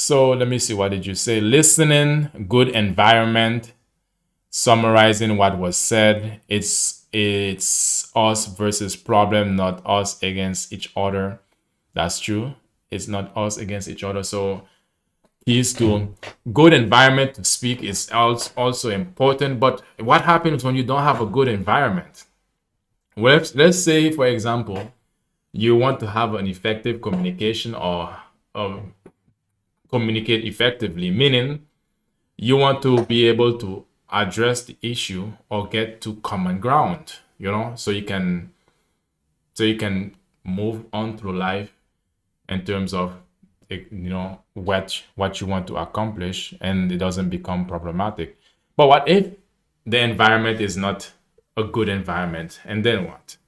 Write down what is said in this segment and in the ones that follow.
So let me see. What did you say? Listening, good environment, summarizing what was said. It's us versus problem, not us against each other. That's true. It's not us against each other. So keys to good environment to speak is also important. But what happens when you don't have a good environment? Well, let's say, for example, you want to have an effective communication or communicate effectively, meaning you want to be able to address the issue or get to common ground, so you can move on through life in terms of what you want to accomplish, and it doesn't become problematic. But what if the environment is not a good environment, and then what?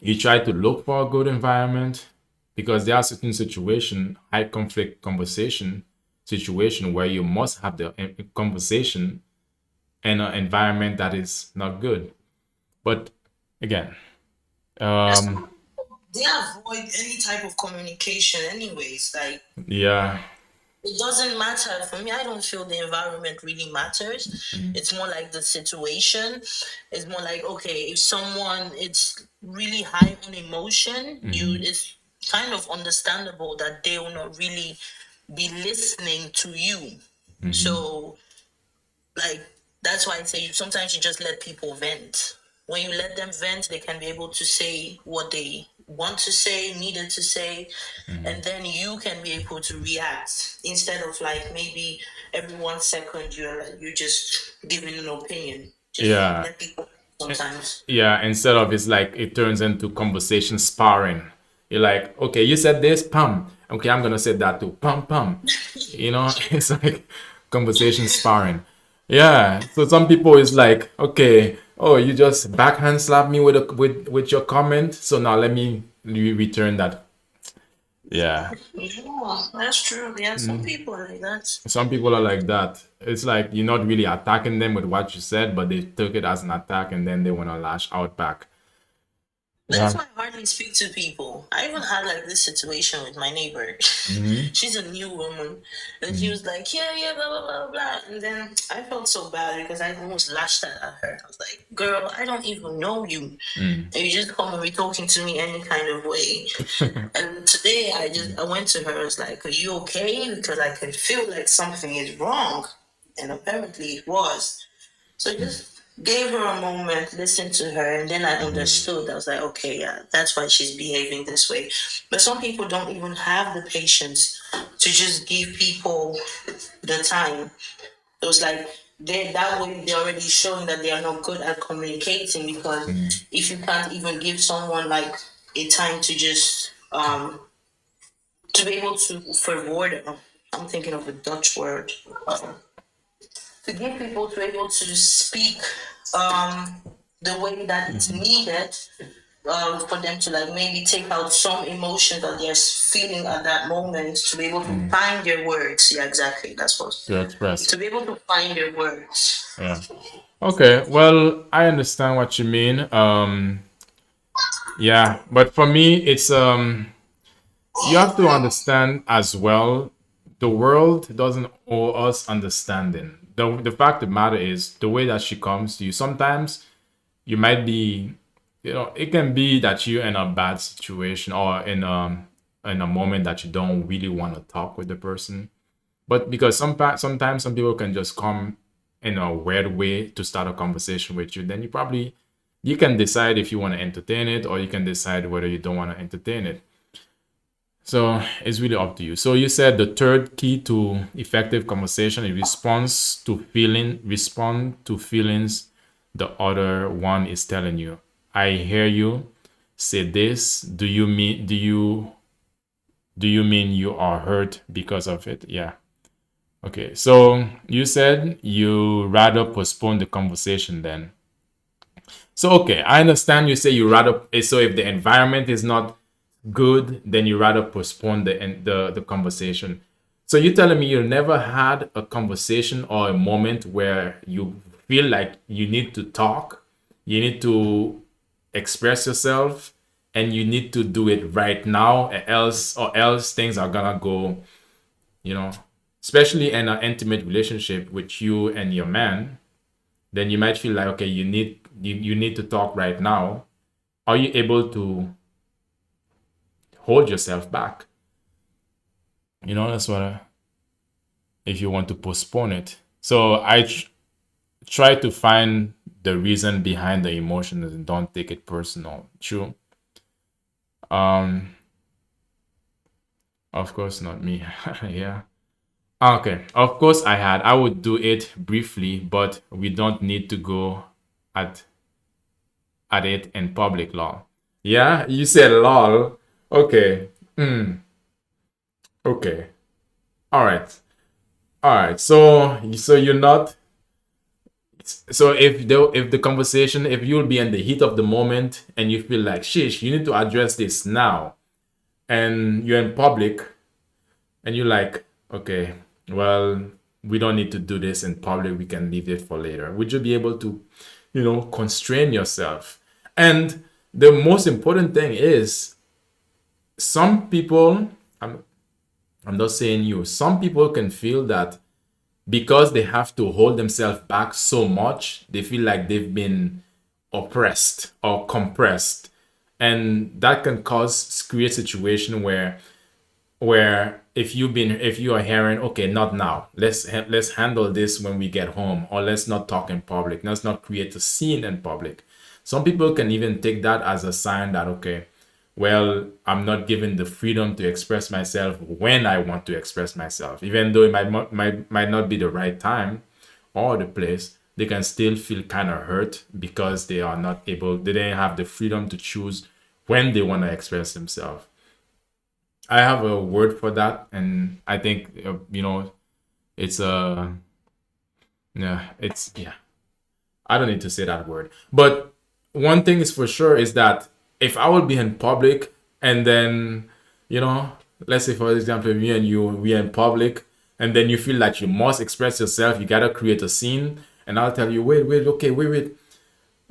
You try to look for a good environment, because there are certain situation, high conflict conversation situation, where you must have the conversation in an environment that is not good. But again, Yes, um they avoid any type of communication anyways. Like yeah. it doesn't matter for me. I don't feel the environment really matters. It's more like the situation. It's more like, okay, if someone it's really high on emotion, you Mhm. it's kind of understandable that they will not really be listening to you. Mhm. So like that's why I say sometimes you just let people vent. When you let them vent, they can be able to say what they want to say, needed to say, and then you can be able to react instead of like maybe every 1 second you're just giving an opinion. Just Yeah. let people Eh, sometimes. yeah, instead of, it's like it turns into conversation sparring. You're like, okay, you said this, pum. Okay, I'm gonna say that too, pum pum. It's like conversation sparring. Yeah. So some people is like, okay, oh, you just backhand slap me with your comment. So now let me return that. Yeah. Yeah, that's true. Yeah, some people are like that. Some people are like that. It's like you're not really attacking them with what you said, but they took it as an attack, and then they want to lash out back. That's Yeah. why I hardly speak to people. I even had like this situation with my neighbor. Hmm. She's a new woman. And she Hmm. was like, yeah, yeah, blah, blah, blah, blah. And then I felt so bad because I almost lashed out at her. I was like, girl, I don't even know you. Mm. And you just come and be talking to me any kind of way. And today I went to her, I was like, are you okay? Because I could feel like something is wrong. And apparently it was. So I just gave her a moment, listened to her, and then I understood. I was like, okay, yeah, that's why she's behaving this way. But some people don't even have the patience to just give people the time. It was like they that way they're already showing that they are not good at communicating because Mm. if you can't even give someone like a time to just to be able to forward I'm thinking of a Dutch word. To give people to be able to speak um, the way that it's needed for them to like maybe take out some emotion that they're feeling at that moment to be able to Mm. find their words. Yeah, exactly. That's what. To express. To be able to find their words. Yeah. Okay. Well, I understand what you mean. Yeah, but for me, it's you have to understand as well. The world doesn't owe us understanding. The fact of the matter is the way that she comes to you. Sometimes you might be, it can be that you're in a bad situation, or in a moment that you don't really want to talk with the person. But because sometimes some people can just come in a weird way to start a conversation with you, then you can decide if you want to entertain it, or you can decide whether you don't want to entertain it. So it's really up to you. So you said the third key to effective conversation is respond to feelings the other one is telling you. I hear you say this. Do you mean you are hurt because of it? Yeah. Okay. So you said you rather postpone the conversation then. So okay, I understand you say you rather, so if the environment is not good, then you rather postpone the conversation. So you're telling me you never had a conversation or a moment where you feel like you need to talk, you need to express yourself, and you need to do it right now, or else things are gonna go. you know, especially in an intimate relationship with you and your man, then you might feel like, okay, you need to talk right now. Are you able to hold yourself back? That's what if you want to postpone it. So try to find the reason behind the emotion and don't take it personal. True. Um, of course not me. Yeah. Okay. Of course I would do it briefly, but we don't need to go at at it in public law. Yeah, you said lol. Okay. Okay. All right. All right. So you're not. So if the conversation, if you'll be in the heat of the moment and you feel like, shish, you need to address this now, and you're in public and you're like, okay, well, we don't need to do this in public. We can leave it for later. Would you be able to, constrain yourself? And the most important thing is, some people, I'm not saying you, some people can feel that because they have to hold themselves back so much, they feel like they've been oppressed or compressed. And that can create situation where if you are hearing, okay, not now, let's handle this when we get home, or let's not talk in public, let's not create a scene in public. Some people can even take that as a sign that, okay, well, I'm not given the freedom to express myself when I want to express myself, even though it might not be the right time or the place. They can still feel kind of hurt because they didn't have the freedom to choose when they want to express themselves. I have a word for that, and I think it's a yeah, it's yeah. I don't need to say that word, but one thing is for sure is that if I would be in public and then you know, let's say for example, me and you we are in public, and then you feel like you must express yourself, you gotta create a scene, and I'll tell you, wait, okay, wait.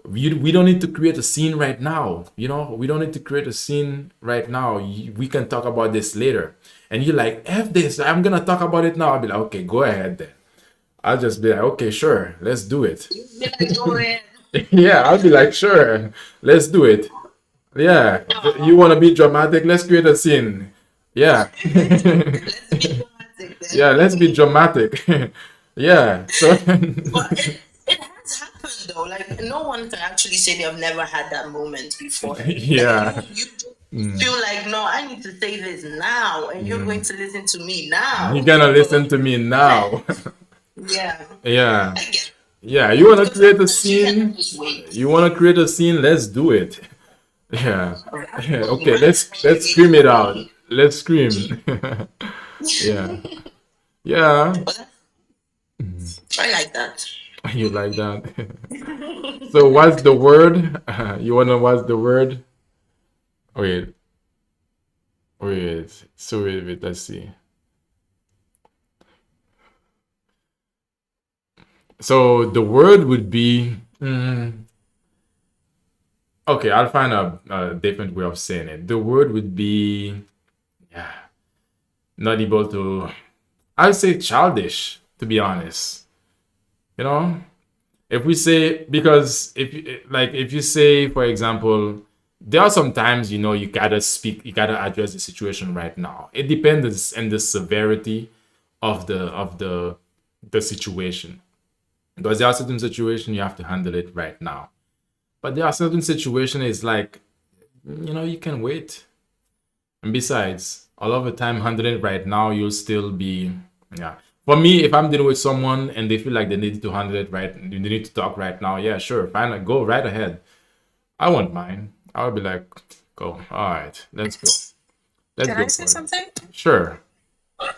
We don't need to create a scene right now. We don't need to create a scene right now. We can talk about this later. And you're like, F this, I'm gonna talk about it now. I'll be like, okay, go ahead then. I'll just be like, okay, sure, let's do it. Be like, go ahead. Yeah, I'll be like, sure, let's do it. Yeah, you want to be dramatic? Let's create a scene. Yeah. Let's be dramatic then. Yeah, let's be dramatic. Yeah, so But it has happened though. Like no one can actually say they've never had that moment before. Like yeah. you feel like no, I need to say this now, and you're going to listen to me now. You're gonna listen to me now. Yeah, Yeah. I get it. Yeah, you wanna Because create a sometimes you cannot scene? just wait. You wanna create a scene? Let's do it. Yeah. Yeah, Absolutely, okay, why let's create scream for it out. me? Let's scream. Yeah. Yeah. But I like that. You like that? So what's the word? You wanna what's the word? Wait, wait. So wait, let's see. So the word would be okay, I'll find a different way of saying it. The word would be, yeah, not able to, I'd say childish, to be honest. You know? If we say, because if you say, for example, there are some times, you gotta address the situation right now. It depends on the severity of the situation. Because there are certain situations you have to handle it right now. But there are certain situations it's like, you can wait. And besides, a lot of the time handling it right now, you'll still be, yeah. For me, if I'm dealing with someone and they feel like they need to handle it right, they need to talk right now, yeah, sure, fine, go right ahead. I won't mind. I'll be like, go. All right, let's go. Let's Can I go say for it. something? Sure.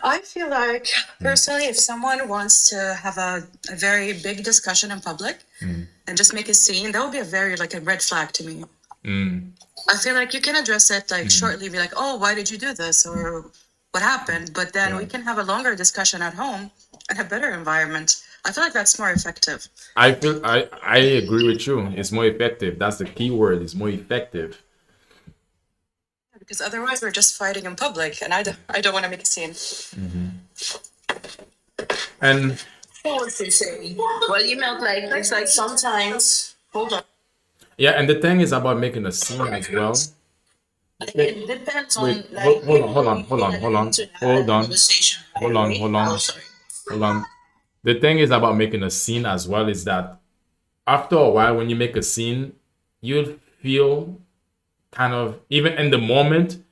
I feel like personally, if someone wants to have a very big discussion in public and just make a scene, that would be a very like a red flag to me. I feel like you can address it like shortly, be like, "Oh, why did you do this?" or "What happened?" But then we Yeah. can have a longer discussion at home and a better environment. I feel like that's more effective I agree with you. It's more effective. That's the key word. It's more effective. because otherwise we're just fighting in public, and I don't want to make a scene. And What you say? Well, you meant like it's like sometimes. Hold on. yeah, and the thing is about making a scene as well. It depends Wait, on like hold maybe on, hold when on, you hold feel on, like hold you need on, to have hold that on, conversation right hold on, away. hold Oh, on, sorry. hold on. The thing is about making a scene as well is that after a while, when you make a scene, you'll feel kind of, even in the moment,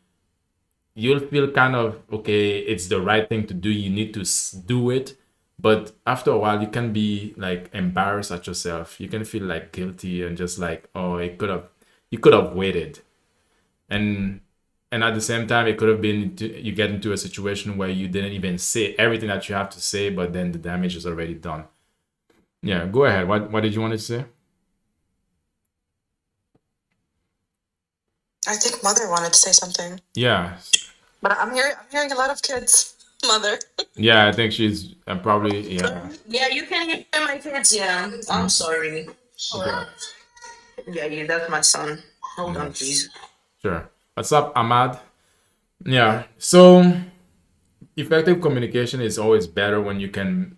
you'll feel kind of, okay, it's the right thing to do. You need to do it. But after a while, you can be like embarrassed at yourself. You can feel like guilty and just like, oh, you could have waited. And at the same time, it could have been you get into a situation where you didn't even say everything that you have to say, but then the damage is already done. Yeah, go ahead. What did you want to say? I think Mother wanted to say something, Yeah, but I'm hearing a lot of kids. Mother. yeah. I think she's probably yeah. Yeah, you can hear my kids. Yeah, I'm sorry. Okay. Yeah, yeah, that's my son. Hold Yeah, on, please. sure. What's up, Ahmad? Yeah. So effective communication is always better when you can,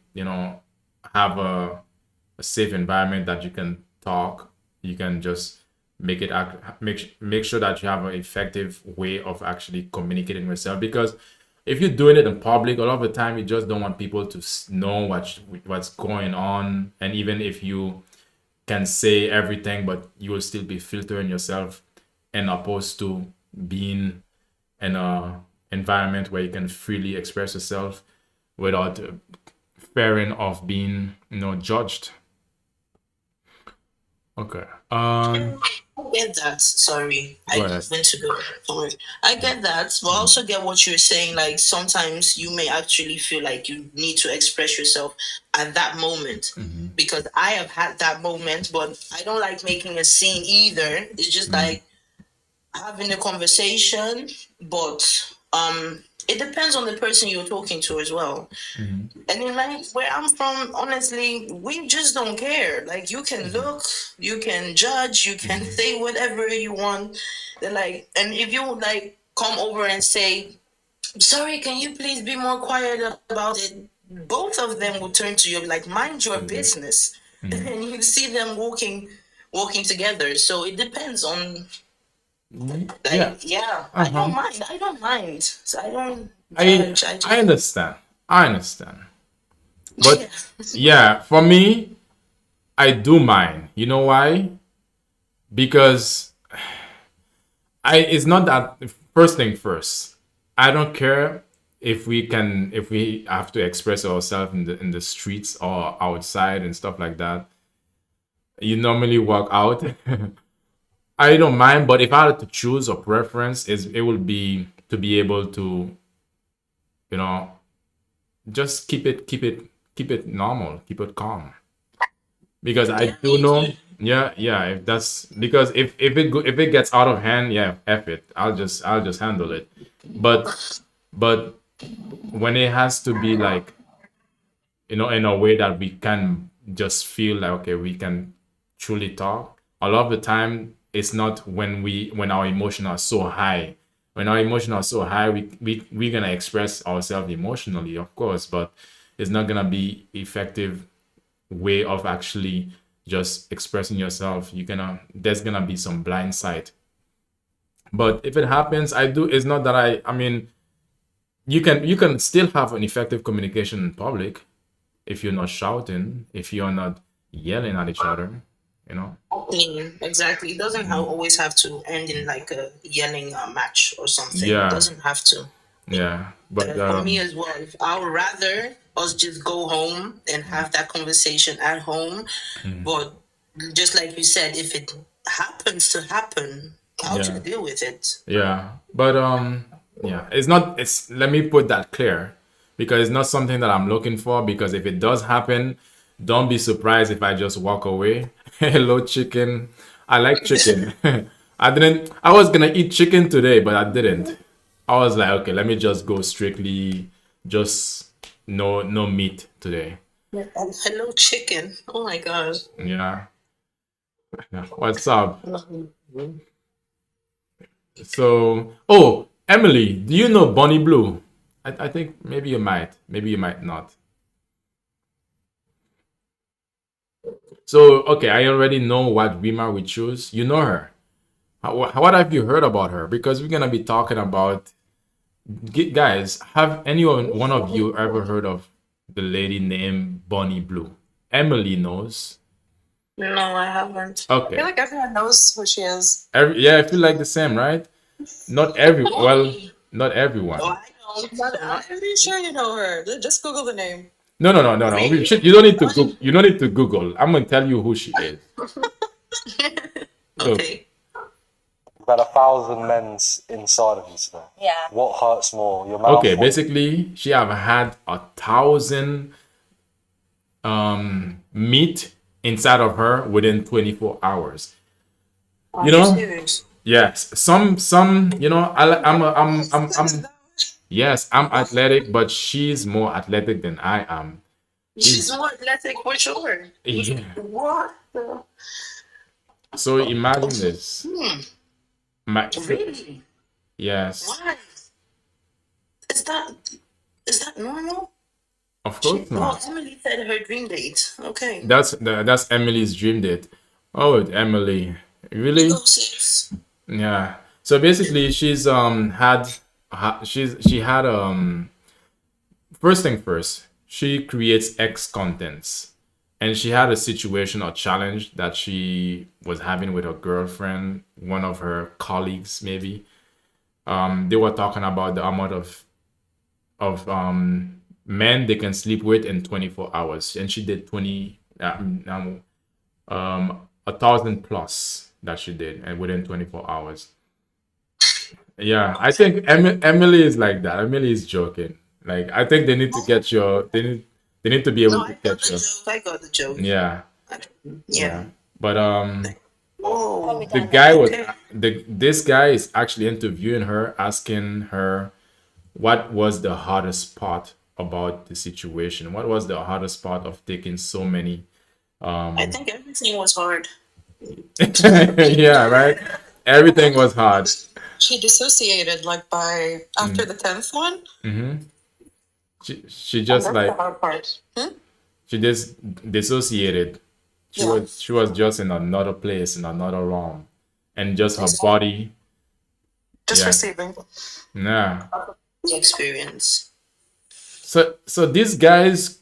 have a safe environment that you can talk. You can just make it make sure that you have an effective way of actually communicating yourself. Because if you're doing it in public, a lot of the time you just don't want people to know what's going on. And even if you can say everything, but you will still be filtering yourself, and opposed to being in a environment where you can freely express yourself without fearing of being judged. Okay. I get that. Sorry, Go I ahead. went to go. Sorry, I get that, but I also get what you're saying. Like sometimes you may actually feel like you need to express yourself at that moment, because I have had that moment, but I don't like making a scene either. It's just like having a conversation, but it depends on the person you're talking to as well. And in like where I'm from, honestly, we just don't care. Like you can look, you can judge, you can say whatever you want. They're like, and if you like come over and say, "Sorry, can you please be more quiet about it?" Both of them will turn to you like, "Mind your business," and you see them walking together. So it depends on Yeah. like, yeah. I Uh-huh. don't mind. I don't mind. So I don't I judge. I I just understand. I understand. But yeah. yeah, for me, I do mind. You know why? Because I it's not that first thing first. I don't care if we have to express ourselves in the streets or outside and stuff like that. You normally walk out. I don't mind, but if I had to choose a preference, is it will be to be able to, you know, just keep it normal, keep it calm. Because I Yeah, do me know, too. yeah, yeah. If that's because if it gets out of hand, yeah, F it. I'll just handle it. But but when it has to be like, in a way that we can just feel like, okay, we can truly talk. A lot of the time it's not when our emotions are so high. When our emotions are so high, we're gonna express ourselves emotionally, of course, but it's not gonna be effective way of actually just expressing yourself. There's gonna be some blind sight. But if it happens, it's not that I mean, you can still have an effective communication in public if you're not shouting, if you're not yelling at each other, you know. Exactly. It doesn't always have to end in like a yelling match or something. It Yeah, doesn't have to. yeah. But For me as well, I would rather us just go home and have that conversation at home. But just like you said, if it happens to happen, I'll yeah, just deal with it. yeah. But yeah, it's not it's let me put that clear, because it's not something that I'm looking for, because if it does happen, don't be surprised if I just walk away. Hello, chicken. I like chicken. I was gonna eat chicken today, but I didn't. I was like, okay, let me just go strictly just no meat today. And hello, chicken. Oh my gosh. Yeah. Yeah. What's up? So, oh, Emily, do you know Bonnie Blue? I think maybe you might, maybe you might not. So okay, I already know what Rima would choose. You know her. What have you heard about her? Because we're gonna be talking about guys. Have anyone one of you ever heard of the lady named Bonnie Blue? Emily knows. No, I haven't. I feel Okay. like everyone knows who she is. Yeah, I feel like the same, right? Not every well, Oh, not oh, everyone. I don't. But So I'm not pretty sure you know her. Just Google the name. No. really. You don't need to Google. You don't need to Google. I'm gonna tell you who she is. Look, Okay. You've had 1,000 men's inside of you today. Yeah. What hurts more, your mouth? okay, basically, she have had 1,000 meat inside of her within 24 hours. Are You you know? serious? Yes. You know, yes, I'm athletic, but she's more athletic than I am. She's more athletic for sure. Yeah. What? the- So imagine this. Really? Yes, Why? Is that is that normal? of course Oh, not. Emily said her dream date. Okay. That's Emily's dream date. Oh, Emily, You really? go, sis. Yeah. So basically, she had first thing first, she creates X contents, and she had a situation or challenge that she was having with her girlfriend, one of her colleagues maybe. They were talking about the amount of men they can sleep with in 24 hours, and she did 1,000 plus that she did, and within 24 hours. Yeah, I think Emily is like that. Emily is joking. Like I think they need to get your they need to be able No, to I got get the your joke. I got the joke. yeah, Yeah. yeah. But Oh, the guy was this guy is actually interviewing her, asking her what was the hardest part about the situation. What was the hardest part of taking so many I think everything was hard. yeah, right? Everything was hard. She dissociated like by after the 10th one. She just That's the like hard part. she just dissociated. Yeah. She was just in another place, in another realm. And just her body, Just yeah. receiving. Yeah. The experience. So these guys,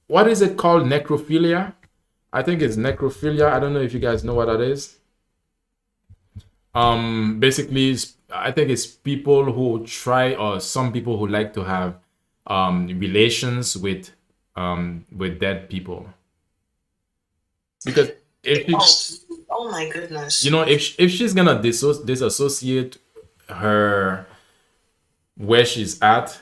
what is it called? Necrophilia? I think it's necrophilia. I don't know if you guys know what that is. Basically I think it's people who try, or some people who like to have relations with dead people. Because if Oh, she, oh my goodness. you know, if she's gonna disassociate her where she's at,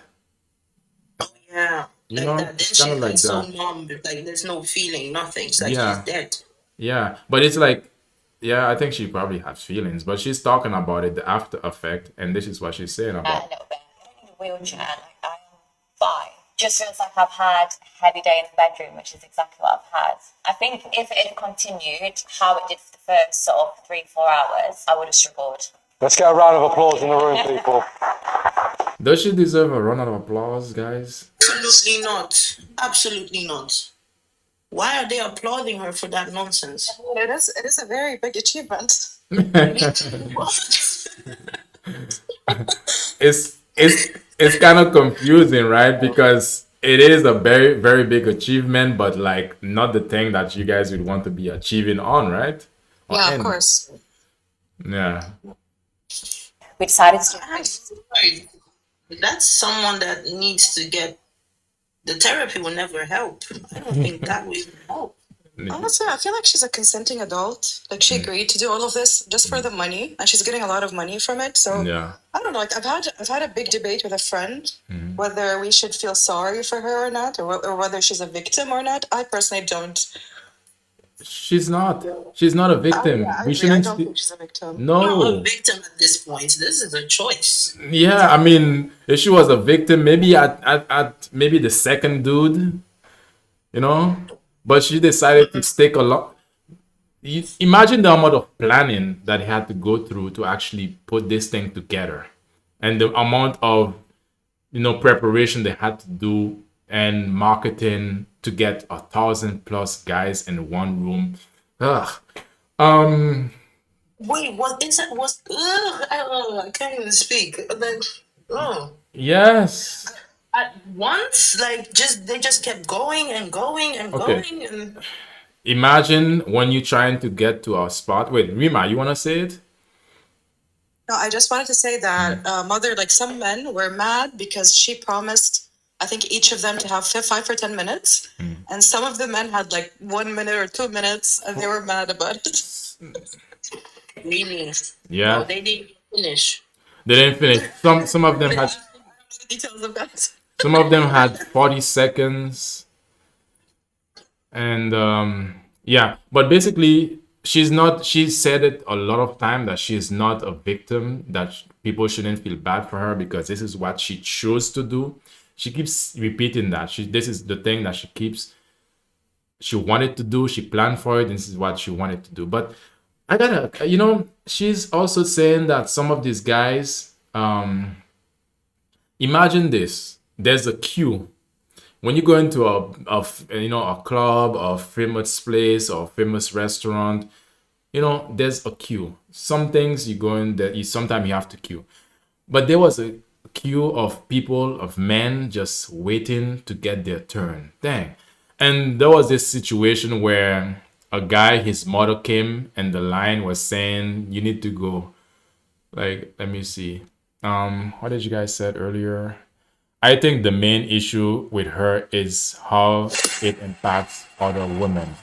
Yeah. you Like know, that. Then it's she's kind of like like so that. numb. Like there's no feeling, nothing. It's like Yeah. she's dead. Yeah, but it's like, yeah, I think she probably has feelings, but she's talking about it, the after effect, and this is what she's saying A about. little bit. I don't need a wheelchair. Like I am fine. Just feels like I've had a heavy day in the bedroom, which is exactly what I've had. I think if it had continued how it did for the first sort of 3-4 hours, I would have struggled. Let's get a round of applause in the room, people. Does she deserve a round of applause, guys? Absolutely not. Absolutely not. Why are they applauding her for that nonsense? It is a very big achievement. What? It's kind of confusing, right? Because it is a very, very big achievement, but like not the thing that you guys would want to be achieving on, right? Or Yeah, of in. course. Yeah. We decided to do I'm sorry. That's someone that needs to get the therapy will never help. I don't think that will even help. Honestly, I feel like she's a consenting adult. Like she agreed to do all of this just for the money, and she's getting a lot of money from it. So Yeah. I don't know. Like I've had a big debate with a friend whether we should feel sorry for her or not, or whether she's a victim or not. I personally don't. She's not. She's not a victim. I We agree. I shouldn't. don't think she's a victim. Not a No. victim at this point. This is a choice. Yeah, I mean, if she was a victim, maybe at maybe the second dude, you know, but she decided to stick a lot. Imagine the amount of planning that he had to go through to actually put this thing together, and the amount of preparation they had to do and marketing to get 1,000 plus guys in one room. Ugh. Um. Wait, what is that? I can't even speak. Like, oh, Yes. at once, like they just kept going and going and Okay. going and. Imagine when you're trying to get to our spot. Wait, Rima, you wanna say it? No, I just wanted to say that mother, like some men were mad because she promised, I think each of them to have 5 or 10 minutes, and some of the men had like 1 minute or 2 minutes, and they were mad about it. Really? Yeah. No, they didn't finish. They didn't finish. Some of them had The details of that. 40 seconds. And yeah, but basically she said it a lot of time that she's not a victim, that people shouldn't feel bad for her because this is what she chose to do. She keeps repeating that this is the thing that she wanted to do, she planned for it, and this is what she wanted to do. But I gotta, she's also saying that some of these guys, imagine this, there's a queue when you go into a club or famous place or famous restaurant. There's a queue. Some things you go in that sometimes you have to queue, but there was a queue of people, of men just waiting to get their turn. Dang. And there was this situation where a guy, his mother came and the line was saying you need to go. Like, let me see, what did you guys said earlier? I think the main issue with her is how it impacts other women.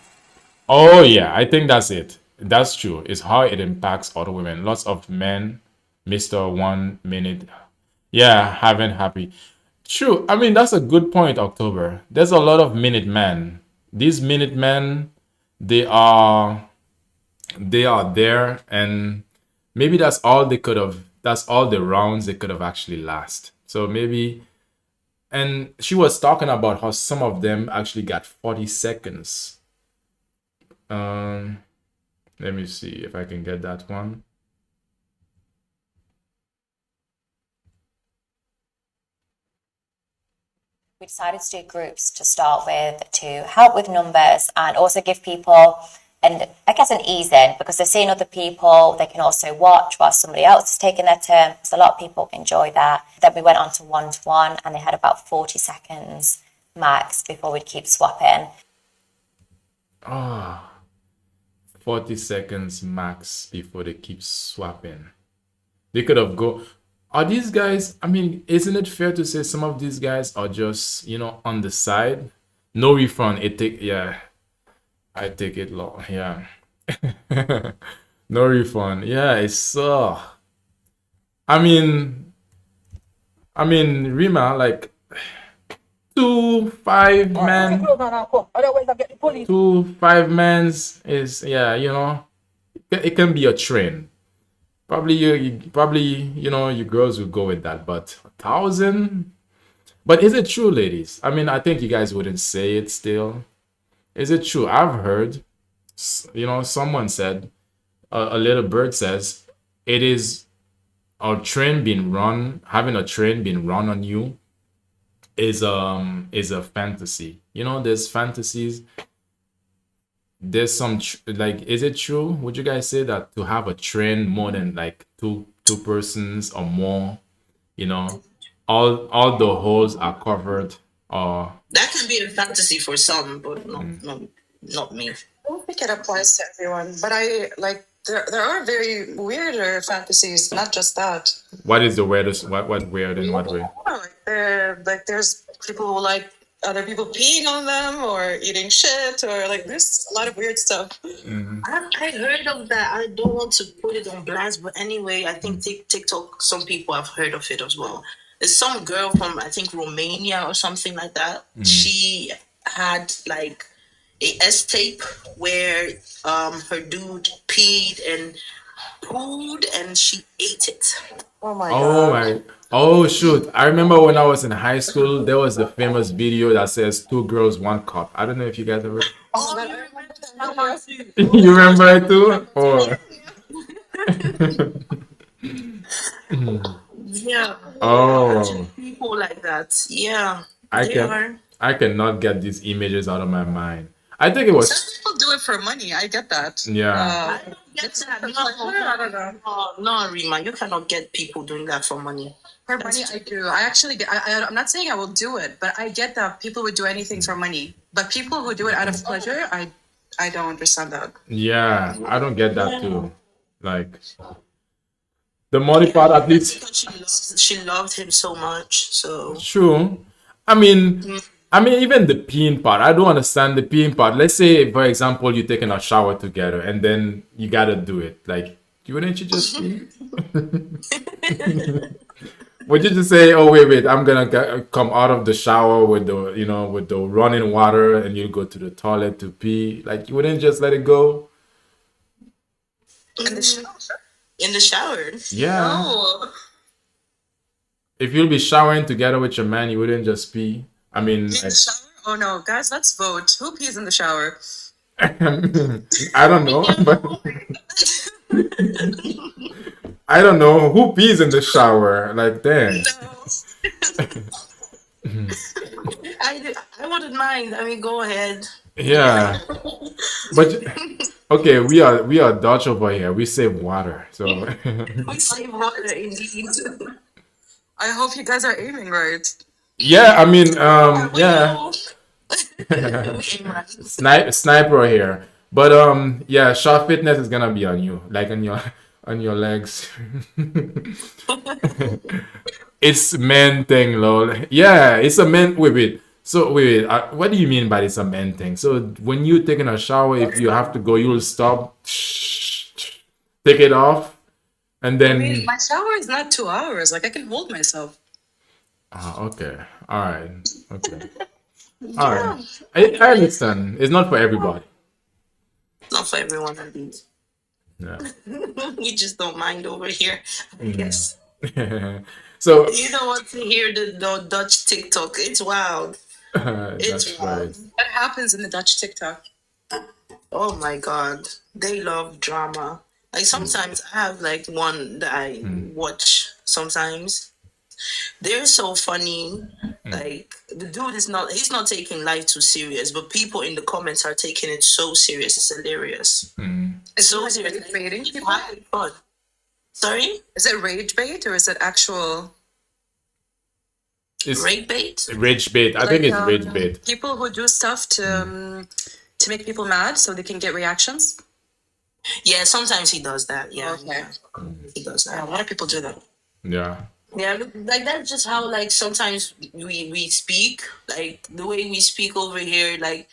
Oh yeah, I think that's it. That's true. It's how it impacts other women. Lots of men, Mr. 1 minute, yeah, haven't happy. True. I mean, that's a good point, October. There's a lot of minute men. These minute men, they are there, and maybe that's all the rounds they could have actually last. So maybe. And she was talking about how some of them actually got 40 seconds. Let me see if I can get that one. We decided to do groups to start with to help with numbers and also give people, and I guess, an ease in because they're seeing other people. They can also watch while somebody else is taking their turn because a lot of people enjoy that. Then we went on to one and they had about 40 seconds max before we'd keep swapping. 40 seconds max before they keep swapping. They could have go. Are these guys, I mean, isn't it fair to say some of these guys are just, on the side? No refund. I take it low. Yeah. No refund. Yeah, it's I mean, Rima, like 2 5 men, 2 5 men's is, yeah, it can be a trend. Probably you girls will go with that, but 1,000. But is it true, ladies? I mean, I think you guys wouldn't say it still. Is it true? I've heard, someone said, a little bird says, it is having a train being run on you is a fantasy. There's fantasies. There's some like, is it true? Would you guys say that to have a train more than like two persons or more, all the holes are covered, or That can be a fantasy for some, but not me. I don't think it applies to everyone, but I like there are very weirder fantasies, not just that. what is the weirdest? What weird in what way? There's people who like other people peeing on them or eating shit or like there's a lot of weird stuff. I heard of that. I don't want to put it on blast, but anyway, I think TikTok, some people have heard of it as well. There's some girl from, I think, Romania or something like that. She had like a S-tape where her dude peed and pooed and she ate it. Oh my Oh god. oh shoot! I remember when I was in high school, there was the famous video that says 2 girls, 1 cup. I don't know if you guys ever. Oh, but I remember that video. You remember it too? Or Yeah, Oh, people like that. Yeah, I they can are. I cannot get these images out of my mind. I think it Some was people do it for money. I get that. yeah. I don't get It's that. for No, pleasure. I don't know. no, Rima, you cannot get people doing that for money. For That's money, I do. I actually get. I'm not saying I will do it, but I get that people would do anything for money. But people who do it out of pleasure, I don't understand that. Yeah, I don't get that too. Like the money part at least because she loved him so much. So true. I mean even the peeing part, I don't understand the peeing part. Let's say for example you're taking a shower together and then you gotta do it. Like wouldn't you just pee? Would you just say, "Oh wait, I'm gonna come out of the shower with the with the running water," and you go to the toilet to pee? Like you wouldn't just let it go? And the shower. in the shower. Yeah. Oh, If you'll be showering together with your man, you wouldn't just pee. I mean, in the shower? Oh no, guys, let's vote. Who pees in the shower? I don't know, but I don't know who pees in the shower. Like, dang. I wouldn't mind. I mean, go ahead. Yeah, but okay, we are Dutch over here. We save water, so We save water indeed. I hope you guys are aiming right. yeah. I mean, We yeah. know. We aim right. Sniper here. But yeah, shot fitness is gonna be on you, like on your legs. It's men thing, lol. Yeah, it's a men. Wait. So wait. What do you mean by it's a men thing? So when you taking a shower, if you have to go, you'll stop, take it off, and I mean, then. my shower is not 2 hours. Like I can hold myself. Ah, okay. All right. Okay. All right. I understand. It's not for everybody. Not for everyone, indeed. Yeah. We just don't mind over here. I guess. So You don't want to hear the Dutch TikTok. It's wild. It's that's wild. right. What happens in the Dutch TikTok? Oh my god. They love drama. Like sometimes I have like one that I watch sometimes. They're so funny. Like the dude is not he's not taking life too serious, but people in the comments are taking it so serious. It's hilarious. Is So it serious. like baiting It's people? having fun. Sorry? Is it rage bait or is it actual? It's Rate bait? rage bait. I think Like, it's rage bait. people who do stuff to make people mad so they can get reactions? Yeah, sometimes he does that. Yeah. Okay. He does Yeah, a that. lot of people do that. Yeah. Yeah, like that's just how like sometimes we speak, like the way we speak over here, like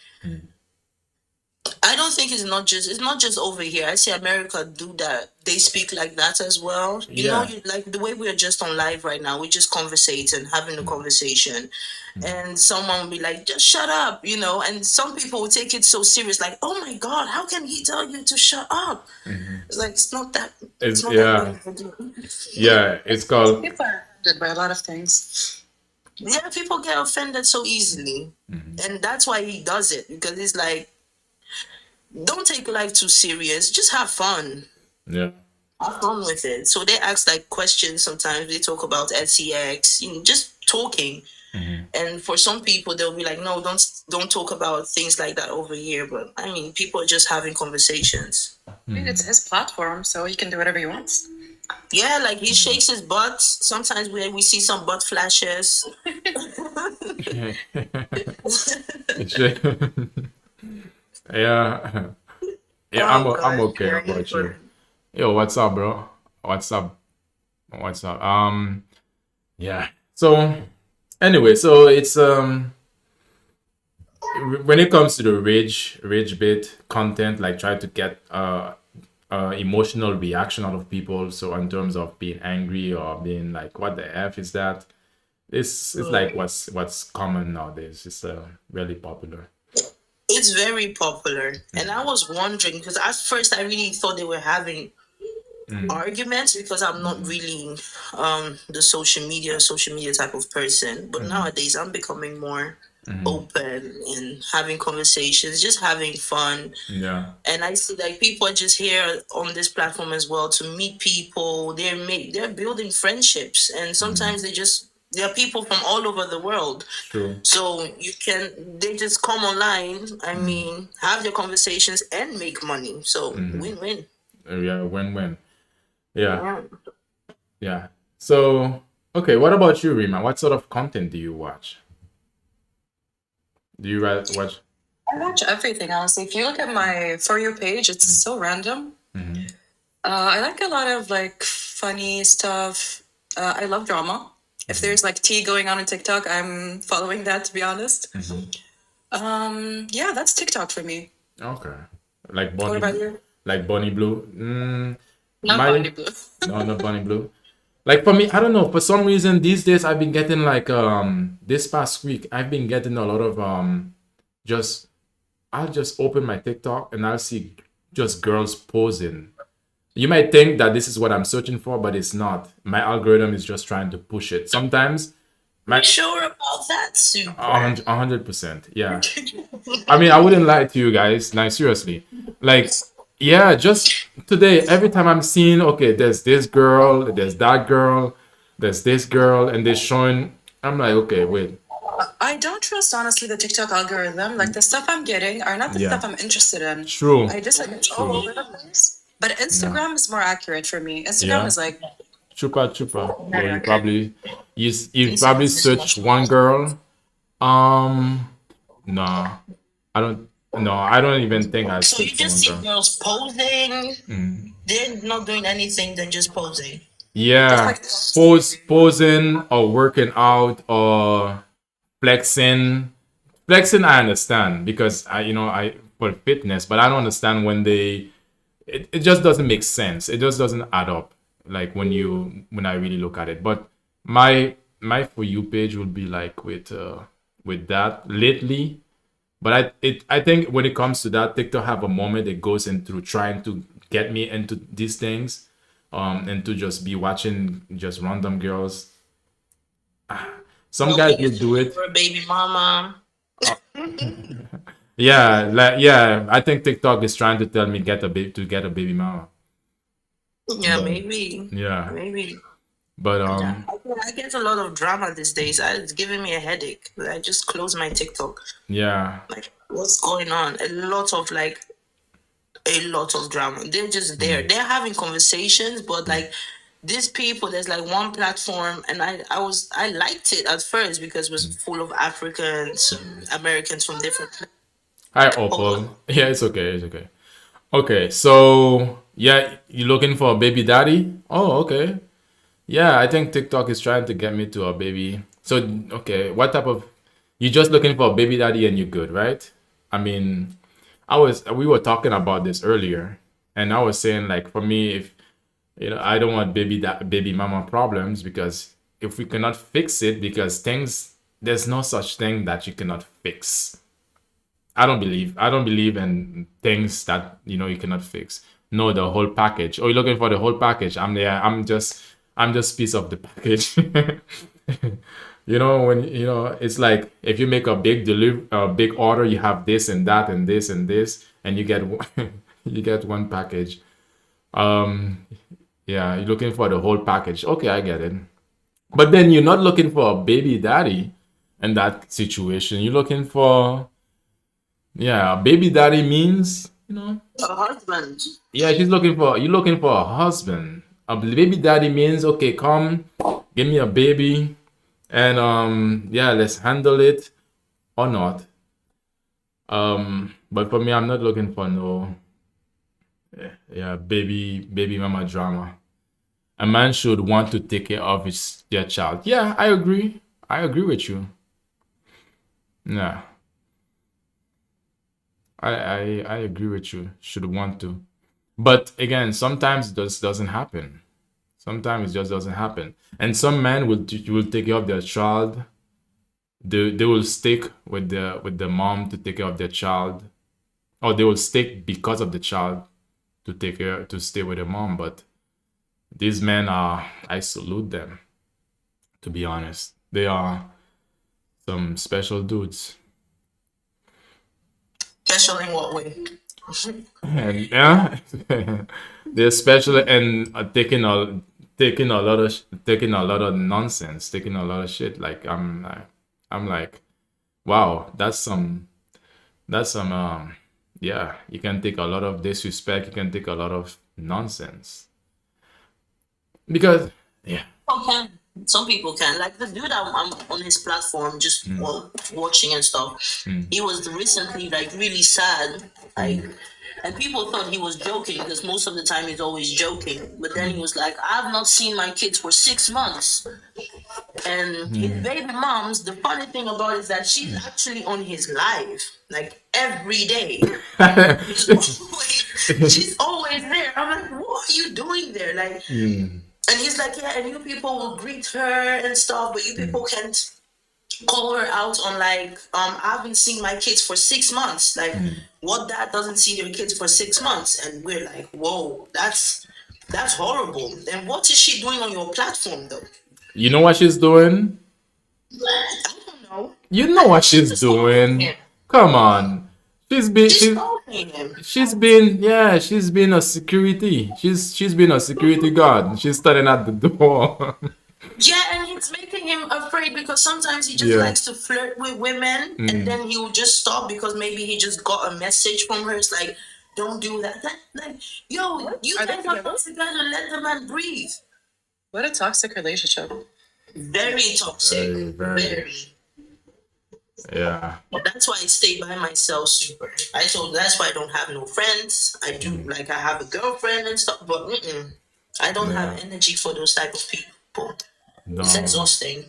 I don't think it's not just over here. I see America do that. They speak like that as well. You know, Yeah. like the way we are just on live right now, we're just conversating, having a conversation. And someone will be like, just shut up, you know, and some people will take it so serious, like, oh my god, how can he tell you to shut up? It's like it's not that It's not yeah. that Yeah. It's called People are offended by a lot of things. yeah, people get offended so easily. And that's why he does it, because it's like don't take life too serious. Just have fun. yeah. Have fun with it. So they ask like questions sometimes. They talk about SEX, you know, just talking. And for some people, they'll be like, "No, don't talk about things like that over here." But I mean, people are just having conversations. I mean, it's his platform, so he can do whatever he wants. Yeah, like he shakes his butt. Sometimes we see some butt flashes. Yeah. Yeah. Oh, I'm God, okay. How very about you? good. Yo, what's up, bro? What's up? What's up? Yeah. So anyway, so it's when it comes to the rage bait content, like try to get emotional reaction out of people. So in terms of being angry or being like, what the F is that? It's like what's common nowadays. It's really popular. It's very popular. And I was wondering because at first I really thought they were having arguments because I'm not really the social media type of person. But nowadays I'm becoming more open and having conversations, just having fun. Yeah. And I see like people are just here on this platform as well to meet people. They're building friendships, and sometimes there are people from all over the world. True. So they just come online. I mean, have their conversations and make money. So win-win. Yeah. Win-win. Yeah. Yeah. Yeah. So, okay, what about you, Rima? What sort of content do you watch? Do you watch? I watch everything, honestly. If you look at my For You page, it's so random. I like a lot of like funny stuff. I love drama. If there's like tea going on TikTok, I'm following that, to be honest. Yeah, that's TikTok for me. Okay. Like What Bonnie, about you? like Bonnie Blue. Not My Bonnie Blue. no, not Bonnie Blue. Like for me, I don't know. For some reason, these days I've been getting like this past week I've been getting a lot of just I'll just open my TikTok and I'll see just girls posing. You might think that this is what I'm searching for, but it's not. My algorithm is just trying to push it. Sometimes my Sure about that, Super. 100%. Yeah. I mean, I wouldn't lie to you guys. Like, seriously. Like, yeah, just today, every time I'm seeing, okay, there's this girl, there's that girl, there's this girl, and they're showing, I'm like, okay, wait. I don't trust, honestly, the TikTok algorithm. Like the stuff I'm getting are not the Yeah. stuff I'm interested in. True. I just like it's all over the place. But Instagram is more accurate for me. Instagram Yeah. is like, Chupa chupa. Well, you probably you This probably is search not- one girl. No, I don't. No, I don't even think I So you searched just see one girl. girls posing. They're not doing anything than just posing. Yeah, like- posing or working out or flexing. Flexing, I understand because I for fitness, but I don't understand when it just doesn't make sense. It just doesn't add up. Like when I really look at it. But my For You page would be like with that lately. But I think when it comes to that, TikTok have a moment it goes into trying to get me into these things, and to just be watching just random girls. Some guys will do it. For a baby mama. Yeah, I think TikTok is trying to tell me get a baby mama. Yeah, maybe. Yeah, Maybe. but I get a lot of drama these days. It's giving me a headache. I just close my TikTok. yeah, Like, what's going on? A lot of drama. They're just there. They're having conversations, but like these people, there's like one platform, and I liked it at first because it was full of Africans, Americans from different. Hi, Opal. Yeah, it's okay. It's okay. Okay, so yeah, you looking for a baby daddy? Oh, okay. Yeah, I think TikTok is trying to get me to a baby. So, okay, what type of you just looking for a baby daddy and you're good, right? I mean, we were talking about this earlier, and I was saying like for me, if I don't want baby mama problems because if we cannot fix it, because there's no such thing that you cannot fix. I don't believe in things that you cannot fix. No, the whole package. Oh, you're looking for the whole package. I'm there. I'm just piece of the package. When it's like if you make a big order, you have this and that and this and this, and you get you get one package. Yeah, you're looking for the whole package. Okay, I get it. But then you're not looking for a baby daddy in that situation. You're looking for a baby daddy means, A husband. yeah, you're looking for a husband. A baby daddy means, okay, come, give me a baby, and yeah, let's handle it or not. But for me, I'm not looking for no, baby mama drama. A man should want to take care of their child. Yeah, I agree. I agree with you. Yeah. I agree with you. Should want to. But again, sometimes it just doesn't happen. Sometimes it just doesn't happen. And some men will take care of their child. They will stick with the mom to take care of their child. Or they will stick because of the child to stay with the mom. But These men are, I salute them, to be honest. They are some special dudes. Special in what way? And yeah, they're special and taking a lot of taking a lot of nonsense, taking a lot of shit. Like I'm like, wow, that's some yeah, you can take a lot of disrespect, you can take a lot of nonsense. Because yeah. People can. Some people can. Like the dude I'm on his platform, just watching and stuff. He was recently like really sad. Like, and people thought he was joking because most of the time he's always joking. But then he was like, "I've not seen my kids for 6 months." And his baby moms, the funny thing about it is that she's actually on his live, like every day. She's always there. I'm like, what are you doing there? Like, and he's like, yeah, and you people will greet her and stuff, but you people can't call her out on like, I haven't seen my kids for 6 months. Like, what dad doesn't see their kids for 6 months? And we're like, whoa, that's horrible. And what is she doing on your platform though? You know what she's doing? I don't know. You know what she's Just doing. him. Come on. Just stalking him. She's been a security. She's been a security guard. She's standing at the door. Yeah, and it's making him afraid because sometimes he just Yeah. likes to flirt with women, and then he will just stop because maybe he just got a message from her. It's like, don't do that. Like, yo, you Are they guys are together? together. Let the man breathe. What a toxic relationship. Very toxic. Very, very. Yeah. But that's why I stay by myself super. That's why I don't have no friends. I do like I have a girlfriend and stuff, but I don't have energy for those type of people. No. It's exhausting.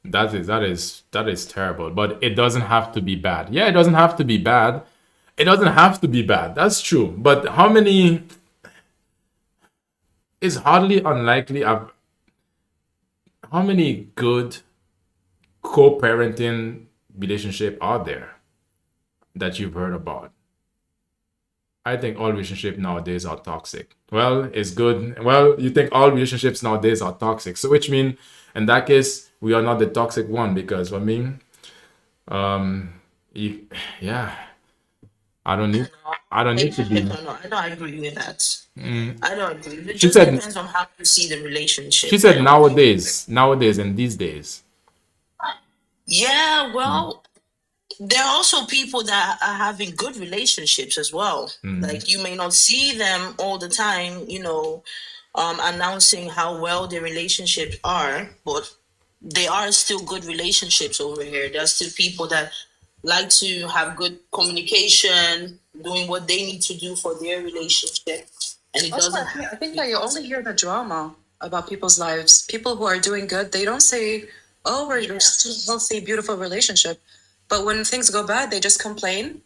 That is terrible. But it doesn't have to be bad. Yeah, it doesn't have to be bad. It doesn't have to be bad. That's true. But how many? It's hardly unlikely. How many good co-parenting relationship are there that you've heard about? I think all relationships nowadays are toxic. Well, it's good. Well, you think all relationships nowadays are toxic. So which means in that case, we are not the toxic one because yeah, I don't need to be. No, I don't agree with that. I don't agree. It She just said- depends on how you see the relationship. She said nowadays and these days. Yeah, well, there are also people that are having good relationships as well. Like you may not see them all the time, announcing how well their relationships are, but they are still good relationships over here. There are still people that like to have good communication, doing what they need to do for their relationship. And it Also, doesn't I think that you only hear the drama about people's lives. People who are doing good, they don't say, "Oh, we're still a healthy, beautiful relationship." But when things go bad, they just complain.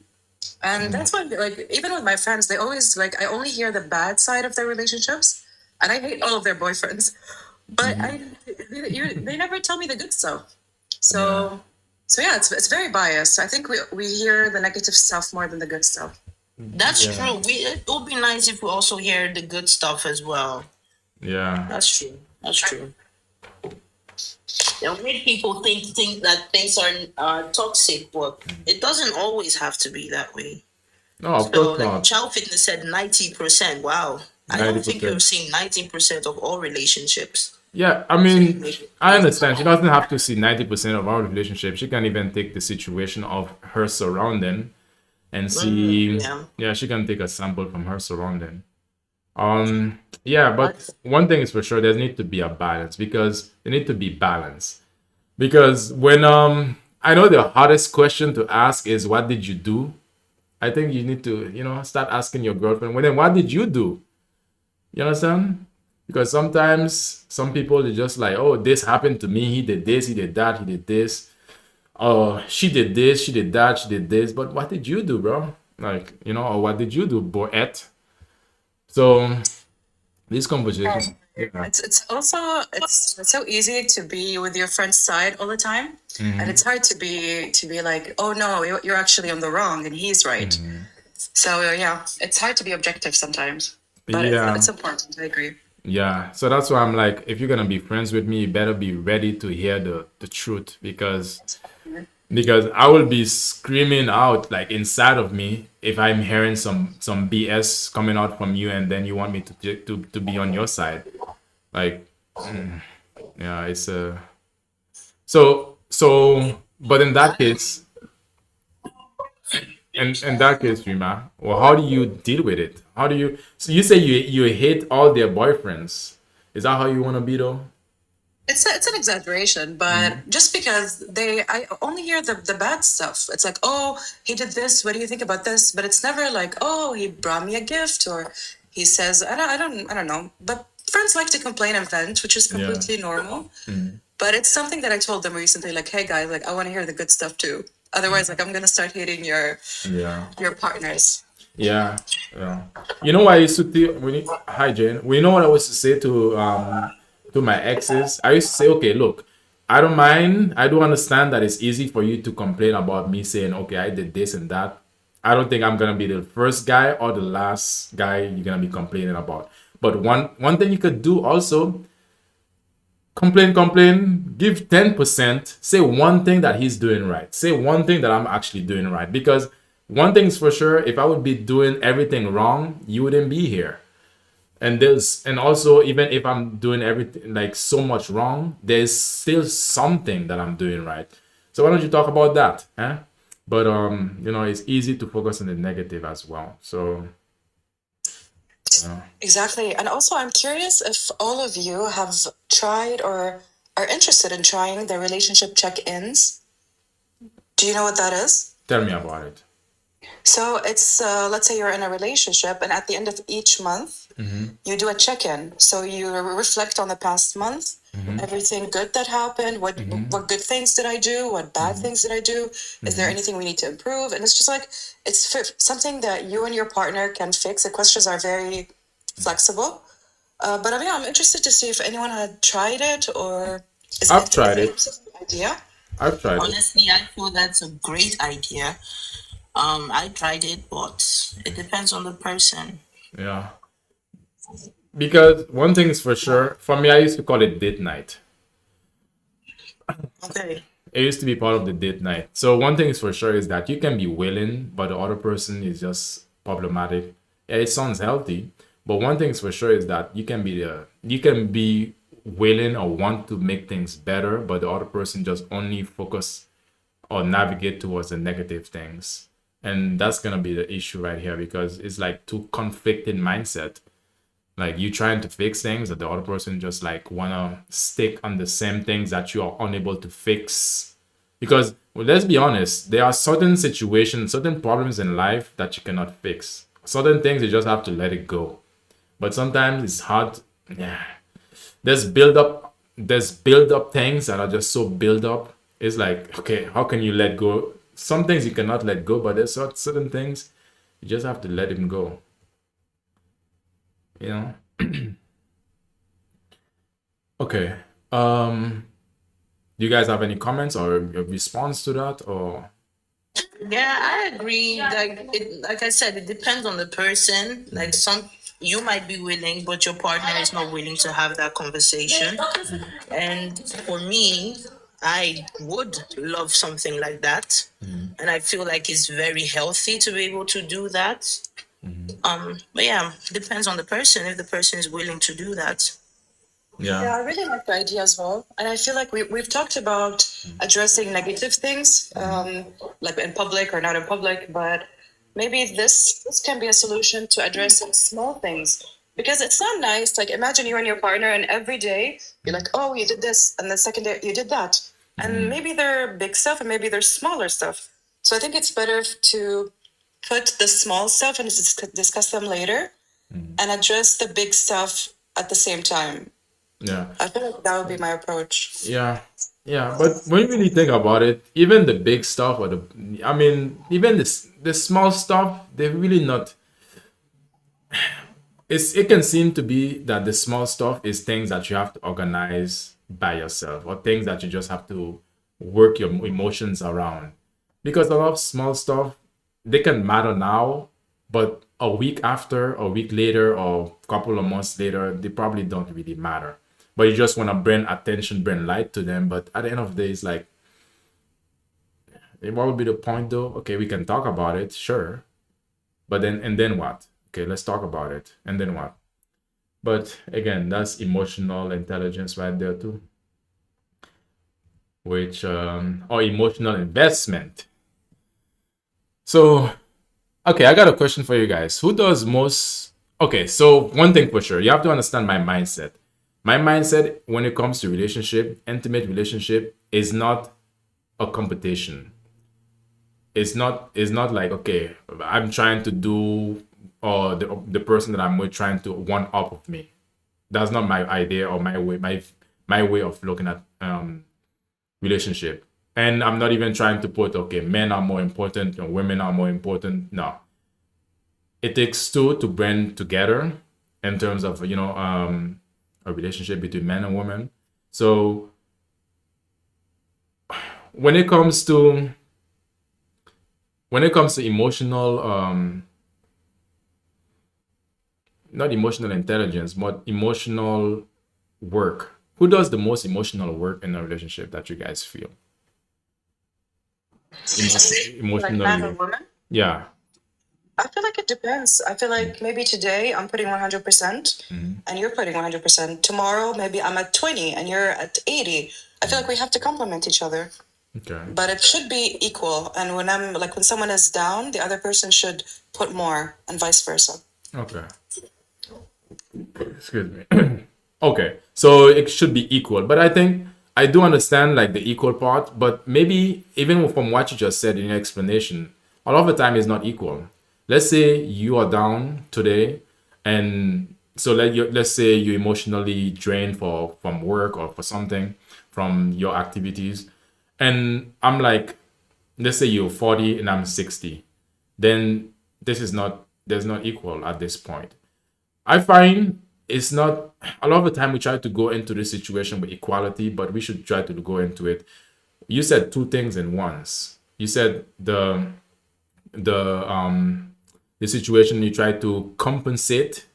And that's why, like, even with my friends, they always like I only hear the bad side of their relationships, and I hate all of their boyfriends. But they never tell me the good stuff. So yeah, it's very biased. I think we hear the negative stuff more than the good stuff. That's true. It would be nice if we also hear the good stuff as well. Yeah. That's true. That's true. They'll make people think that things are toxic, but it doesn't always have to be that way. No, of So, course like not. Child Fitness said 90%. Wow. I don't think 90%. you've seen 90% of all relationships. Yeah, I mean, I understand. She doesn't have to see 90% of our relationship. She can even take the situation of her surrounding and see. Yeah, she can take a sample from her surrounding. Yeah, but one thing is for sure, there need to be a balance because there need to be balance. Because when I know the hardest question to ask is what did you do? I think you need to, start asking your girlfriend, well then what did you do? You understand? Because sometimes some people are just like, oh, this happened to me, he did this, he did that, he did this. Oh, she did this, she did that, she did this. But what did you do, bro? Like, or what did you do, Boet? So this conversation. Yeah. It's also it's so easy to be with your friend's side all the time, and it's hard to be like, oh no, you're actually on the wrong and he's right. So yeah, it's hard to be objective sometimes, but Yeah. it's important. I agree. Yeah, so that's why I'm like, if you're gonna be friends with me, you better be ready to hear the truth because I will be screaming out like inside of me if I'm hearing some BS coming out from you, and then you want me to be on your side. Like, yeah, it's a but in that case, in that case, Rima, well, how do you deal with it? How do you? So you say you hate all their boyfriends. Is that how you want to be though? It's an exaggeration, but just because I only hear the bad stuff. It's like, oh, he did this. What do you think about this? But it's never like, oh, he brought me a gift, or he says, I don't know. But friends like to complain and vent, which is Yeah. completely normal. But it's something that I told them recently, like, hey guys, like I want to hear the good stuff too. Otherwise, like I'm gonna start hating Yeah. your partners. Yeah, yeah. You know what I used to do hi Jane. Well, you know what I used to say to my exes? I used to say, okay, look, I don't mind. I do understand that it's easy for you to complain about me saying, okay, I did this and that. I don't think I'm gonna be the first guy or the last guy you're gonna be complaining about. But one thing you could do also, complain, give 10%, say one thing that he's doing right. Say one thing that I'm actually doing right. Because one thing's for sure, if I would be doing everything wrong, you wouldn't be here. And also, even if I'm doing everything like so much wrong, there's still something that I'm doing right. So why don't you talk about that? Huh? But it's easy to focus on the negative as well. So Exactly. And also, I'm curious if all of you have tried or are interested in trying the relationship check-ins. Do you know what that is? tell me about it. So it's let's say you're in a relationship, and at the end of each month, you do a check-in. So you reflect on the past month, everything good that happened. What good things did I do? What bad things did I do? Is there anything we need to improve? And it's just like something that you and your partner can fix. The questions are very flexible. But I mean, I'm interested to see if anyone had tried it or I've tried it. is it an idea. I've tried it. Honestly, I feel that's a great idea. I tried it, but it depends on the person. Yeah. Because one thing is for sure, for me, I used to call it date night. Okay. It used to be part of the date night. So one thing is for sure is that you can be willing, but the other person is just problematic. Yeah, it sounds healthy, but one thing is for sure is that you can be willing or want to make things better, but the other person just only focus or navigate towards the negative things. And that's gonna be the issue right here because it's like two conflicting mindset. Like you trying to fix things that the other person just like wanna stick on the same things that you are unable to fix. Because well, let's be honest, there are certain situations, certain problems in life that you cannot fix. Certain things you just have to let it go. But sometimes it's hard. Yeah. There's build up things that are just so build up. It's like, okay, how can you let go? Some things you cannot let go, but there's certain things you just have to let them go. You know? Okay. Do you guys have any comments or a response to that? Or Yeah, I agree. Like I said, it depends on the person. Like you might be willing, but your partner is not willing to have that conversation. And for me, I would love something like that, and I feel like it's very healthy to be able to do that. But yeah, depends on the person if the person is willing to do that. Yeah, yeah. I really like the idea as well. And I feel like we've talked about addressing negative things, like in public or not in public, but maybe this can be a solution to addressing small things. Because it's not nice. Like imagine you and your partner and every day you're like, oh, you did this, and the second day you did that. And maybe they're big stuff and maybe they're smaller stuff. So I think it's better to put the small stuff and discuss them later and address the big stuff at the same time. Yeah. I feel like that would be my approach. Yeah. Yeah, but when you really think about it, even the big stuff or even the small stuff, they're really not. It can seem to be that the small stuff is things that you have to organize by yourself or things that you just have to work your emotions around. Because a lot of small stuff, they can matter now, but a week after, a week later, or a couple of months later, they probably don't really matter. But you just want to bring attention, bring light to them. But at the end of the day, it's like, what would be the point though? Okay, we can talk about it, sure. But then, and then what? Okay, let's talk about it. And then what? But again, that's emotional intelligence right there too. Which, or emotional investment. So, okay, I got a question for you guys. Who does most? Okay, so one thing for sure, you have to understand my mindset. My mindset when it comes to relationship, intimate relationship, is not a competition. It's not like, okay, I'm trying to do, or the person that I'm with trying to one up of me. That's not my idea or my way of looking at relationship. And I'm not even trying to put, okay, men are more important and women are more important. No, it takes two to bring together in terms of, a relationship between men and women. So when it comes to emotional, not emotional intelligence, but emotional work, who does the most emotional work in a relationship that you guys feel? Like man or Emotionally, woman? yeah. I feel like it depends. I feel like maybe today I'm putting 100% and you're putting 100%. Tomorrow, maybe I'm at 20 and you're at 80. I feel like we have to complement each other, Okay. but it should be equal. And when someone is down, the other person should put more and vice versa. Okay. Excuse me. Okay, so it should be equal, but I think I do understand like the equal part, but maybe even from what you just said in your explanation, a lot of the time it's not equal. Let's say you are down today, and so let's say you're emotionally drained from work or for something from your activities, and I'm like, let's say you're 40 and I'm 60, then there's not equal at this point. I find it's not, a lot of the time we try to go into this situation with equality, but we should try to go into it. You said two things in once. You said the situation you try to compensate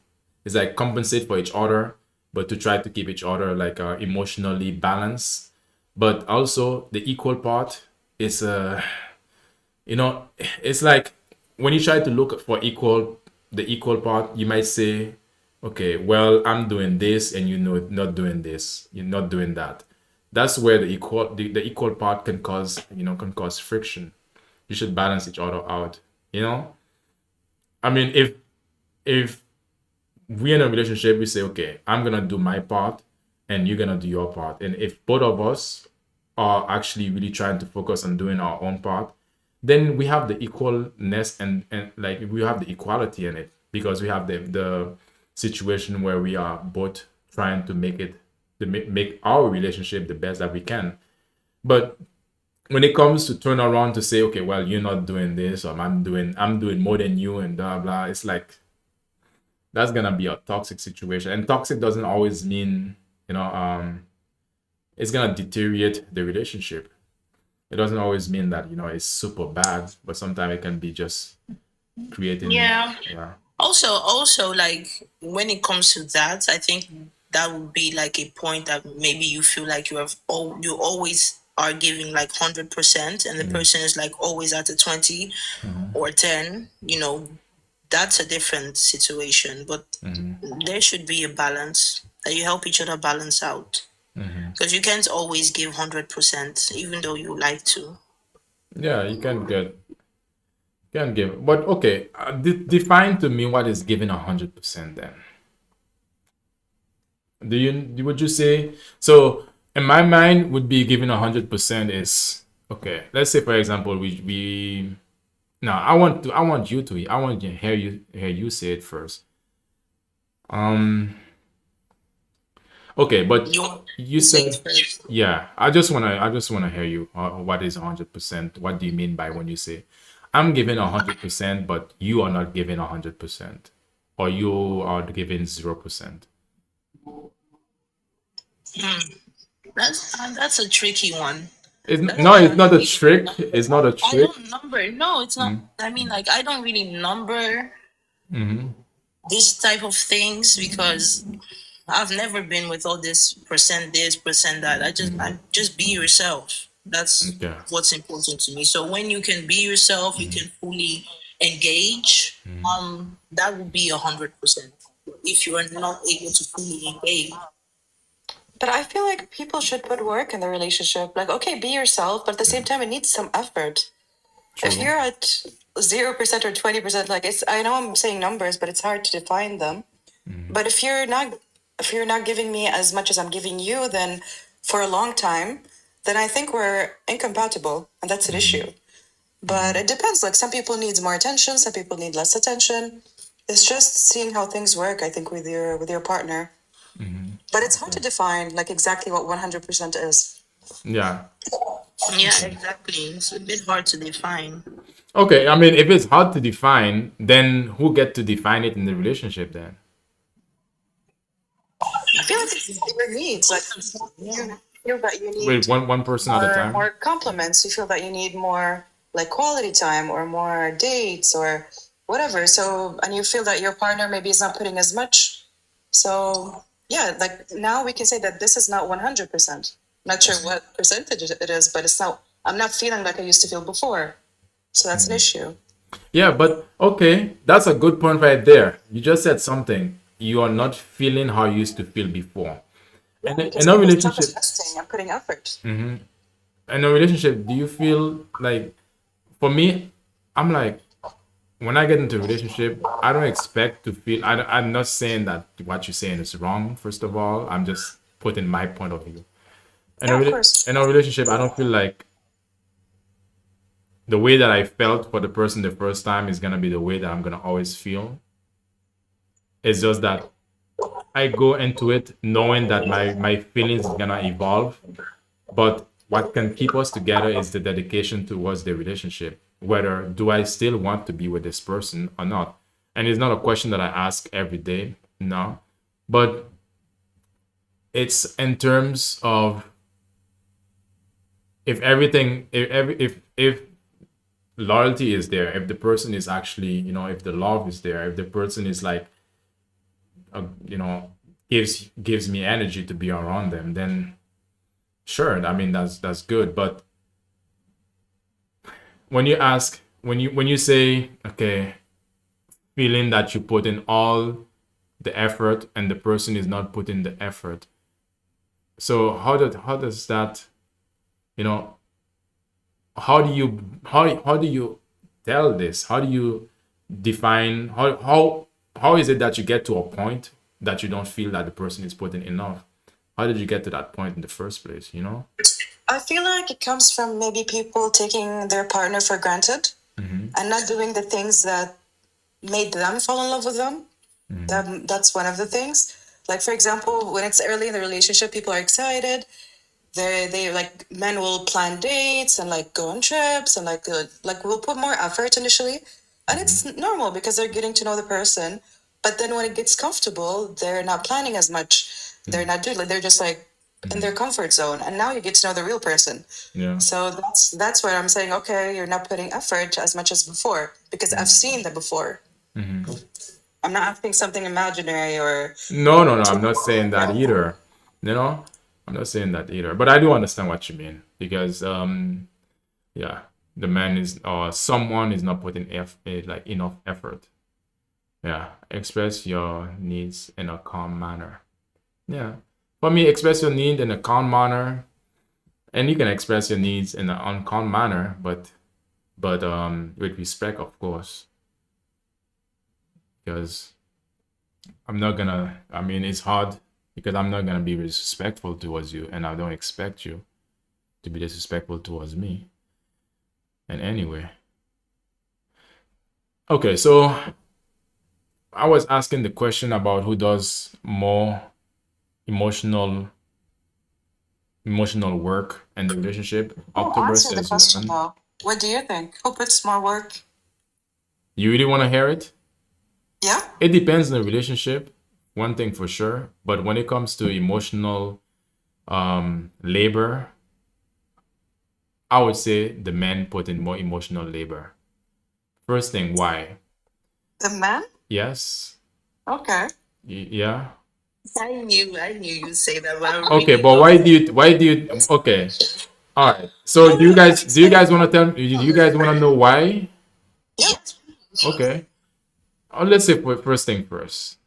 is like compensate for each other, but to try to keep each other like emotionally balanced. But also the equal part is it's like when you try to look for the equal part, you might say, okay, well, I'm doing this and not doing this, you're not doing that. That's where the equal part can cause friction. You should balance each other out, you know. I mean, if we're in a relationship, we say, okay, I'm gonna do my part and you're gonna do your part. And if both of us are actually really trying to focus on doing our own part, then we have the equalness and like we have the equality in it, because we have the situation where we are both trying to make our relationship the best that we can. But when it comes to turn around to say, okay, well, you're not doing this, or I'm doing more than you, and blah blah, it's like that's gonna be a toxic situation. And toxic doesn't always mean, it's gonna deteriorate the relationship. It doesn't always mean that it's super bad, but sometimes it can be just creating. Yeah. Yeah. Also, like when it comes to that, I think that would be like a point that maybe you feel like you always are giving like 100%, and the person is like always at a 20 or 10. That's a different situation, but there should be a balance that you help each other balance out, because you can't always give 100%, even though you like to. Yeah, you can give, but okay, define to me what is giving 100% then. Would you say so? In my mind, would be giving 100% is okay. Let's say, for example, we no, I want to hear you say it first. Okay, but you Say said, it first. yeah. I just wanna hear you. What is 100%? What do you mean by when you say I'm giving 100%, but you are not giving 100%, or you are giving 0%? That's a tricky one. No, it's not a trick. It's not a I trick. don't number. No, it's not. I mean, like, I don't really number These type of things, because I've never been with all this, percent that. I just be yourself. That's Okay. what's important to me. So when you can be yourself, you can fully engage. That would be 100%. If you are not able to fully engage, But I feel like people should put work in the relationship. Like, okay, be yourself, but at the same time, it needs some effort. If True. you're at 0% or 20%, like it's, I know I'm saying numbers, but it's hard to define them. But if you're not giving me as much as I'm giving you, then for a long time, then I think we're incompatible, and that's an issue. But it depends. Like some people need more attention, some people need less attention. It's just seeing how things work, I think, with your partner. But it's hard to define like exactly what 100% is. Yeah. yeah, exactly. It's a bit hard to define. Okay. I mean, if it's hard to define, then who get to define it in the relationship then? I feel like it's your needs. Like you feel that you need Wait, one person at a time. more compliments. You feel that you need more like quality time or more dates or whatever. So and you feel that your partner maybe is not putting as much. So yeah, like now we can say that this is not 100%. Not sure what percentage it is, but it's not. I'm not feeling like I used to feel before. So that's an issue. Yeah, but okay, that's a good point right there. You just said something. You are not feeling how you used to feel before. And Because in a people stop relationship, investing and putting effort. do you feel like, for me, I'm like, when I get into a relationship, I don't expect to feel, I'm not saying that what you're saying is wrong, first of all. I'm just putting my point of view. Yeah, of course. In a relationship, I don't feel like the way that I felt for the person the first time is gonna be the way that I'm gonna always feel. It's just that I go into it knowing that my feelings is gonna evolve, but what can keep us together is the dedication towards the relationship. Whether do I still want to be with this person or not? And it's not a question that I ask every day, no. But it's in terms of if everything, if loyalty is there, if the person is actually, if the love is there, if the person is like, you know, gives me energy to be around them, then sure, I mean that's good. But when you say, okay, feeling that you put in all the effort and the person is not putting the effort, so how does that, you know, how do you tell this? How do you define how is it that you get to a point that you don't feel that the person is putting enough? How did you get to that point in the first place, you know? I feel like it comes from maybe people taking their partner for granted and not doing the things that made them fall in love with them. That's one of the things. Like for example, when it's early in the relationship, people are excited. They like men will plan dates and like go on trips and like will put more effort initially, and it's normal because they're getting to know the person. But then when it gets comfortable, they're not planning as much. They're not doing like they're just like in their comfort zone, and now you get to know the real person. Yeah. So that's where I'm saying, okay, you're not putting effort as much as before because I've seen that before. I'm not asking something imaginary or No, I'm not saying that either. You know, I'm not saying that either. But I do understand what you mean because, yeah, the man is or someone is not putting like enough effort. Yeah, express your needs in a calm manner. Yeah, for me, express your need in a calm manner, and you can express your needs in an uncalm manner, but with respect, of course, because I'm not gonna. I mean, it's hard because I'm not gonna be disrespectful towards you, and I don't expect you to be disrespectful towards me. And anyway, okay, so I was asking the question about who does more emotional work in the relationship. October answer the says question woman. though. What do you think? Who puts more work? You really want to hear it? Yeah. It depends on the relationship, one thing for sure. But when it comes to emotional labor, I would say the men put in more emotional labor. First thing, why? The man? Yes. Okay. Yeah. I knew you'd say that, but I Okay, really but love why do you okay. All right. So do you guys want to tell do you guys want to know why? yes. Okay. Let's say first thing first.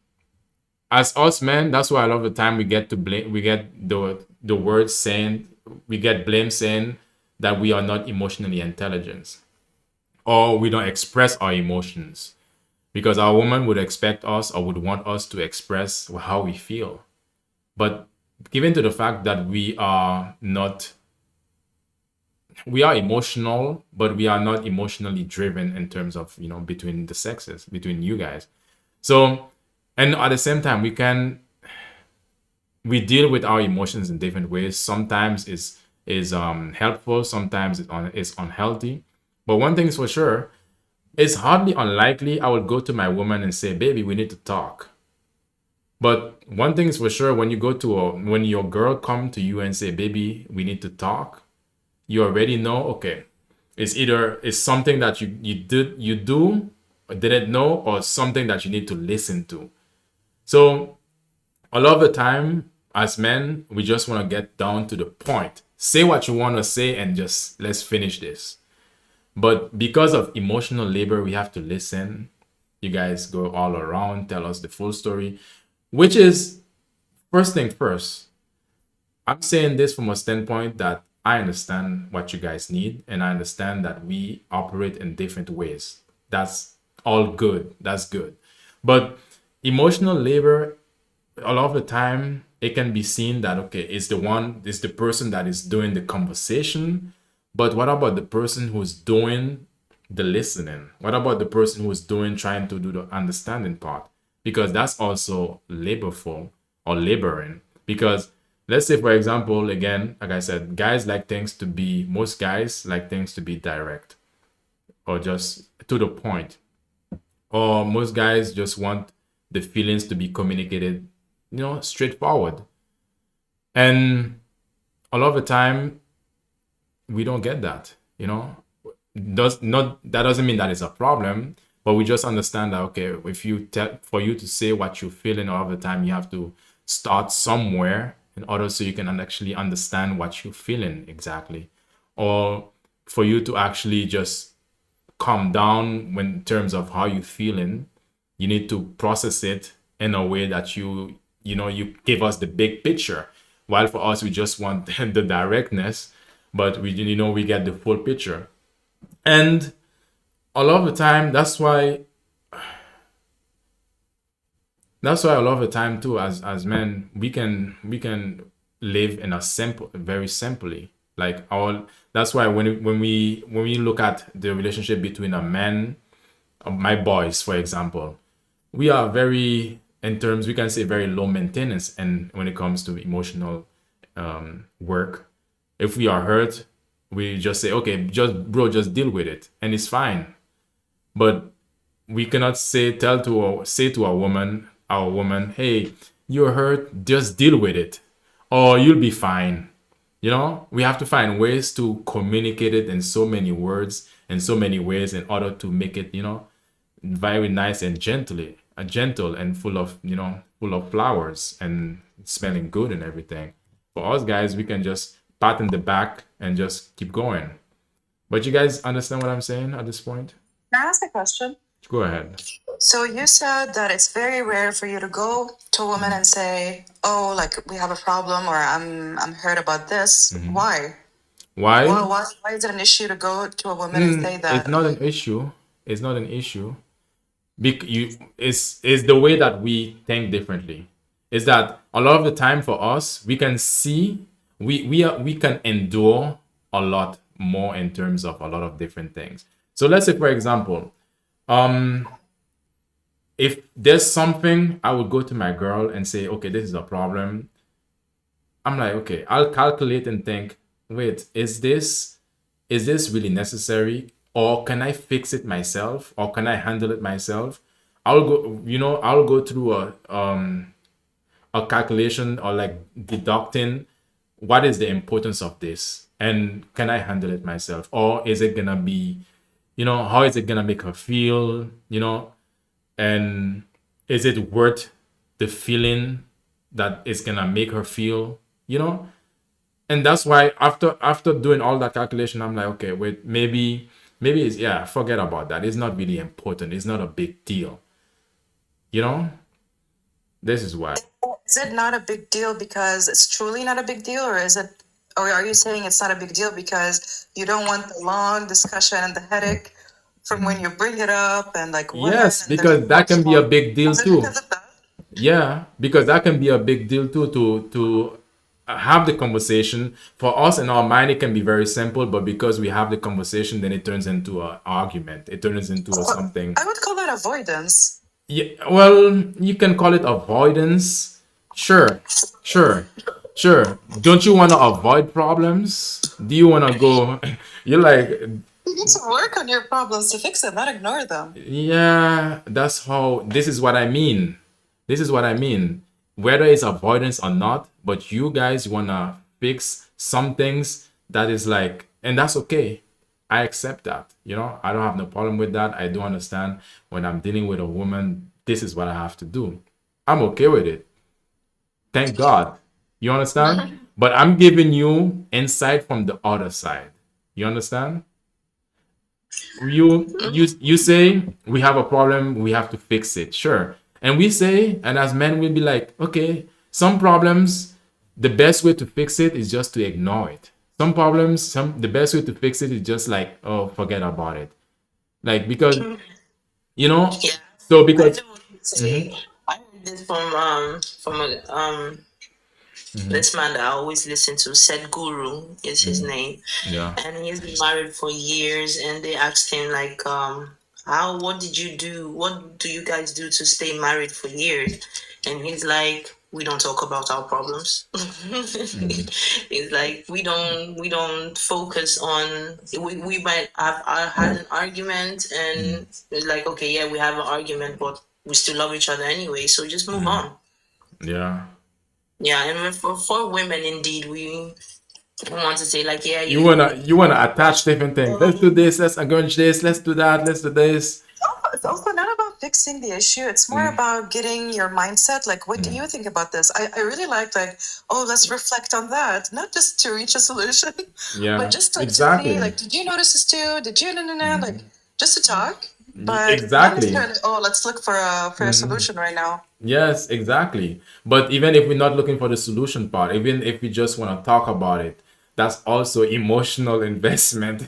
As us men, that's why a lot of the time we get to blame we get the word saying we get blamed saying that we are not emotionally intelligent or we don't express our emotions because our woman would expect us or would want us to express how we feel. But given to the fact that we are emotional, but we are not emotionally driven in terms of, between the sexes, between you guys. So, and at the same time, we deal with our emotions in different ways. Sometimes is helpful, sometimes it's unhealthy. But one thing is for sure, it's hardly unlikely I would go to my woman and say, "Baby, we need to talk." But one thing is for sure, when your girl come to you and say, "Baby, we need to talk," you already know, okay, it's something that you do or didn't know, or something that you need to listen to. So a lot of the time as men, we just want to get down to the point, say what you want to say, and just let's finish this. But because of emotional labor, we have to listen. You guys go all around, tell us the full story, which is first thing first. I'm saying this from a standpoint that I understand what you guys need, and I understand that we operate in different ways. That's all good. That's good. But emotional labor, a lot of the time, it can be seen that, okay, it's the person that is doing the conversation. But what about the person who's doing the listening? What about the person who's trying to do the understanding part? Because that's also laborful or laboring. Because let's say, for example, again, like I said, most guys like things to be direct or just to the point. Or most guys just want the feelings to be communicated, straightforward. And a lot of the time, we don't get that, that doesn't mean that it's a problem, but we just understand that, okay, for you to say what you're feeling all the time, you have to start somewhere in order so you can actually understand what you're feeling exactly, or for you to actually just calm down when in terms of how you're feeling. You need to process it in a way that you give us the big picture, while for us we just want the directness, but we get the full picture. And a lot of the time, that's why a lot of the time too, as men, we can live in a simple, very simply, like our that's why when we look at the relationship between a man, my boys, for example, we are very, in terms, we can say, very low maintenance, and when it comes to emotional work. If we are hurt, we just say, okay, just deal with it, and it's fine. But we cannot say to our woman, hey, you're hurt, just deal with it, or you'll be fine. We have to find ways to communicate it in so many words, in so many ways, in order to make it, very nice and gentle and full of flowers and smelling good and everything. For us guys, we can just pat in the back and just keep going. But you guys understand what I'm saying at this point? Can I ask a question? Go ahead. So you said that it's very rare for you to go to a woman and say, "Oh, like we have a problem," or "I'm hurt about this." Why? Why? Why is it an issue to go to a woman and say that? It's not an issue. It's not an issue. It's the way that we think differently. Is that a lot of the time for us, we can see we can endure a lot more in terms of a lot of different things. So let's say, for example, if there's something, I would go to my girl and say, okay, this is a problem. I'm like, okay, I'll calculate and think, wait, is this really necessary? Or can I fix it myself? Or can I handle it myself? I'll go through a calculation, or like deducting what is the importance of this, and can I handle it myself? Or is it gonna be, how is it gonna make her feel? And is it worth the feeling that it's gonna make her feel, you know? And that's why after doing all that calculation, I'm like, okay, wait, maybe it's, yeah, forget about that. It's not really important. It's not a big deal, you know? This is why. Is it not a big deal because it's truly not a big deal, or is it, or are you saying it's not a big deal because you don't want the long discussion and the headache from when you bring it up and like women Yes, and there's because that can be a big deal is it too. because of that? Yeah, because that can be a big deal too, to have the conversation. For us in our mind, it can be very simple, but because we have the conversation, then it turns into an argument. It turns into a something. I would call that avoidance. Yeah, well, you can call it avoidance. Sure, sure, sure. Don't you want to avoid problems? Do you want to go? You're like, You need to work on your problems to fix them, not ignore them. yeah, that's how. This is what I mean. This is what I mean. Whether it's avoidance or not, but you guys want to fix some things that is like, and that's okay. I accept that. I don't have no problem with that. I do understand when I'm dealing with a woman, this is what I have to do. I'm okay with it. Thank God. You understand? But I'm giving you insight from the other side. You understand? You say we have a problem, we have to fix it. Sure. And we say, and as men, we'll be like, okay, some problems, the best way to fix it is just to ignore it. Some problems, the best way to fix it is just like, oh, forget about it. Like, because, you know, Yeah, so I because, do want to say. I heard this from this man that I always listen to, Seth Guru is his name, yeah, and he's been married for years. And they asked him like, what did you do? What do you guys do to stay married for years? And he's like, we don't talk about our problems. It's like we don't focus on. We might have had an argument, and it's like, okay, yeah, we have an argument, but we still love each other anyway. So just move on. yeah. Yeah, and for women, indeed, we want to say like, yeah, You wanna attach different things. Let's do this, let's encourage this, let's do that, let's do this. It's also not about fixing the issue. It's more about getting your mindset. Like, what do you think about this? I really like, oh, let's reflect on that. Not just to reach a solution, Yeah, but just like to exactly. see, like, did you notice this too? Did you, no, like, just to talk. But not Exactly. necessarily, oh, let's look for a solution right now. Yes, exactly. But even if we're not looking for the solution part, even if we just want to talk about it, that's also emotional investment.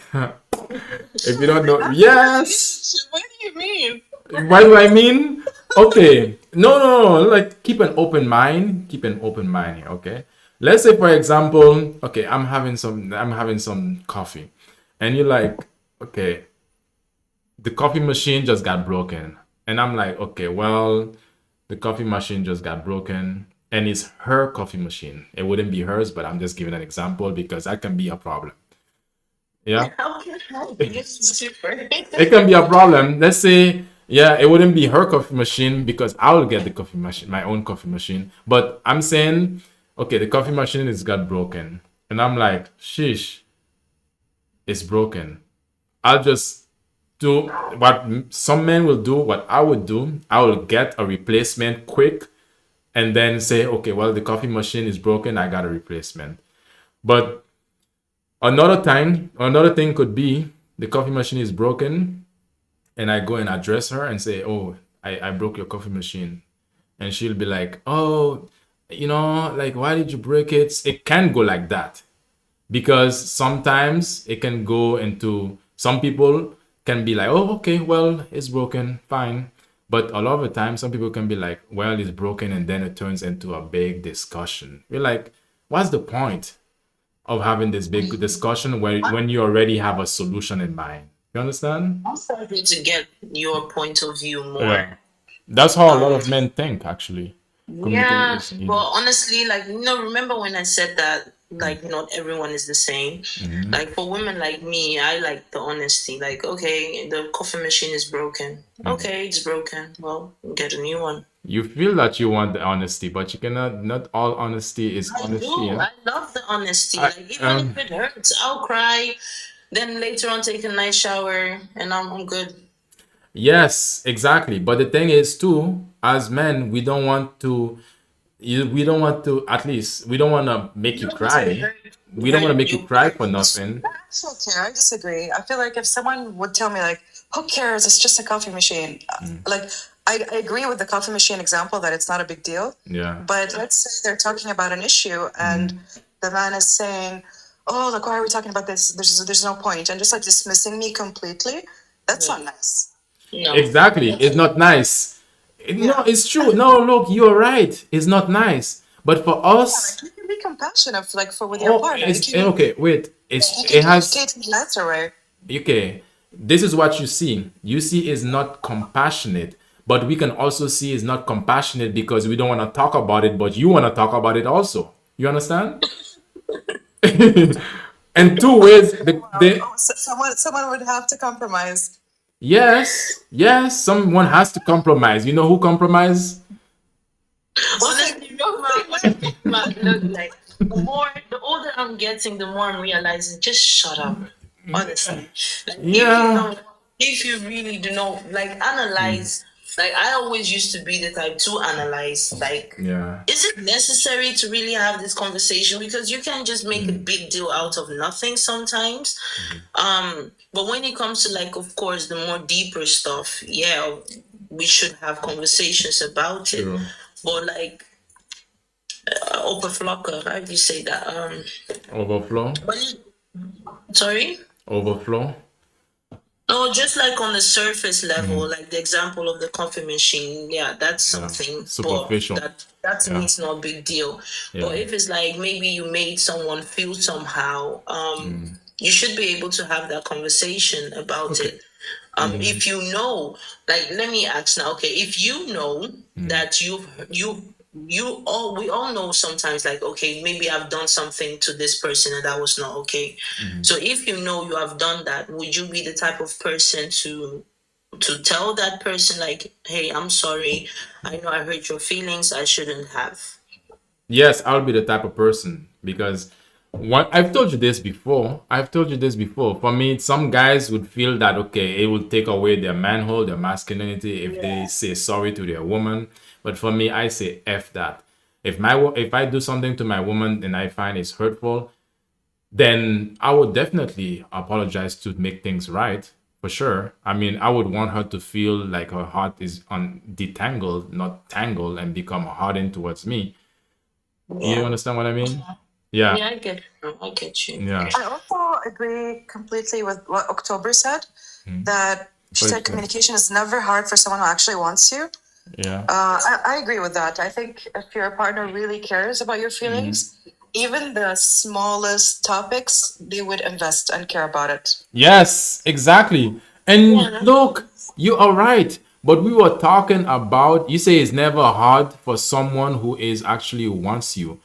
If you don't know, yes. What do you mean? What do I mean? Okay. No. Like, keep an open mind. Keep an open mind here, okay? Let's say, for example, okay, I'm having some coffee. And you're like, okay, the coffee machine just got broken. And I'm like, okay, well, the coffee machine just got broken. And it's her coffee machine. It wouldn't be hers, but I'm just giving an example because that can be a problem. Yeah. how can I help? It's super. It can be a problem. Let's say, yeah, it wouldn't be her coffee machine because I will get the coffee machine, my own coffee machine. But I'm saying, okay, the coffee machine is got broken. And I'm like, sheesh, it's broken. I'll just do what some men will do, what I would do. I will get a replacement quick and then say, okay, well, the coffee machine is broken. I got a replacement. But another thing could be the coffee machine is broken and I go and address her and say, oh, I broke your coffee machine. And she'll be like, oh, like, why did you break it? It can go like that because sometimes it can go into, some people can be like, oh, okay, well, it's broken, fine. But a lot of the time, some people can be like, well, it's broken, and then it turns into a big discussion. We're like, what's the point of having this big discussion when you already have a solution in mind? You understand? I'm starting to get your point of view more. Yeah. That's how a lot of men think, actually. Yeah, Communication is easy. but honestly, like, remember when I said that, like, not everyone is the same. Like, for women like me, I like the honesty. Like, okay, the coffee machine is broken. Okay, it's broken. Well, get a new one. You feel that you want the honesty, but you cannot. Not all honesty is I honesty. do. Yeah? I love the honesty. Like, even if it hurts, I'll cry. Then later on, take a nice shower, and I'm good. Yes, exactly. But the thing is, too, as men, we don't want to. We don't want to. At least we don't want to make You you don't want to cry. We don't want to hurt make you your cry for partners. nothing. I actually care. I disagree. I feel like if someone would tell me like, "Who cares? It's just a coffee machine." Like, I agree with the coffee machine example that it's not a big deal. Yeah. But let's say they're talking about an issue and the man is saying, "Oh, like why are we talking about this? There's no point," and just like dismissing me completely. That's not nice. No. Exactly. It's not nice. No, it's true. No, look, you're right. It's not nice. But for us, You can be compassionate, like for with your oh, partner. it's okay. Wait, You it can has. communicate in a nicer way. Okay, this is what you see. You see is not compassionate, but we can also see is not compassionate because we don't want to talk about it, but you want to talk about it also. You understand? And two ways, Oh, so someone would have to compromise. yes, yes, someone has to compromise. You know who compromise? Honestly, look, like the older I'm getting, the more I'm realizing. Just shut up. Honestly, like, Yeah. if you really do not like analyze, like I always used to be the type to analyze, like. Yeah. Is it necessary to really have this conversation? Because you can just make a big deal out of nothing sometimes. But when it comes to like, of course, the more deeper stuff, yeah, we should have conversations about True. it. But like, overflocker, how do you say that? Overflow. Sorry. Overflow. No, just like on the surface level, like the example of the coffee machine, yeah, that's something. Superficial. But that to me is not a big deal. Yeah. But if it's like maybe you made someone feel somehow, you should be able to have that conversation about it. If you know, like, let me ask now, okay, if you know that we all know sometimes, like, okay, maybe I've done something to this person and that was not okay. So if you know you have done that, would you be the type of person to tell that person, like, hey, I'm sorry, I know I hurt your feelings, I shouldn't have? Yes, I'll be the type of person because I've told you this before. I've told you this before. For me, some guys would feel that okay, it will take away their manhood, their masculinity if they say sorry to their woman. But for me, I say F that. If I do something to my woman and I find it's hurtful, then I would definitely apologize to make things right for sure. I mean, I would want her to feel like her heart is detangled, not tangled, and become hardened towards me. You understand what I mean? Yeah, Yeah, I get you. yeah. I also agree completely with what October said, that she What said is that? communication is never hard for someone who actually wants you. Yeah. I agree with that. I think if your partner really cares about your feelings, even the smallest topics, they would invest and care about it. Yes, exactly. And look, you are right. But we were talking about, you say it's never hard for someone who is actually wants you.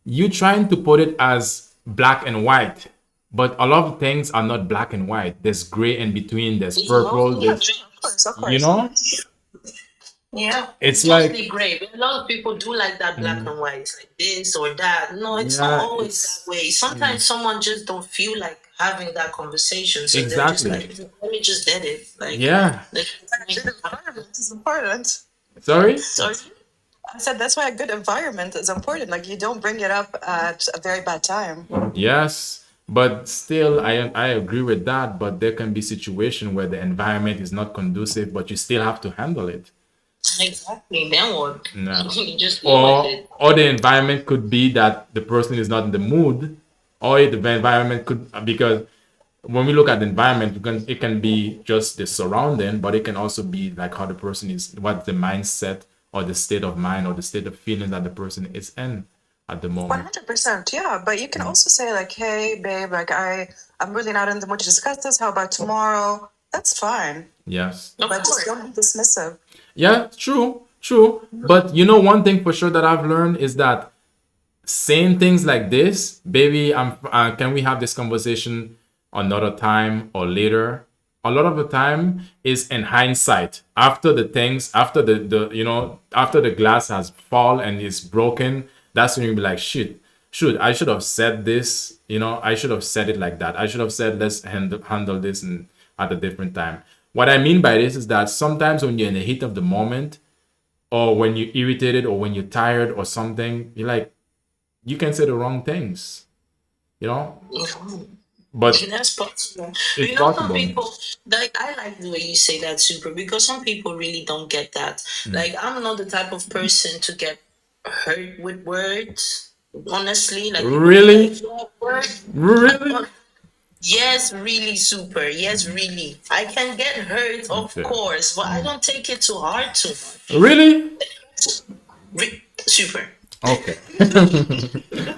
You trying to put it as black and white, but a lot of things are not black and white. There's gray in between, there's purple, Yeah, there's, of course, of course. you know? Yeah, It's totally like, great. But a lot of people do like that black and white, it's like this or that. No, it's not yeah, always it's that way. Sometimes someone just don't feel like having that conversation, so they're just exactly. like, let me just dead it. Like, Yeah. A good environment is important. Sorry? sorry. I said that's why a good environment is important. Like you don't bring it up at a very bad time. Yes, but still, I agree with that. But there can be situation where the environment is not conducive, but you still have to handle it. Exactly. Then what? No. You just deal with it. Or the environment could be that the person is not in the mood, or the environment could because when we look at the environment, it can be just the surrounding, but it can also be like how the person is, what the mindset or the state of mind or the state of feeling that the person is in at the moment. 100%, yeah. But you can also say like, "Hey, babe, like I'm really not in the mood to discuss this. How about tomorrow?" That's fine. Yes. Of But just course. don't be dismissive. Yeah, true, true. But you know, one thing for sure that I've learned is that saying things like this, baby, can we have this conversation another time or later? A lot of the time is in hindsight. After the things, after after the glass has fall and is broken, that's when you be like, shit, I should have said this. I should have said it like that. I should have said let's handle this at a different time. What I mean by this is that sometimes when you're in the heat of the moment, or when you're irritated, or when you're tired or something, you're like, you can say the wrong things, you know. But That's possible. it's You know, some possible. people, like, I like the way you say that, super, because some people really don't get that. Like, I'm not the type of person to get hurt with words. Honestly, like, people be like, Really, yeah, word. really. Yes, really, super. Yes, really. I can get hurt, of Okay. course, but I don't take it too hard too much. Really? Super. Okay.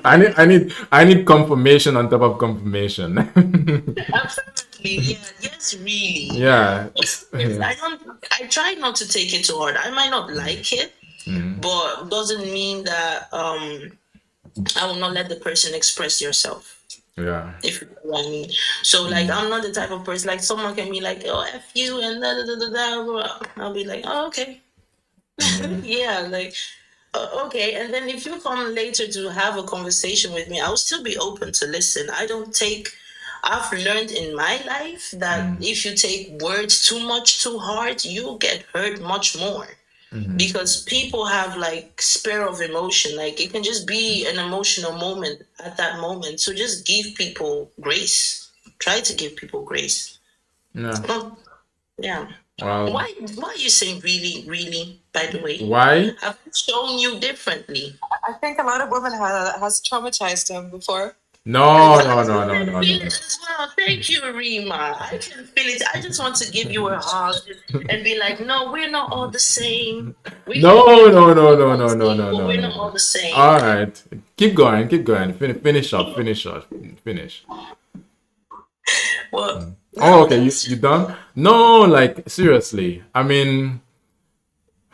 I need confirmation on top of confirmation. Absolutely. Yeah. Yes, really. Yeah. Yes, I don't. I try not to take it too hard. I might not like it, but doesn't mean that I will not let the person express yourself. Yeah. If you know what I mean. So like I'm not the type of person like someone can be like, oh F you and da da da da da blah. I'll be like, oh okay. Yeah, like okay. And then if you come later to have a conversation with me, I'll still be open to listen. I've learned in my life that if you take words too much too hard, you'll get hurt much more. Because people have like spare of emotion, like it can just be an emotional moment at that moment, so just give people grace, try to give people grace. Yeah. Well, yeah. Well, Why are you saying really, by the way? why? I've shown you differently. I think a lot of women has traumatized them before. No, I no, no, can no, feel no, no, it no. as well. Thank you, Rima. I can feel it. I just want to give you a hug and be like, no, we're not all the same. We No, can be no, no, no, no, no, same, no, but no, we're no, not all no. the same. All right. Keep going, keep going. Finish up, finish up, finish. Well, Oh, okay. You done? No, like seriously. I mean,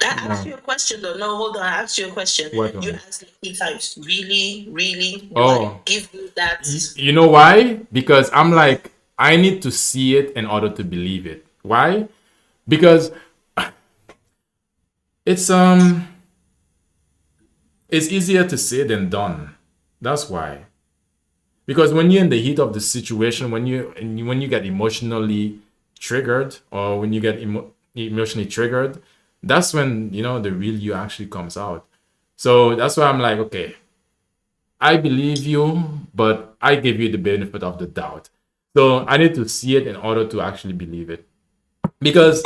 I asked you a question though. No, hold on. I asked you a question. what You one? asked like 3 times. Really? Do I Oh, give you that? you know why? Because I'm like, I need to see it in order to believe it. Why? Because it's it's easier to say than done. That's why. Because when you're in the heat of the situation, when you get emotionally triggered, or when you get emotionally triggered, that's when you know the real you actually comes out. So that's why I'm like, okay, I believe you, but I give you the benefit of the doubt. So I need to see it in order to actually believe it. Because,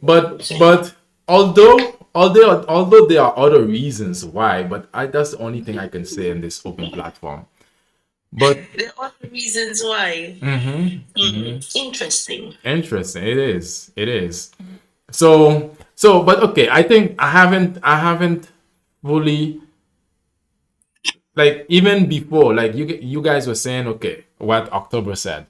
but although there are other reasons why, but that's the only thing I can say in this open platform. But There are other reasons why. Interesting. interesting, it is, it is. So, but okay, I think I haven't fully, like, even before, like you guys were saying, okay, what October said.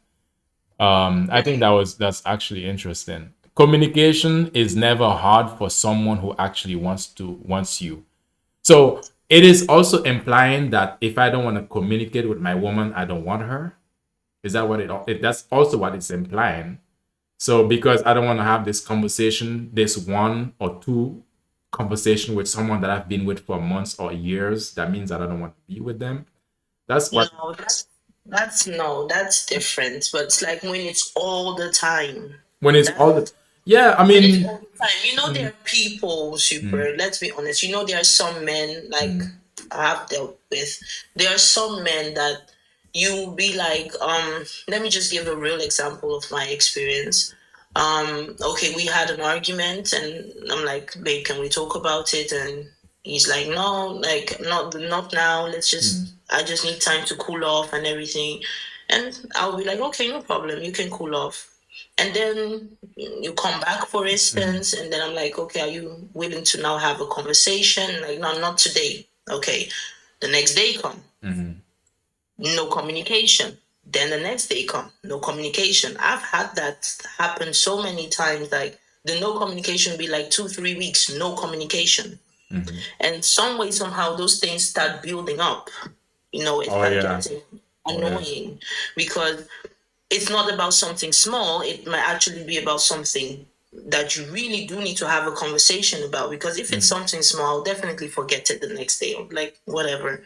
I think that's actually interesting. Communication is never hard for someone who actually wants you. So it is also implying that if I don't want to communicate with my woman, I don't want her. Is that what that's also what it's implying? So because I don't want to have this conversation, this one or two conversation with someone that I've been with for months or years, that means that I don't want to be with them. That's what. No, that's no, that's different. But it's like when it's all the time. When it's all the, yeah, I When it's mean, all the time. You know, there are people, super, let's be honest. You know, there are some men, like I have dealt with, there are some men that you be like, let me just give a real example of my experience. Okay, we had an argument and I'm like, babe, can we talk about it? And he's like, no, like not now. Let's just I just need time to cool off and everything. And I'll be like, okay, no problem, you can cool off. And then you come back, for instance, and then I'm like, okay, are you willing to now have a conversation? Like, no, not today. Okay. The next day come, no communication. Then the next day come, no communication. I've had that happen so many times. Like the no communication be like 2-3 weeks, no communication. And some way, somehow, those things start building up. You know, it Oh, starts yeah. getting yeah. annoying because it's not about something small. It might actually be about something that you really do need to have a conversation about. Because if it's something small, I'll definitely forget it the next day, or like whatever.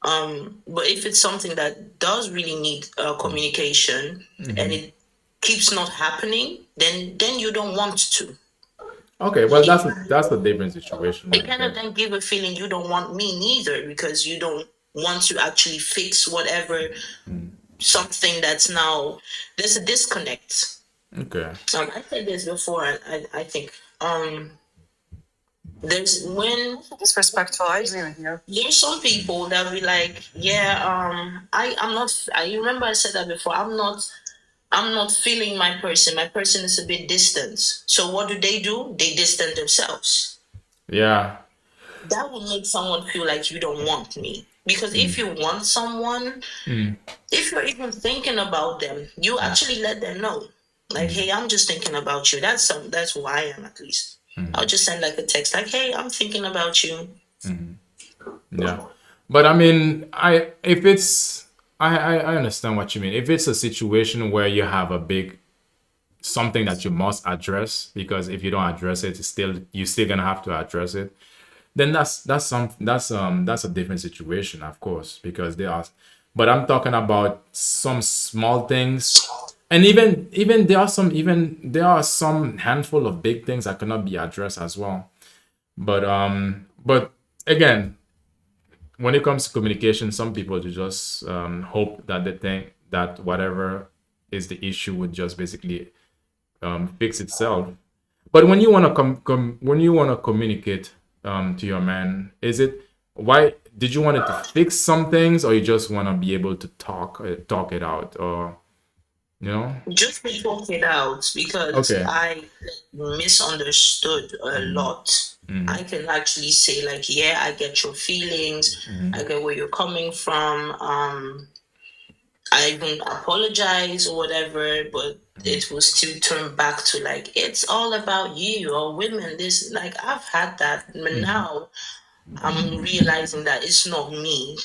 But if it's something that does really need communication and it keeps not happening, then you don't want to. Okay, well, that's a different situation It right kind of there. then give a feeling you don't want me neither, because you don't want to actually fix whatever, something that's now, there's a disconnect. Okay. I said this before. I think there's when Disrespectful. I agree with you. there's some people that be like, yeah, I'm not. I remember I said that before. I'm not feeling my person. My person is a bit distant. So what do? They distance themselves. Yeah. That will make someone feel like you don't want me. Because if you want someone, if you're even thinking about them, you actually let them know. Like, hey, I'm just thinking about you. That's who I am, at least. I'll just send like a text like, hey, I'm thinking about you. Yeah. But I mean, if it's I understand what you mean. If it's a situation where you have a big something that you must address, because if you don't address it, it's still you're still gonna have to address it, then that's a different situation, of course, because they are. But I'm talking about some small things, and even there are some handful of big things that cannot be addressed as well. But again, when it comes to communication, some people just hope that they think that whatever is the issue would just basically fix itself. But when you want to when you want to communicate to your man, is it why did you want it to fix some things, or you just want to be able to talk it out, or you know? Just to talk it out, because Okay. I misunderstood a lot. I can actually say like, yeah, I get your feelings. I get where you're coming from. I even apologize or whatever, but it will still turn back to like, it's all about you or women. This, like, I've had that, but now I'm realizing that it's not me,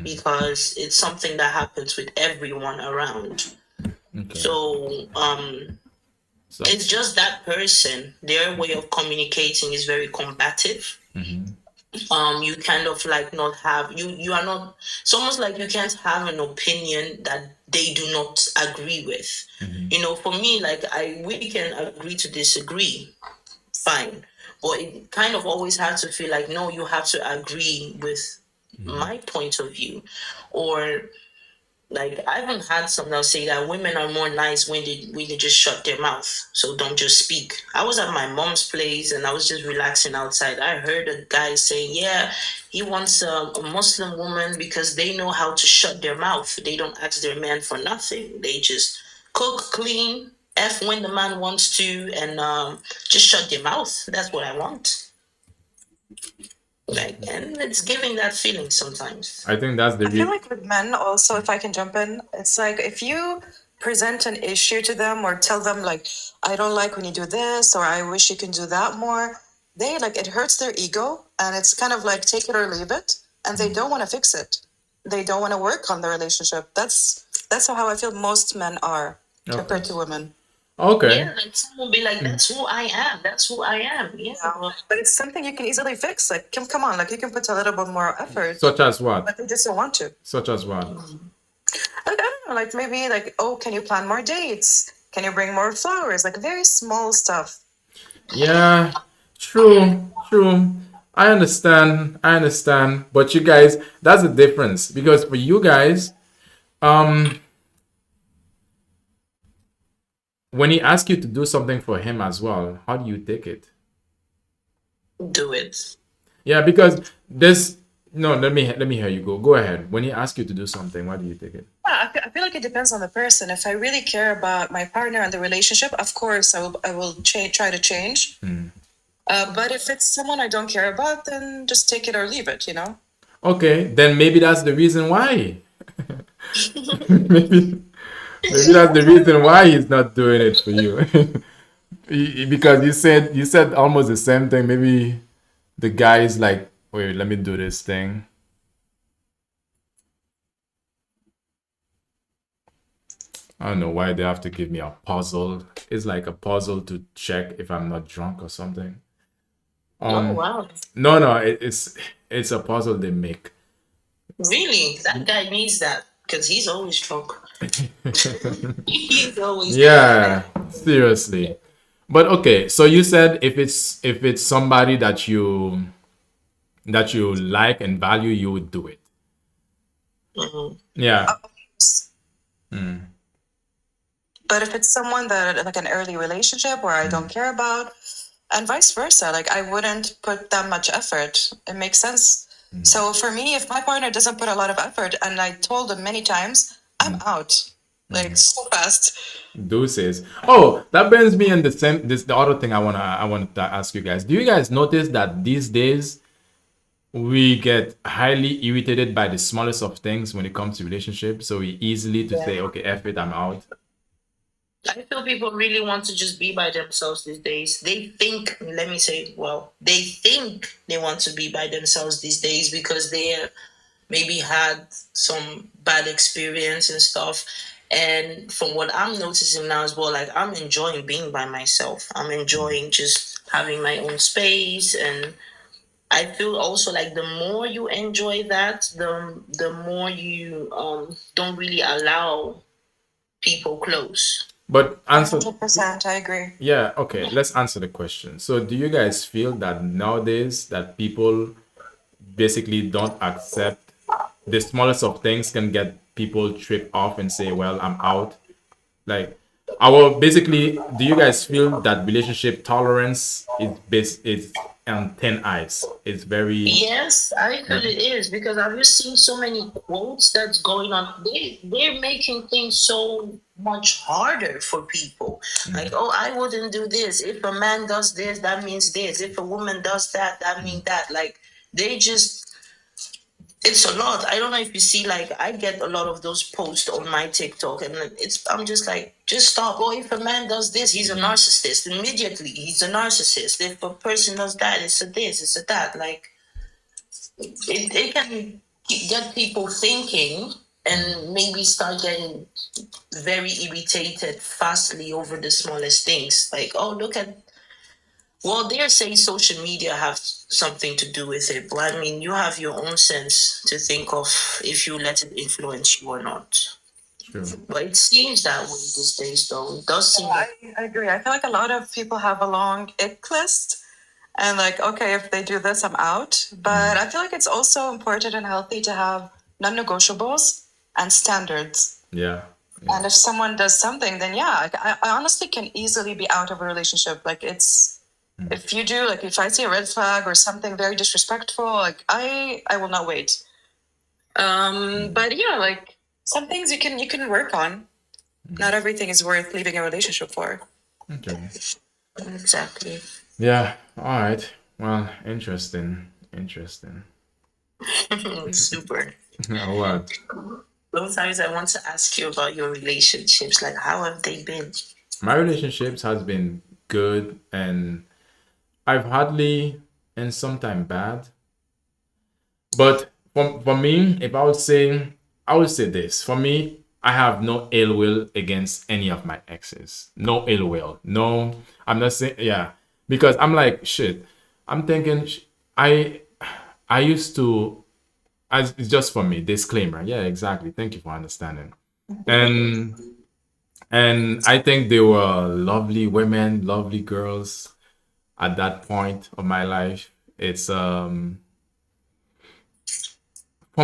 because it's something that happens with everyone around. Okay. So So it's just that person, their way of communicating is very combative. You kind of like not have, you are not, it's almost like you can't have an opinion that they do not agree with. For me, like, we can agree to disagree, fine, but it kind of always has to feel like, no, you have to agree with my point of view. Or like, I haven't had some that say that women are more nice when they just shut their mouth, so don't just speak. I was at my mom's place and I was just relaxing outside. I heard a guy saying, yeah, he wants a Muslim woman because they know how to shut their mouth. They don't ask their man for nothing. They just cook, clean, F when the man wants to, and just shut their mouth. That's what I want. Like, and it's giving that feeling sometimes. I think that's the I feel like with men also, if I can jump in, it's like if you present an issue to them or tell them like, I don't like when you do this, or I wish you can do that more, they like, it hurts their ego, and it's kind of like take it or leave it, and they don't want to fix it. They don't want to work on the relationship. That's how I feel most men are compared to women. Okay. Yeah, like some will be like, that's who I am. That's who I am. Yeah. But it's something you can easily fix. Like, come on, like you can put a little bit more effort, Such as what? but they just don't want to. Such as what? I don't know, like maybe like, oh, can you plan more dates? Can you bring more flowers? Like very small stuff. Yeah, true, true. I understand. But you guys, that's the difference. Because for you guys, when he asks you to do something for him as well, how do you take it? Do it. Yeah, because there's no, let me hear you go. Go ahead. When he asks you to do something, why do you take it? I feel like it depends on the person. If I really care about my partner and the relationship, of course I will try to change. But if it's someone I don't care about, then just take it or leave it, you know? Okay, then maybe that's the reason why. maybe maybe that's the reason why he's not doing it for you. Because you said almost the same thing. Maybe the guy is like, wait, let me do this thing. I don't know why they have to give me a puzzle. It's like a puzzle to check if I'm not drunk or something. Oh wow. No, it's a puzzle they make. Really? That guy needs that. because he's always drunk. He's always Yeah, seriously. But okay, so you said if it's somebody that you like and value, you would do it. Mhm. Yeah. But if it's someone that like an early relationship where I don't care about, and vice versa, like I wouldn't put that much effort. It makes sense. So for me, if my partner doesn't put a lot of effort, and I told him many times, I'm out, like so fast. Deuces. Oh, that brings me in the other thing I wanted to ask you guys. Do you guys notice that these days we get highly irritated by the smallest of things when it comes to relationships? So we easily to say, okay, F it, I'm out. I feel people really want to just be by themselves these days. They think, let me say, well, they think they want to be by themselves these days because they maybe had some bad experience and stuff. And from what I'm noticing now as well, like I'm enjoying being by myself. I'm enjoying just having my own space, and I feel also like the more you enjoy that, the more you don't really allow people close. But answer, 100%, I agree. yeah, okay, let's answer the question. So do you guys feel that nowadays that people basically don't accept the smallest of things can get people tripped off and say, well, I'm out? Like, our basically, do you guys feel that relationship tolerance is on thin ice? It's very Yes, I feel it is because I've just seen so many quotes that's going on. They're making things so much harder for people. Like, oh, I wouldn't do this. If a man does this, that means this. If a woman does that, that means that. Like they just it's a lot. I don't know if you see, like, I get a lot of those posts on my TikTok, and I'm just like, just stop. Oh, if a man does this, he's a narcissist. Immediately, he's a narcissist. If a person does that, it's a this, it's a that. Like, it can get people thinking and maybe start getting very irritated fastly over the smallest things. Like, oh, look at well, they're saying social media have something to do with it, but I mean, you have your own sense to think of if you let it influence you or not. true. But it seems that way these days, though. It does seem I, like I agree. I feel like a lot of people have a long ick list. And like, okay, if they do this, I'm out. But I feel like it's also important and healthy to have non-negotiables and standards. Yeah. And if someone does something, then yeah, like, I honestly can easily be out of a relationship. Like it's, if you do, like if I see a red flag or something very disrespectful, like I will not wait. But yeah, like some things you can work on. Not everything is worth leaving a relationship for. Okay. exactly. Yeah. All right. Well, interesting. Interesting. Super. What? Sometimes I want to ask you about your relationships. Like, how have they been? My relationships has been good, and I've hardly and sometimes bad. But for me, if I would say this. For me, I have no ill will against any of my exes. No ill will. No, I'm not saying, yeah, because I'm like, shit. I'm thinking, I, I used to, as it's just for me, disclaimer. Yeah, exactly. Thank you for understanding. And, and I think they were lovely women, lovely girls at that point of my life. It's, from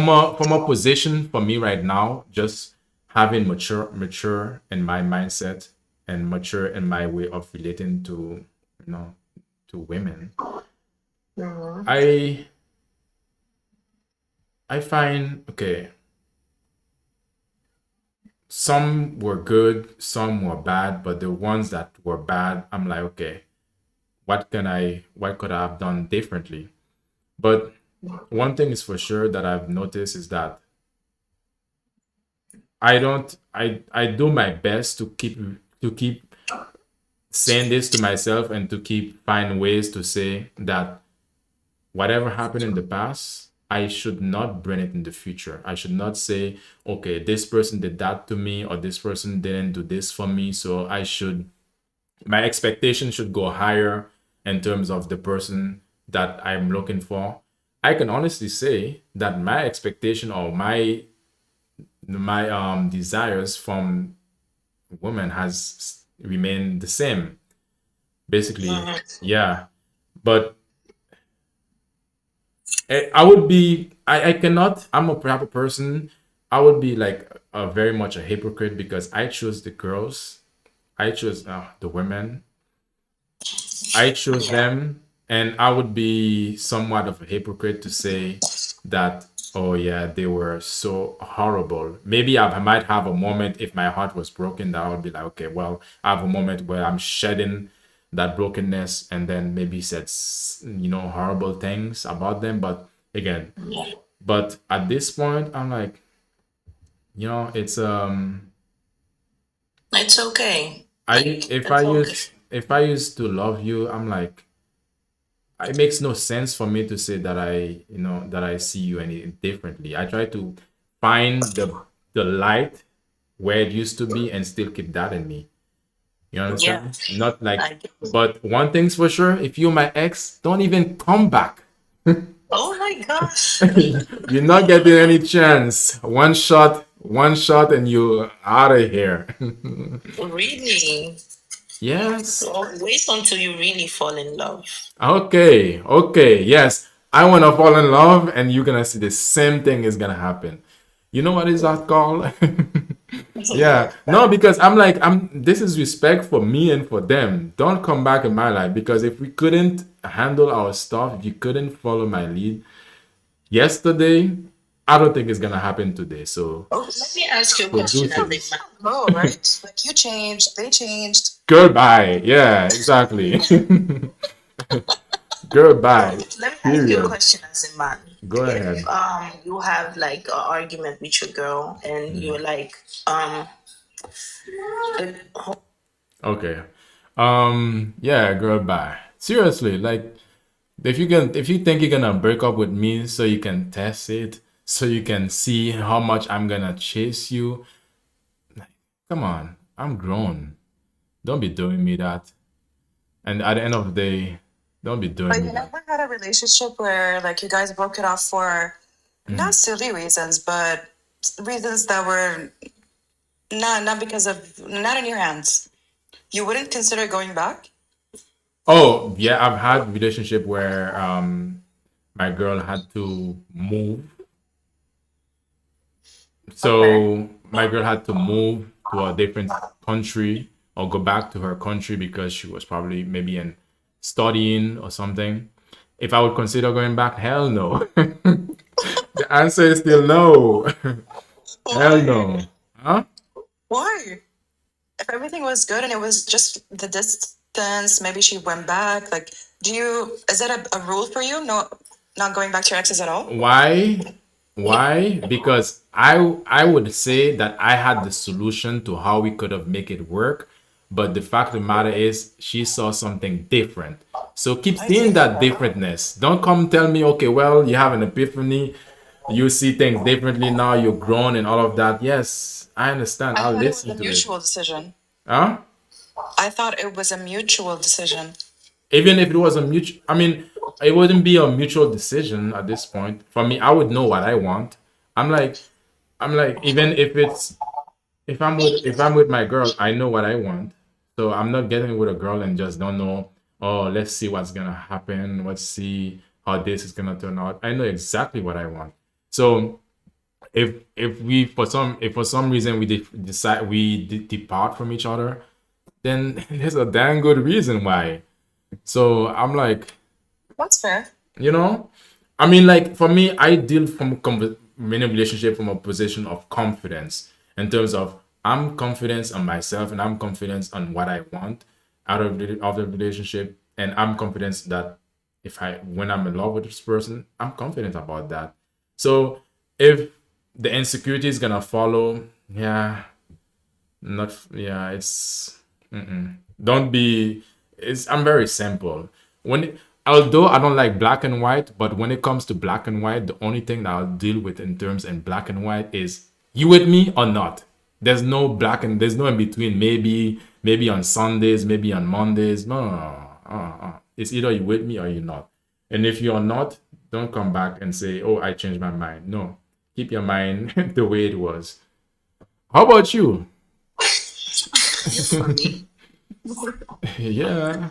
a position for me right now, just having mature in my mindset and mature in my way of relating to, you know, to women. I I find, okay, some were good, some were bad, but the ones that were bad, I'm like, okay, what could I have done differently? But one thing is for sure that I've noticed is that I do my best to keep saying this to myself and to keep find ways to say that whatever happened in the past, I should not bring it in the future. I should not say, okay, this person did that to me or this person didn't do this for me, so my expectation should go higher in terms of the person that I'm looking for. I can honestly say that my expectation or my my desires from women has remained the same. Basically, Mhm. yeah. But I would be I cannot, I'm a proper person. I would be like a very much a hypocrite because I chose the girls. I chose the women. I chose Yeah. them, and I would be somewhat of a hypocrite to say that, oh yeah, they were so horrible. Maybe I might have a moment if my heart was broken that I would be like, okay, well, I have a moment where I'm shedding that brokenness and then maybe said, horrible things about them. But again, but at this point, I'm like, it's It's okay. I Like it's okay. if I used to love you, I'm like, it makes no sense for me to say that that I see you any differently. I try to find the light where it used to be and still keep that in me. You Yeah. understand? Not like, I do. but one thing's for sure, if you're my ex, don't even come back. Oh my gosh. You're not getting any chance. One shot, and you're out of here. Really? Yes. So wait until you really fall in love. Okay, okay, yes. I want to fall in love, and you're gonna see the same thing is gonna happen. You know what is that called? Yeah, no, because I'm like, this is respect for me and for them. Don't come back in my life because if we couldn't handle our stuff, if you couldn't follow my lead yesterday, I don't think it's gonna happen today. So, Oh, let me ask you a so do question as a things. man. Oh, right. Like you changed, they changed. Goodbye. Yeah, exactly. Goodbye. Let me ask you a Period. question as a man. Go If ahead. you have like an argument with your girl and you're like uh, Okay. Yeah, girl, bye. Seriously, like if you think you're gonna break up with me so you can test it, so you can see how much I'm gonna chase you, come on. I'm grown. Don't be doing me that. And at the end of the day, don't be doing But me you that. never had a relationship where like you guys broke it off for not silly reasons, but reasons that were not because of not in your hands. You wouldn't consider going back? Oh, yeah, I've had relationship where my girl had to move. Okay. So my girl had to move to a different country or go back to her country because she was probably maybe in studying or something. If I would consider going back, hell no. The answer is still no. Hell Why? no. Huh? Why? If everything was good and it was just the distance, maybe she went back. Like, is that a rule for you? No, not going back to your exes at all? Why? Why? Because I would say that I had the solution to how we could have make it work, but the fact of the matter is she saw something different. So keep I see. seeing that differentness. Don't come tell me, okay, well, you have an epiphany, you see things differently now, you're grown and all of that. Yes, I understand. I I'll thought it was listen a to it. mutual decision. Huh? I thought it was a mutual decision. Even if it was a mutual, I mean, it wouldn't be a mutual decision at this point. For me, I would know what I want. I'm like, even if I'm with my girl, I know what I want. So I'm not getting with a girl and just don't know, oh, let's see what's gonna happen. Let's see how this is gonna turn out. I know exactly what I want. So if for some reason we decide we depart from each other, then there's a damn good reason why. So I'm like, That's fair. you know, I mean, like for me, I deal from in a relationship from a position of confidence in terms of I'm confident on myself and I'm confident on what I want out of the relationship, and I'm confident that if I when I'm in love with this person, I'm confident about that. So if the insecurity is gonna follow, yeah, not yeah, it's don't be it's I'm very simple. Although I don't like black and white, but when it comes to black and white, the only thing that I'll deal with in terms in black and white is you with me or not. There's no in between. Maybe on Sundays, maybe on Mondays. No, no, no, no. It's either you with me or you're not. And if you're not, don't come back and say, "Oh, I changed my mind." No, keep your mind the way it was. How about you? For me, Yeah.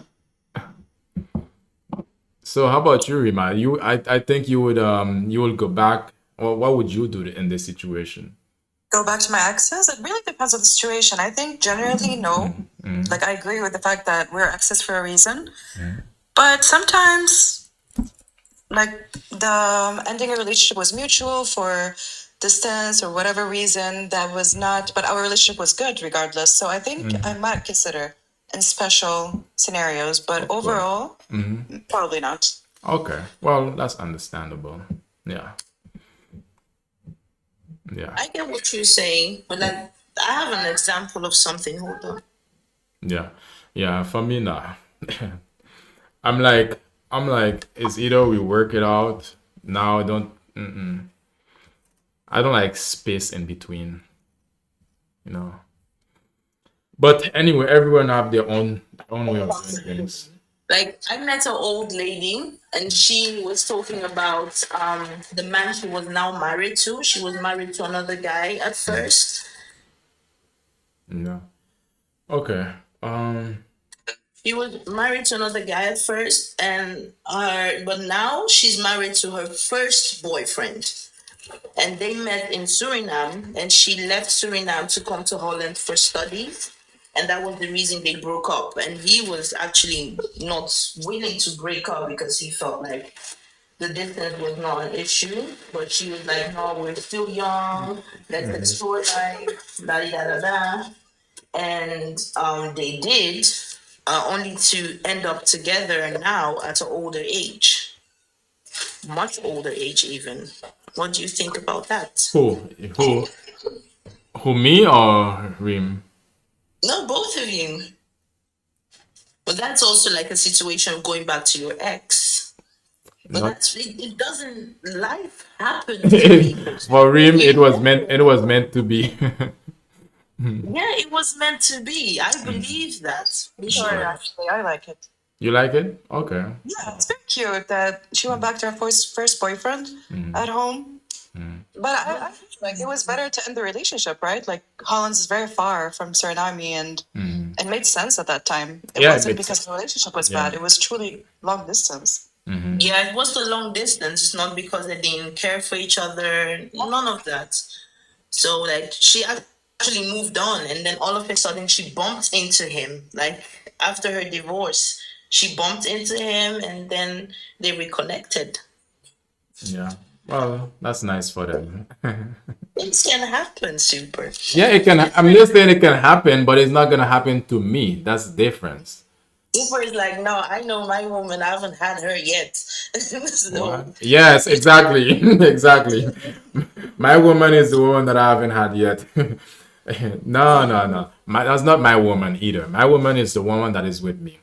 So how about you, Rima? I think you will go back. Or what would you do in this situation? Go back to my exes? It really depends on the situation. I think generally, no. Like, I agree with the fact that we're exes for a reason. But sometimes, like, the ending a relationship was mutual for distance or whatever reason that was not, but our relationship was good regardless. So I think I might consider in special scenarios, but Of course. overall, probably not. Okay. Well, that's understandable. Yeah. Yeah. I get what you're saying, but like I have an example of something. Hold on. Yeah. Yeah. For me, nah. I'm like, it's either we work it out now. I don't like space in between. You know. But anyway, everyone have their own way of doing things. Like I met an old lady, and she was talking about the man she was now married to. She was married to another guy at first. Yeah. Okay. She was married to another guy at first, and but now she's married to her first boyfriend. And they met in Suriname, and she left Suriname to come to Holland for studies. And that was the reason they broke up. And he was actually not willing to break up because he felt like the distance was not an issue. But she was like, no, we're still young. Let's explore life. Da da da da. And they did, only to end up together now at an older age, much older age even. What do you think about that? Who? Who? Me or Rim? No, both of you. But that's also like a situation of going back to your ex. But Not. that's it doesn't life happens to people. For Rim, it was meant. It was meant to be. Yeah, it was meant to be. I believe that. For Sure, sure. actually, I like it. You like it? Okay. Yeah, it's very cute that she went back to her first boyfriend at home. But I feel like it was better to end the relationship, right? Like Holland is very far from Suriname, and it made sense at that time. It Yeah, it wasn't made because sense. the relationship was Yeah. bad. It was truly long distance. Yeah, it was the long distance. It's not because they didn't care for each other. None of that. So like she actually moved on, and then all of a sudden she bumped into him. Like after her divorce, she bumped into him, and then they reconnected. Yeah. Well, that's nice for them. It can happen, super. Yeah, it can. I'm just saying it can happen, but it's not gonna happen to me. That's the difference. Super is like, no, I know my woman. I haven't had her yet. So, What? Yes, exactly. Exactly. My woman is the one that I haven't had yet. No, no, no. That's not my woman either. My woman is the woman that is with me.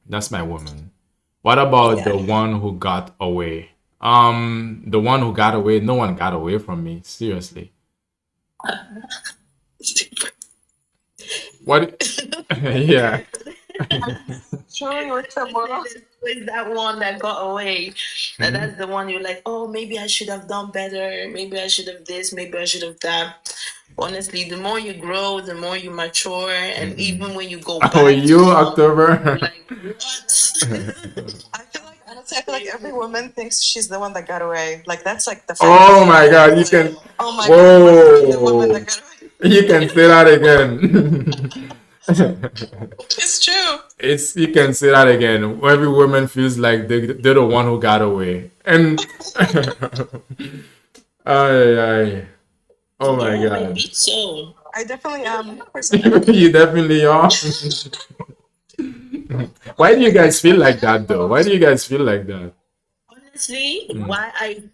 That's my woman. What about the yeah. one who got away? The one who got away, no one got away from me. Seriously. What? Yeah. Truly, with tomorrow. With that one that got away. And that's the one you're like, oh, maybe I should have done better. Maybe I should have this. Maybe I should have that. Honestly, the more you grow, the more you mature. And even when you go Oh, back to you, someone, October? like, what? Honestly, I feel like every woman thinks she's the one that got away. Like that's like the Oh fantasy. my God, you can. Oh my god, you must be the woman that Whoa. got away. You can say that again. It's true. It's you can say that again. Every woman feels like they're the one who got away. And ay, ay. Oh my Yeah, God. maybe so. I definitely am. You definitely are. Why do you guys feel like that though? Why do you guys feel like that? Honestly,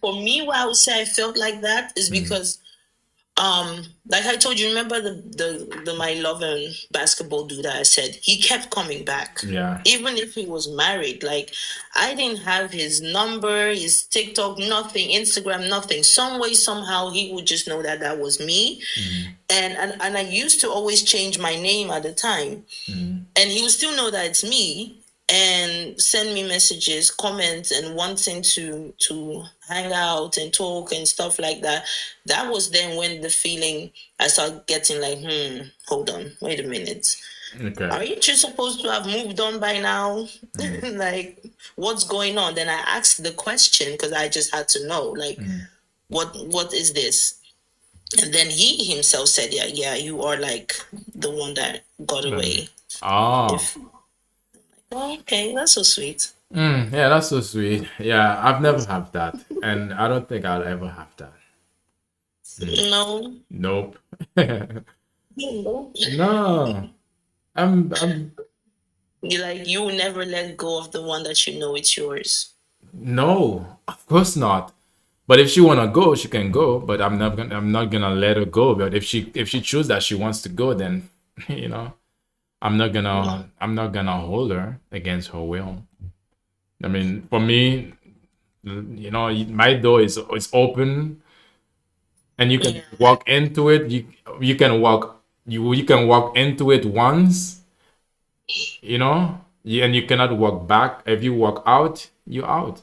for me, why I would say I felt like that is because like I told you, remember the my love and basketball dude that I said he kept coming back. Yeah. Even if he was married. Like I didn't have his number, his TikTok, nothing, Instagram, nothing. Some way, somehow he would just know that that was me. And I used to always change my name at the time. And he would still know that it's me. and send me messages, comments, and wanting to hang out and talk and stuff like that. That was then when the feeling I started getting like, hold on, wait a minute. Okay. Aren't you supposed to have moved on by now? Like, what's going on? Then I asked the question because I just had to know, like, what is this? And then he himself said, yeah, you are like the one that got away. Oh. Oh, okay, that's so sweet. Yeah, that's so sweet. Yeah, I've never had that, and I don't think I'll ever have that. No. Nope. No. No. I'm You will never let go of the one that you know it's yours. no, of course not. But if she wanna go, she can go. But I'm not gonna let her go. But if she chooses that she wants to go, then you know, I'm not gonna hold her against her will. I mean, for me, you know, my door is open, and you can walk into it. You can walk into it once, you know, and you cannot walk back. If you walk out, you're out,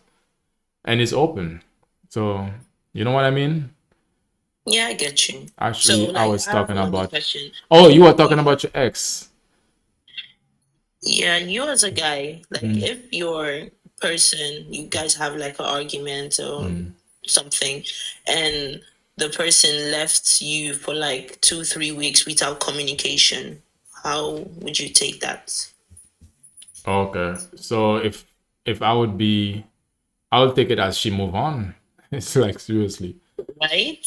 and it's open. So you know what I mean? Yeah, I get you. So, Actually, I like, was I have talking another about. question. Oh, you were talking about your ex. Yeah, you as a guy, like, if your person, you guys have like an argument or something, and the person left you for like 2, 3 weeks without communication, how would you take that? Okay, so if I would be, I would take it as she move on. It's like seriously. Right?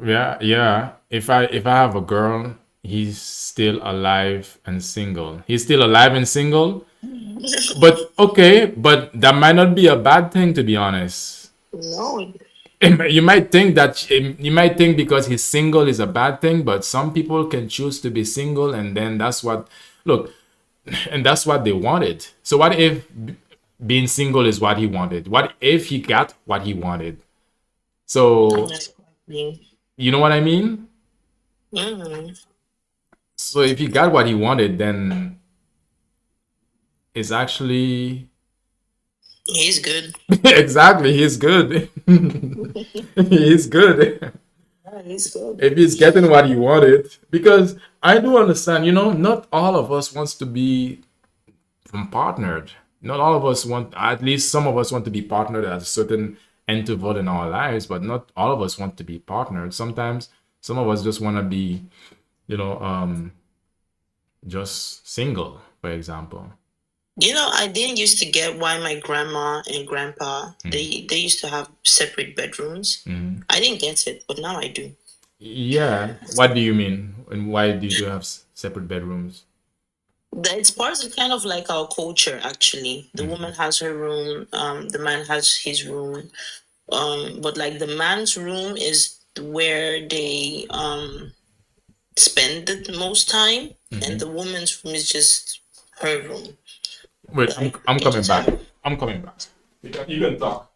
Yeah, yeah. If I have a girl, he's still alive and single. He's still alive and single. But okay, but that might not be a bad thing to be honest. No. You might think that you might think because he's single is a bad thing, but some people can choose to be single and then that's what look, and that's what they wanted. So what if being single is what he wanted? What if he got what he wanted? So you know what I mean? Mm-hmm. So if he got what he wanted, then it's actually He's good. exactly he's good. He's good. Yeah, he's good. If he's getting what he wanted, because I do understand, you know, not all of us wants to be partnered. Not all of us want, at least some of us want to be partnered at a certain interval in our lives, but not all of us want to be partnered. Sometimes some of us just want to be, you know, just single, for example. I didn't used to get why my grandma and grandpa they used to have separate bedrooms. I didn't get it, but now I do. Yeah. What do you mean? And why do you have separate bedrooms? It's part of kind of like our culture actually. The woman has her room, the man has his room. But like the man's room is where they spend the most time, and the woman's room is just her room. Wait, I'm They coming just back. have, I'm coming back. You can talk.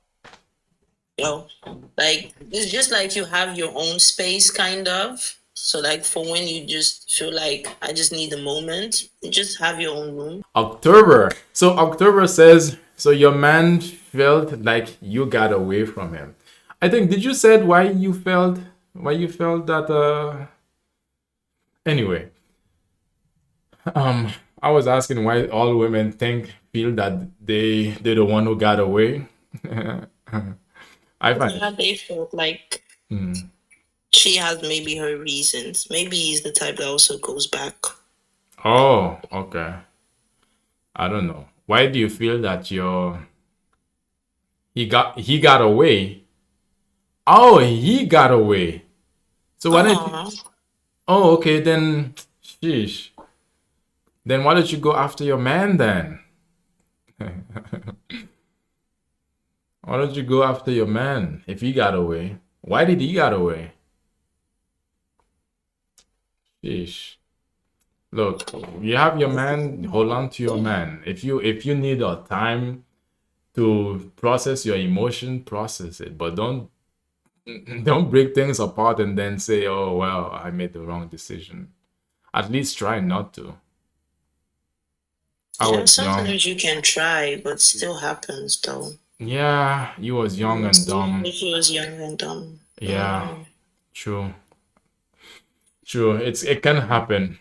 like it's just like you have your own space kind of. So like for when you just feel like I just need a moment, you just have your own room. October. So October says, so your man felt like you got away from him. I think did you said why you felt that anyway. I was asking why all women feel that they're the one who got away. I find Yeah, they felt like she has maybe her reasons. Maybe he's the type that also goes back. oh, okay. I don't know. Why do you feel that he got away? Oh, he got away. So why did you, Aw. oh, okay, then sheesh. Then why did you go after your man then? Why don't you go after your man if he got away? Why did he got away? Sheesh. Look, you have your man, hold on to your man. If you need a time to process your emotion, process it. But don't break things apart and then say, "Oh well, I made the wrong decision." At least try not to. I Yeah, was young. sometimes you can try, but still happens though. Yeah, you was young and Even dumb. if he was young and dumb. Yeah, true. True. It can happen.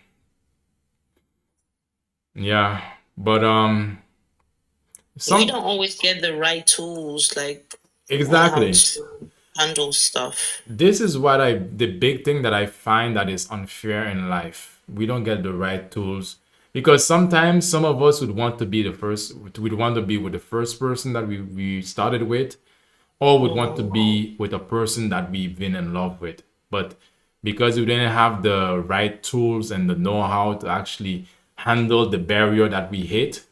Yeah. But We some don't always get the right tools, like on how exactly. to handle stuff. This is what the big thing that I find that is unfair in life. We don't get the right tools because sometimes some of us would want to be the first, would want to be with the first person that we started with, or would want to be with a person that we've been in love with. But because we didn't have the right tools and the know-how to actually handle the barrier that we hate,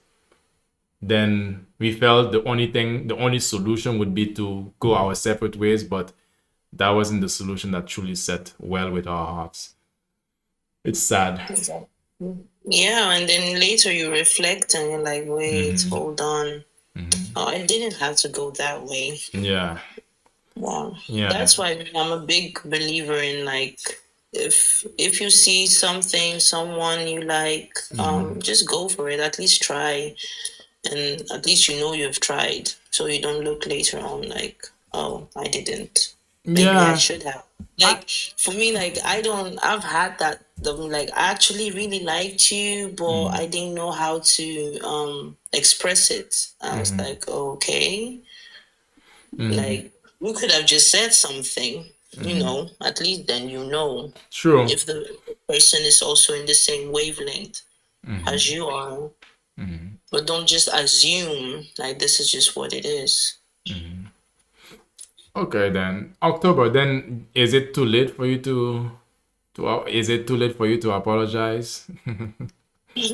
then we felt the only solution would be to go our separate ways. But that wasn't the solution that truly set well with our hearts. It's sad. Yeah, and then later you reflect and you're like, wait, hold on. Oh, I didn't have to go that way. Yeah. Wow. Yeah. That's why I'm a big believer in, like, if you see something, someone you like, just go for it. At least try, and at least you know you've tried, so you don't look later on like, oh, I didn't. Maybe I Yeah. should have. Like, for me, like, I've had that. Like, I actually really liked you, but I didn't know how to express it. I was like, okay, like, we could have just said something, at least then you know True. if the person is also in the same wavelength as you are. But don't just assume like this is just what it is. Okay then. October, then is it too late for you is it too late for you to apologize? Is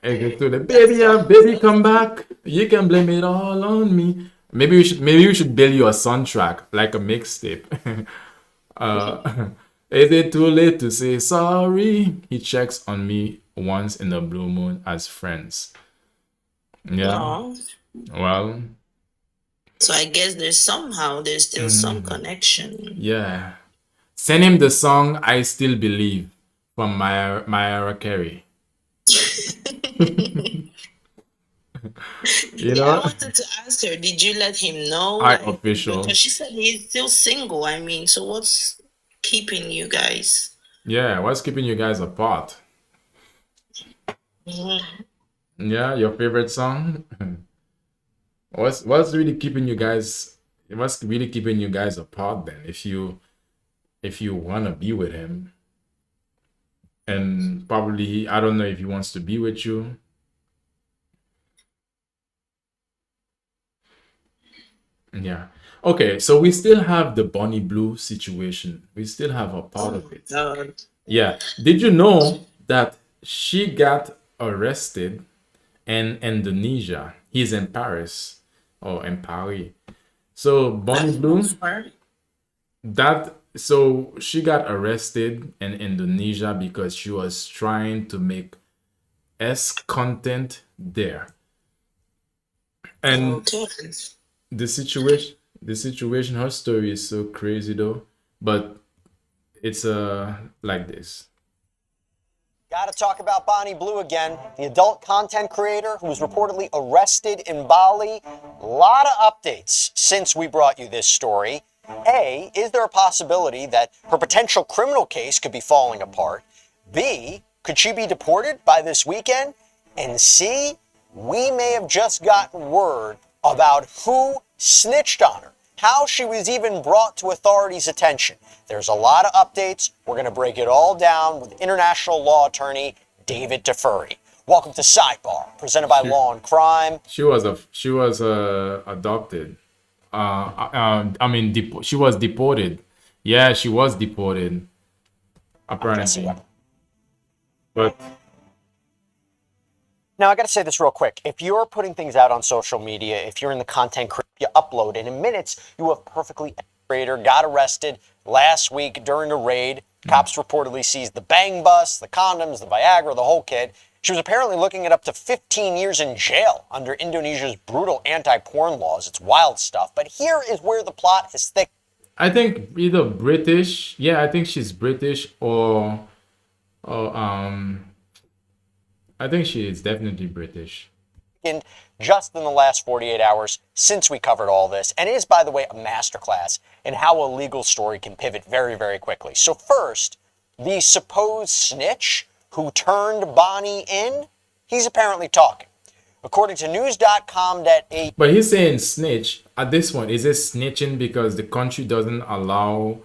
it too late? Baby, baby, come back. You can blame it all on me. Maybe we should build you a soundtrack, like a mixtape. Is it too late to say sorry? He checks on me once in the blue moon as friends. Yeah. Aw. Well, So I guess there's still some connection. yeah. Send him the song "I Still Believe" from Mariah Carey. You Yeah, I know, wanted to ask her, did you let him know? I Like, official. because she said he's still single. I mean, so what's keeping you guys? Yeah, what's keeping you guys apart? Yeah, your favorite song? What's really keeping you guys? What's really keeping you guys apart then? If you wanna be with him, and probably I don't know if he wants to be with you. Yeah. Okay, so we still have the Bonnie Blue situation. We still have a part of it. God. Yeah. Did you know that she got arrested in Indonesia? He's in Paris or in Paris. So Bonnie Blue, so she got arrested in Indonesia because she was trying to make S content there. And Okay. the situation, her story is so crazy though, but it's like this. Got to talk about Bonnie Blue again, the adult content creator who was reportedly arrested in Bali. A lot of updates since we brought you this story. A, is there a possibility that her potential criminal case could be falling apart? B, could she be deported by this weekend? And C, we may have just gotten word about who snitched on her, how she was even brought to authorities' attention. There's a lot of updates. We're going to break it all down with international law attorney David Tefuri. Welcome to Sidebar, presented by Law and Crime. She was adopted. I mean, she was deported. Yeah, she was deported. Apparently, but Now, I got to say this real quick. If you're putting things out on social media, if you're in the content creator, you upload, and in minutes, you have perfectly creator got arrested last week during a raid. Cops reportedly seized the bang bus, the condoms, the Viagra, the whole kit. She was apparently looking at up to 15 years in jail under Indonesia's brutal anti-porn laws. It's wild stuff. But here is where the plot is thick. I think either British. Yeah, I think she's British or I think she is definitely British. in just in the last 48 hours since we covered all this, and is, by the way, a masterclass in how a legal story can pivot very, very quickly. So first, the supposed snitch who turned Bonnie in, he's apparently talking. According to news.com.au, But he's saying snitch. At this point, is it snitching because the country doesn't allow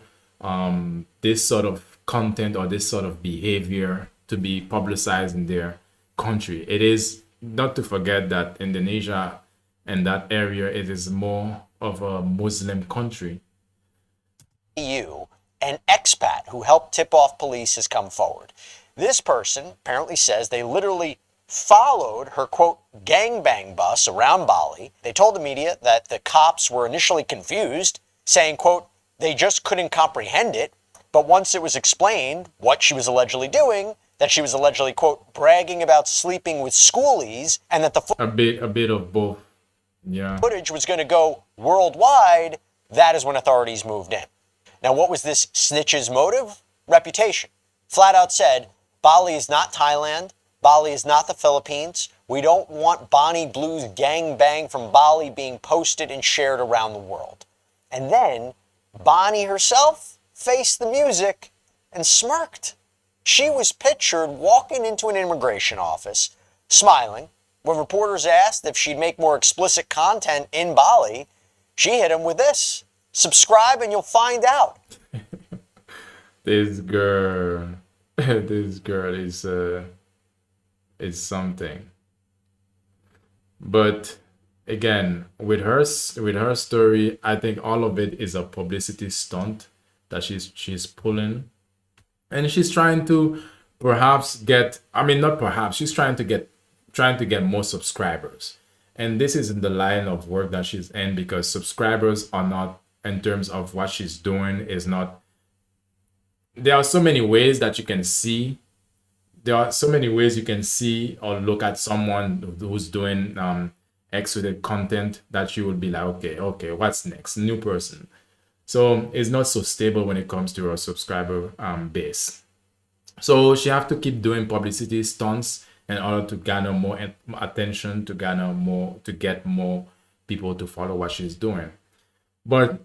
this sort of content or this sort of behavior to be publicized in their country? It is not to forget that Indonesia and that area, it is more of a Muslim country. an expat who helped tip off police has come forward. This person apparently says they literally followed her, quote, gangbang bus around Bali. They told the media that the cops were initially confused, saying, quote, they just couldn't comprehend it. But once it was explained what she was allegedly doing, that she was allegedly, quote, bragging about sleeping with schoolies, and that the A bit of both. Yeah. footage was going to go worldwide, that is when authorities moved in. Now, what was this snitch's motive? Reputation. Flat out said, Bali is not Thailand. Bali is not the Philippines. We don't want Bonnie Blue's gangbang from Bali being posted and shared around the world. And then Bonnie herself faced the music and smirked. She was pictured walking into an immigration office, smiling. When reporters asked if she'd make more explicit content in Bali, she hit him with this. Subscribe and you'll find out. This girl, this girl is something. But again, with her story, I think all of it is a publicity stunt that she's pulling, and she's trying to perhaps get. I mean, not perhaps. She's trying to get more subscribers, and this is in the line of work that she's in, because subscribers are not, in terms of what she's doing, is not. There are so many ways that you can see. There are so many ways you can see or look at someone who's doing X-rated content that you would be like, okay, what's next? New person. So it's not so stable when it comes to her subscriber base. So she have to keep doing publicity stunts in order to garner more attention, to get more people to follow what she's doing. But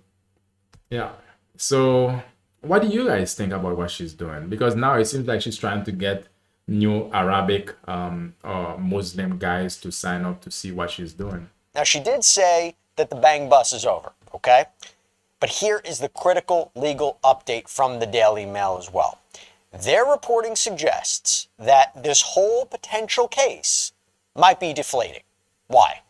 yeah, so what do you guys think about what she's doing? Because now it seems like she's trying to get new Arabic or Muslim guys to sign up to see what she's doing. Now, she did say that the bang bus is over, okay? But here is the critical legal update from the Daily Mail as well. Their reporting suggests that this whole potential case might be deflating. Why?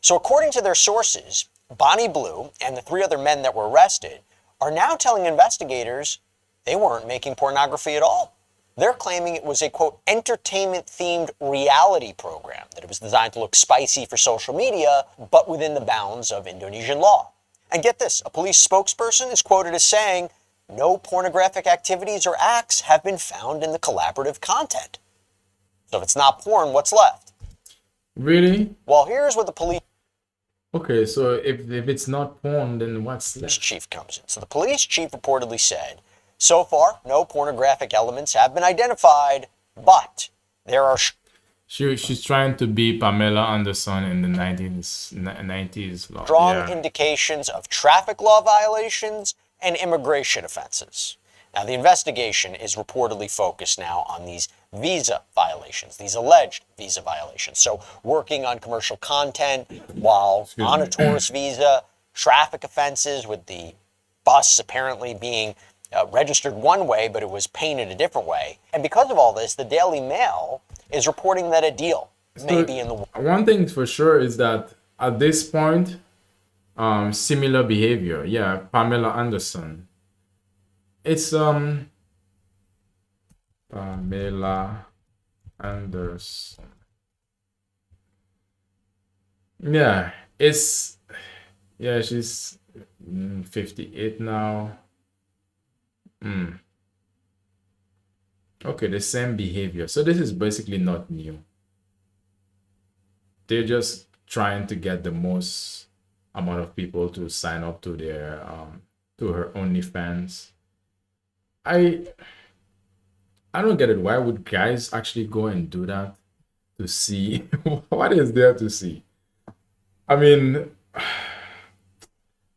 So according to their sources, Bonnie Blue and the 3 other men that were arrested are now telling investigators they weren't making pornography at all. They're claiming it was a, quote, entertainment-themed reality program, that it was designed to look spicy for social media, but within the bounds of Indonesian law. And get this, a police spokesperson is quoted as saying, no pornographic activities or acts have been found in the collaborative content. So if it's not porn, what's left? Really? Well, here's what the police Okay, so if it's not porn, then what's left? chief comes in. So the police chief reportedly said, so far, no pornographic elements have been identified, but there are She's trying to be Pamela Anderson in the 90s law. strong Yeah. indications of traffic law violations and immigration offenses. Now, the investigation is reportedly focused now on these visa violations, these alleged visa violations. So working on commercial content while on a tourist visa, traffic offenses with the bus apparently being registered one way, but it was painted a different way. And because of all this, the Daily Mail is reporting that a deal may be in the works. One thing for sure is that at this point, similar behavior. Yeah, Pamela Anderson. It's Pamela Anderson. Yeah, she's 58 now. Okay, the same behavior. So this is basically not new. They're just trying to get the most amount of people to sign up to their to her OnlyFans. I don't get it. Why would guys actually go and do that? to see? What is there to see? I mean,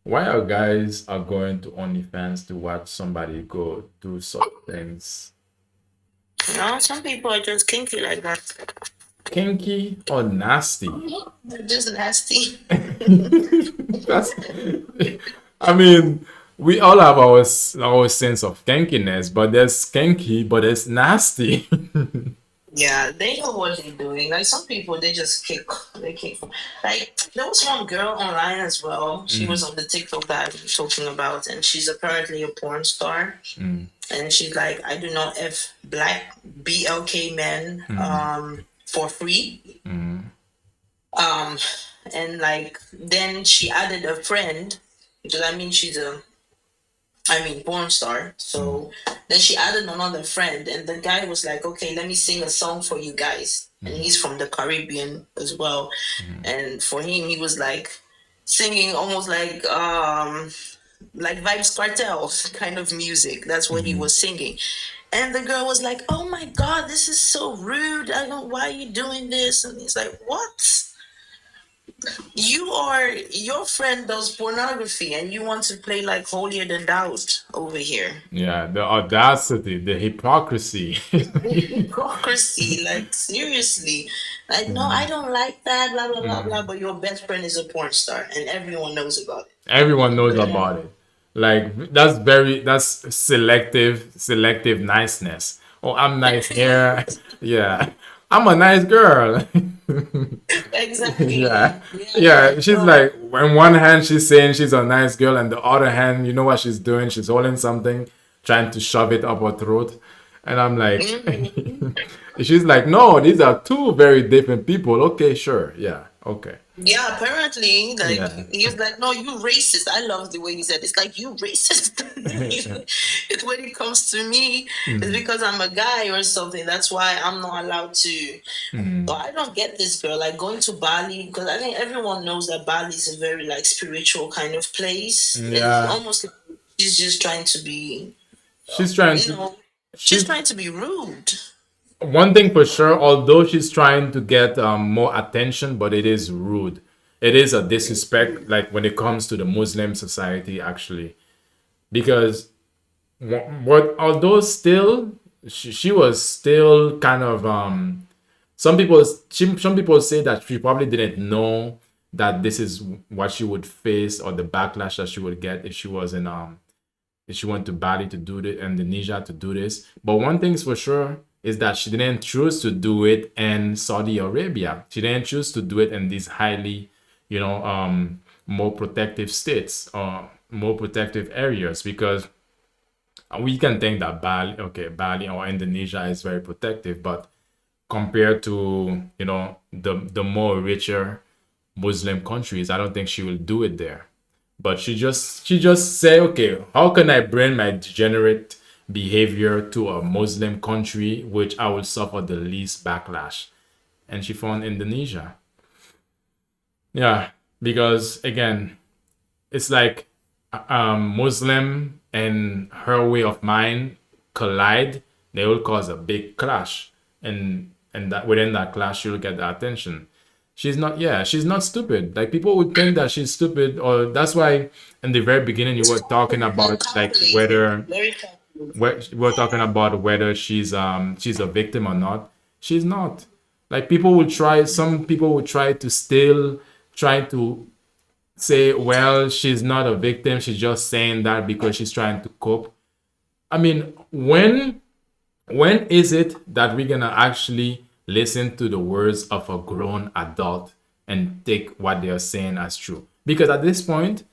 why are guys are going to OnlyFans to watch somebody go do such things? No, some people are just kinky like that. Kinky or nasty? They're just nasty. That's, I mean, we all have our sense of kinkiness, but there's kinky, but there's nasty. Yeah, they know what they're doing. Like some people, they just kick. Like there was one girl online as well. She was on the TikTok that I was talking about, and she's apparently a porn star. And she's like, I do not F black BLK men for free. And like then she added a friend because I mean porn star. So then she added another friend, and the guy was like, okay, let me sing a song for you guys. And he's from the Caribbean as well. And for him, he was like singing almost like Vibes Cartel kind of music. That's what he was singing. And the girl was like, oh my God, this is so rude. I don't, why are you doing this? And he's like, what? Your friend does pornography and you want to play like holier than thou over here. Yeah, the audacity, the hypocrisy. Hypocrisy, like seriously. Like, no, I don't like that, blah blah blah blah. But your best friend is a porn star and everyone knows about it. Everyone knows about it. Like that's selective niceness. Oh, I'm nice here. Yeah. I'm a nice girl. Exactly. Yeah. Yeah. She's like, in one hand, she's saying she's a nice girl, and the other hand, you know what she's doing? She's holding something, trying to shove it up her throat. And I'm like, she's like, no, these are two very different people. Okay, sure. Yeah. Okay. Yeah, apparently, like Yeah. he was like, "No, you racist." I love the way he said, "It's like you racist." It's when it comes to me, it's because I'm a guy or something. That's why I'm not allowed to. So I don't get this girl like going to Bali because I think everyone knows that Bali is a very like spiritual kind of place. It's Yeah. almost like she's just trying to be, She's trying you to. know, she's She's trying to be rude. one thing for sure, although she's trying to get more attention, but it is rude. It is a disrespect, like when it comes to the Muslim society, actually, because what although still she was still kind of some people say that she probably didn't know that this is what she would face or the backlash that she would get if she was in if she went to Bali to do this, Indonesia to do this. But one thing's for sure is that she didn't choose to do it in Saudi Arabia. She didn't choose to do it in these highly, more protective states or more protective areas because we can think that Bali or Indonesia is very protective, but compared to the more richer Muslim countries, I don't think she will do it there. But she just say, okay, how can I bring my degenerate behavior to a Muslim country which I will suffer the least backlash? And she found Indonesia. Yeah, because again, it's like Muslim and her way of mind collide, they will cause a big clash, and that within that clash, you'll get the attention. She's not stupid. Like people would think that she's stupid, or that's why in the very beginning you were talking about like whether Very calculated. we're talking about whether she's a victim or not. She's not. Like some people will try to still try to say, well, she's not a victim, she's just saying that because she's trying to cope. I mean, when is it that we're gonna actually listen to the words of a grown adult and take what they're saying as true? Because at this point,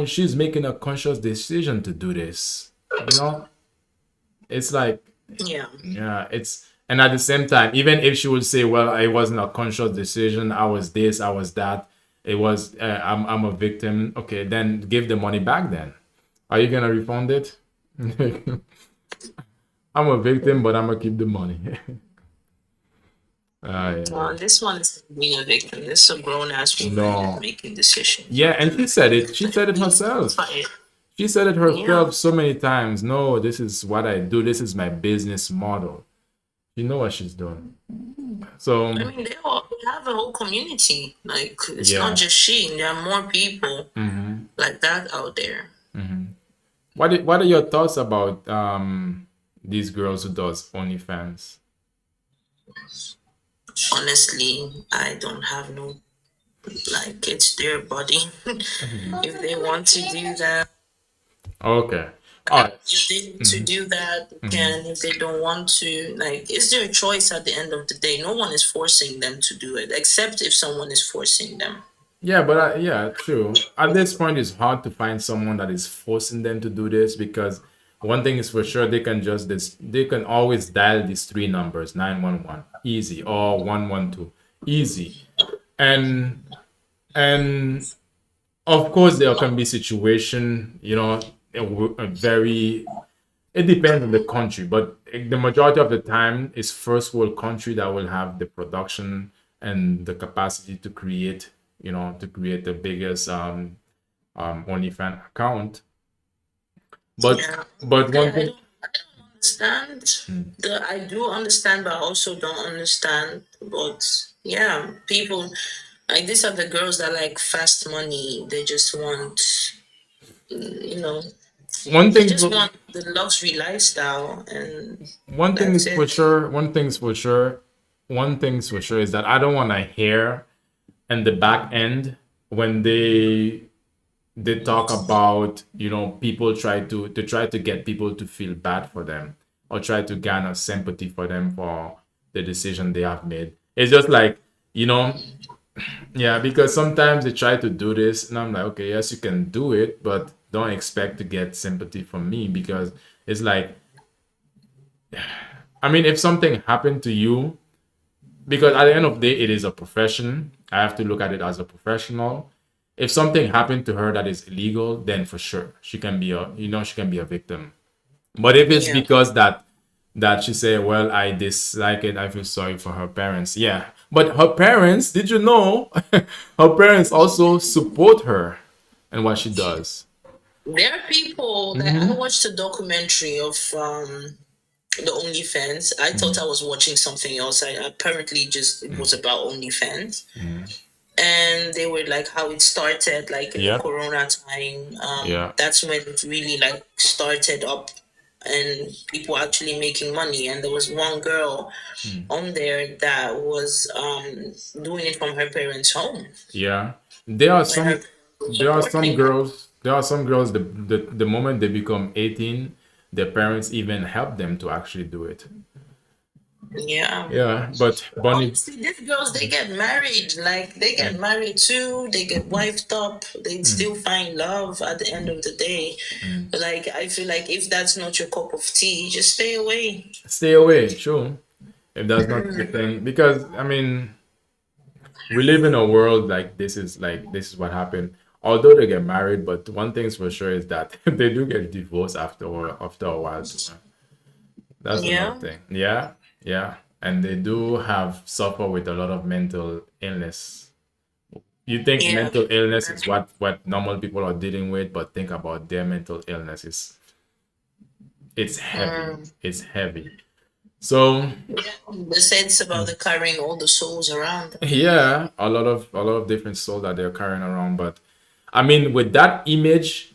she's making a conscious decision to do this. It's like, Yeah. yeah, and at the same time, even if she would say, well, it wasn't a conscious decision, I was this, I was that, it was, I'm a victim. Okay, then give the money back then. Are you gonna refund it? I'm a victim, but I'm gonna keep the money. Yeah. This one is being a victim. This is a grown ass woman No. making decisions. Yeah, and she said it. She said it herself. Fine. She said it herself Yeah. so many times. No, this is what I do. This is my business model. You know what she's doing. So I mean, they have a whole community. Like, it's not yeah. just she. There are more people like that out there. What are your thoughts about these girls who does OnlyFans? Honestly, I don't have no, like, it's their body. If they want to do that, Okay. All right. if they to do that, they can. If they don't want to, like, it's their choice at the end of the day. No one is forcing them to do it, except if someone is forcing them. Yeah, but yeah, true. At this point, it's hard to find someone that is forcing them to do this because one thing is for sure, they can just this they can always dial these three numbers 911 easy or 112 easy, and and of course there can be situation, a very it depends on the country, but the majority of the time it's first world country that will have the production and the capacity to create, to create the biggest OnlyFans account. But Yeah. but I, one I thing, don't understand. I do understand, but I also don't understand. But yeah, people like these are the girls that like fast money. They just want, you know, one they thing, just want the luxury lifestyle, and one thing that's is for it. sure. One thing's for sure is that I don't want to hear in the back end when they talk about, people try to get people to feel bad for them or try to garner sympathy for them for the decision they have made. It's just like, you know yeah, because sometimes they try to do this and I'm like, okay, yes, you can do it, but don't expect to get sympathy from me because it's like, I mean, if something happened to you, because at the end of the day it is a profession, I have to look at it as a professional. If something happened to her that is illegal, then for sure she can be a victim. But if it's Yeah. because that she say, well, I dislike it, I feel sorry for her parents. Yeah. But her parents, did you know, her parents also support her and what she does. There are people that I watched a documentary of the OnlyFans. I thought I was watching something else. I apparently just it was about OnlyFans, and they were like how it started, like in the Yep. Corona time. Yeah. That's when it really like started up, and people actually making money. And there was one girl on there that was doing it from her parents' home, Yeah. There are where her some parents were there are some supporting her. girls there are some girls the moment they become 18, their parents even help them to actually do it. Yeah. Yeah, but Bonnie, Honestly, these girls they get married. Like they get married too. They get wifed up. They still find love at the end of the day. Like I feel like if that's not your cup of tea, just stay away. stay away, true. If that's not the thing, because I mean, we live in a world like this is what happened. Although they get married, but one thing's for sure is that they do get divorced after a while too. That's another Yeah. thing. Yeah, yeah, and they do have suffer with a lot of mental illness. You think Yeah. mental illness is what normal people are dealing with, but think about their mental illness is it's heavy. It's heavy. So The sense about the carrying all the souls around. yeah, a lot of different soul that they're carrying around, but I mean, with that image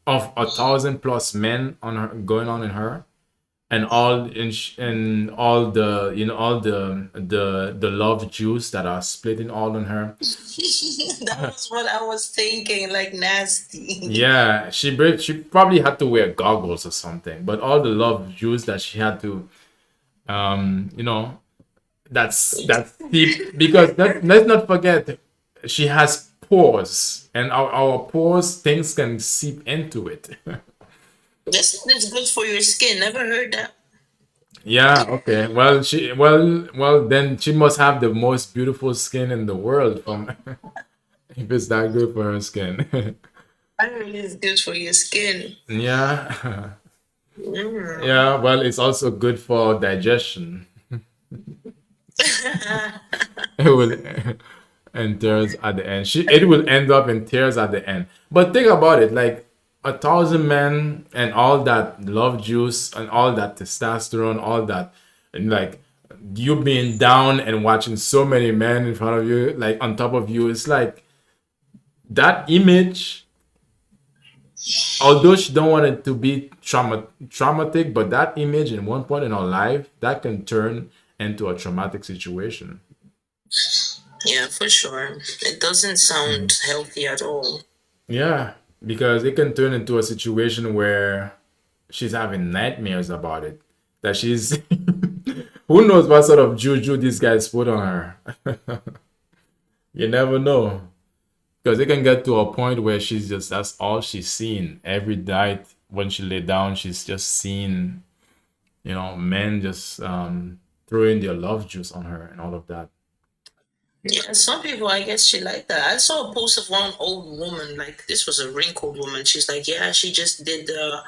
of 1,000 plus men on her going on in her, and all the all the love juice that are splitting all on her. That was what I was thinking. Like nasty. Yeah, she probably had to wear goggles or something, but all the love juice that she had to, um, you know, that's deep because let's not forget she has pores, and our pores things can seep into it. This is good for your skin. Never heard that. Yeah, okay. Well, then she must have the most beautiful skin in the world from if it's that good for her skin. I heard it's good for your skin. Yeah. Yeah, well, it's also good for digestion. It will and tears at the end. It will end up in tears at the end. But think about it, like 1,000 men and all that love juice and all that testosterone, all that, and like you being down and watching so many men in front of you, like on top of you. It's like that image, although she don't want it to be traumatic, but that image in one point in her life that can turn into a traumatic situation. Yeah, for sure. It doesn't sound healthy at all. Yeah, because it can turn into a situation where she's having nightmares about it. That she's who knows what sort of juju these guys put on her. You never know. Because it can get to a point where she's just that's all she's seen. Every night when she lay down, she's just seeing, men just throwing their love juice on her and all of that. Yeah, some people, I guess, she like that. I saw a post of one old woman, like this was a wrinkled woman. She's like, yeah, she just did a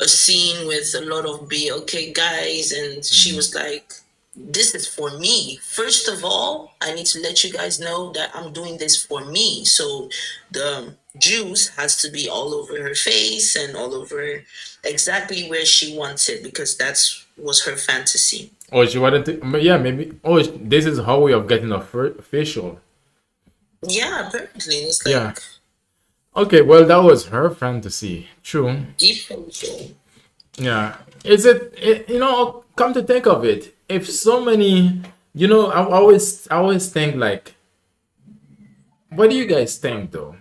scene with a lot of BLK guys, and she was like, this is for me. First of all, I need to let you guys know that I'm doing this for me. So the juice has to be all over her face and all over exactly where she wants it because that's was her fantasy. Or she wanted to, yeah, maybe. Oh, this is her way of getting a facial. Yeah, apparently it's like Yeah. Okay, well, that was her fantasy. True. deep facial. Yeah. Come to think of it, if so many, I always think like, what do you guys think though?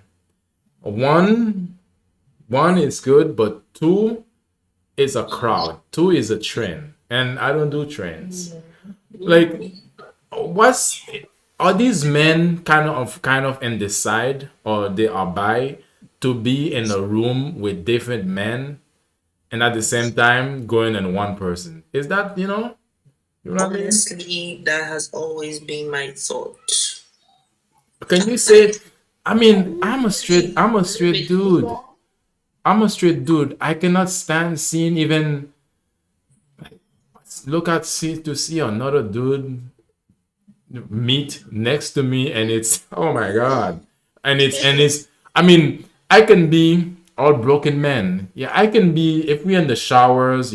One is good, but two is a crowd. Two is a trend, and I don't do trends. Like, what's are these men kind of in the side, or they are by to be in a room with different men and at the same time going in one person? Is that you know what I mean? Honestly, that has always been my thought. Can you say it? I mean, I'm a straight dude. I'm a straight dude. I cannot stand seeing even look at see another dude meet next to me, and it's oh my god. And it's I mean, I can be all broken men. Yeah, I can be if we're in the showers,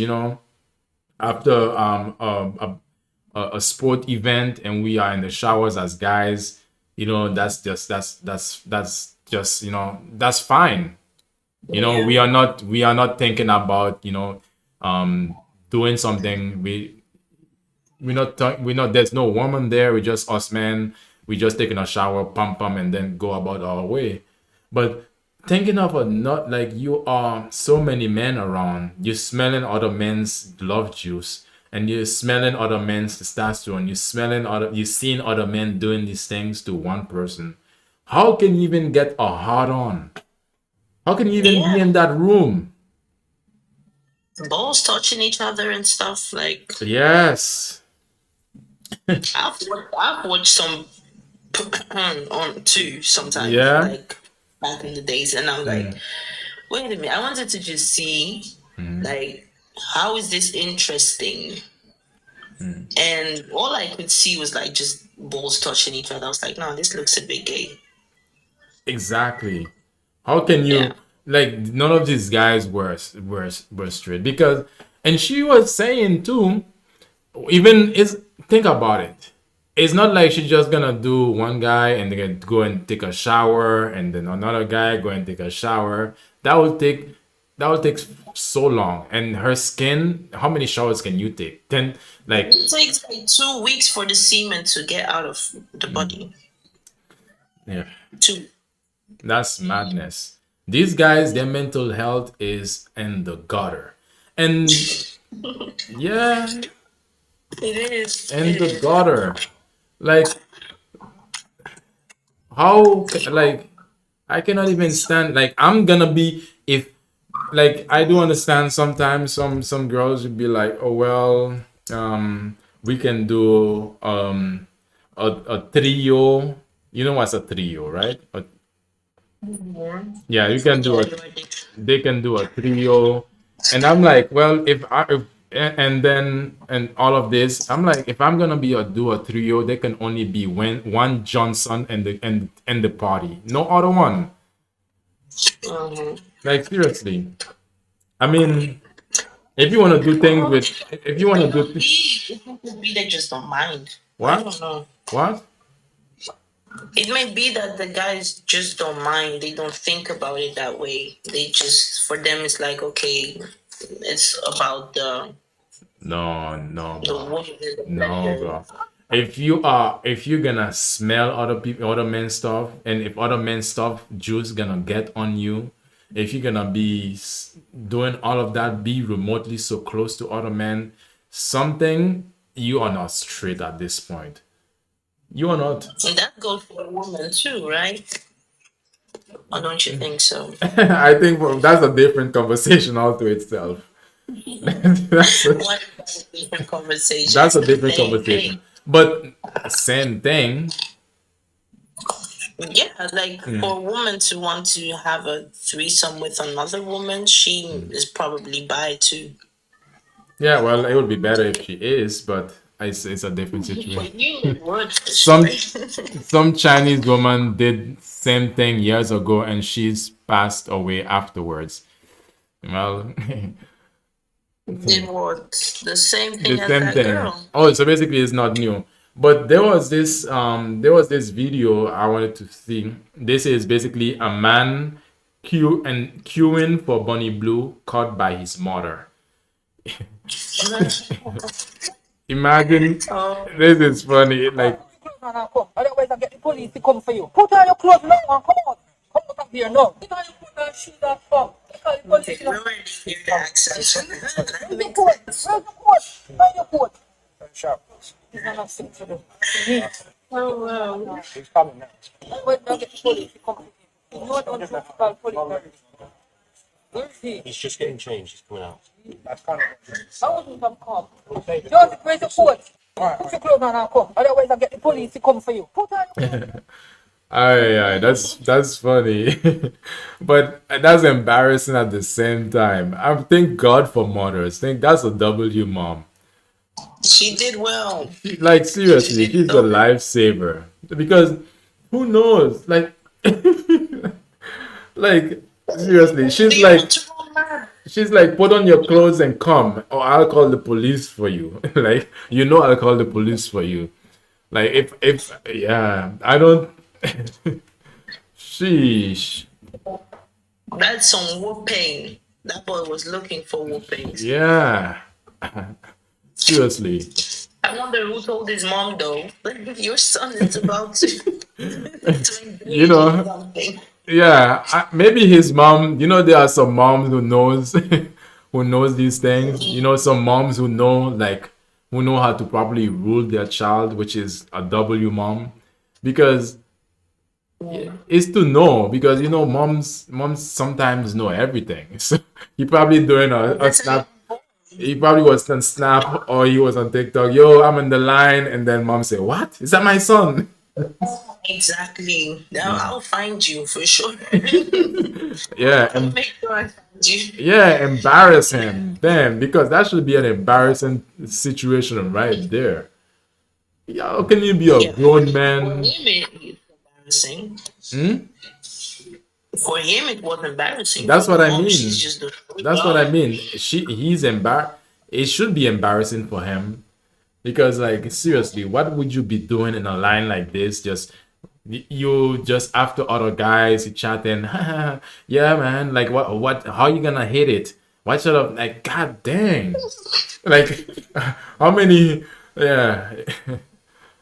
after a sport event and we are in the showers as guys, that's fine. We are not thinking about doing something. We not there's no woman there. We just us men. We just taking a shower, pump and then go about our way. But thinking of a not like you are so many men around, you're smelling other men's love juice, and you're smelling other men's testosterone. You're seeing other men doing these things to one person. How can you even get a hard on? How can you even be in that room? Balls touching each other and stuff. Like Yes. I've watched some on too sometimes, Yeah. like back in the days, and I'm like, wait a minute, I wanted to just see, like, how is this interesting? And all I could see was like just balls touching each other. I was like, no, this looks a bit gay. Exactly. How can you Yeah. like none of these guys were straight because and she was saying too, even is think about it. It's not like she's just gonna do one guy and then go and take a shower and then another guy go and take a shower. That will take so long. And her skin, how many showers can you take? Then like It takes like 2 weeks for the semen to get out of the body. yeah. Two. That's madness. These guys, their mental health is in the gutter. And yeah, It is. in the gutter. Like like I cannot even stand like I'm gonna be if like I do understand sometimes some girls would be like, oh well, we can do a trio. You know what's a trio, right? Yeah, you can do they can do a trio, and I'm like, well, and then and all of this, I'm like, if I'm gonna do a trio, they can only be one Johnson and the party, no other one. Like seriously, I mean, If you want to do things Well, with, if you want to it do, might be, it might be they just don't mind. I what? don't know. What? It may be that the guys just don't mind. They don't think about it that way. They just, for them, it's like, okay, it's about No, no, the bro. woman in the No, bedroom. bro. If you're gonna smell other people, other men's stuff, and if other men's stuff juice gonna get on you, if you're gonna be doing all of that, be remotely so close to other men, something you are not straight at this point. You are not. And that goes for a woman too, right? Or don't you think so? I think that's a different conversation all to itself. that's a, What is a different conversation? that's It's a the different same conversation. thing. But same thing. Yeah, like for a woman to want to have a threesome with another woman, she is probably bi too. Yeah, well, it would be better if she is, but it's a different For situation. you, it would for Some sure. some Chinese woman did same thing years ago, and she's passed away afterwards. Well, Did what? The same the thing as same that thing. girl. Oh, so basically, it's not new. But there was this video I wanted to see. This is basically a man queuing for Bunny Blue caught by his mother. Imagine, Oh, this is funny. Like, Otherwise, I get the police to come for you. Put on your clothes now and come out. Come out of here now. Put on your clothes and shoes and come. Call the okay, police. we already hear the accent. That Where's your makes coat? sense. Where's your coat? Where's your coat? Sharp. He's not nothing to do. Me. Oh, wow. He's coming now. Otherwise, I get the police to come for you. You know don't you call police. Where is he? He's just getting changed. He's coming out. I wasn't come come. Joseph, where's your coat? Put your clothes on and come. Otherwise, I get the police to come for you. Put on your clothes. aye, that's funny, but that's embarrassing at the same time. I thank God for mothers. Think that's a W mom. She did well. Like seriously, She did she's a so. lifesaver because who knows? Like, like seriously, Do she's you like want to run mad? she's like put on your clothes and come, or I'll call the police for you. Like I'll call the police for you. Like if yeah, I don't. Sheesh. That's some whooping. That boy was looking for whoopings. Yeah. Seriously. I wonder who told his mom though. Your son is about to engage You in know, something. yeah. Maybe his mom. There are some moms who knows who knows these things. Some moms who know how to properly rule their child, which is a W mom, because it's to know because moms sometimes know everything. So he probably doing a That's how snap. He probably was on Snap or he was on TikTok. Yo, I'm on the line, and then mom say, "What? Is that my son?" exactly. Now I'll find you for sure. Yeah, I'll and make sure I find you. yeah, embarrass him. Damn, because that should be an embarrassing situation right there. Yeah, how can you be a Yeah. grown For man? him, it's embarrassing. Hmm? For him, it was embarrassing. That's For what the I mom, mean. she's just doing her That's what I job. mean. He's embarrassed. It should be embarrassing for him because, like, seriously, what would you be doing in a line like this? You just after other guys, you chatting, yeah, man. Like, what? How you gonna hit it? What sort of like? God dang! Like, how many? Yeah.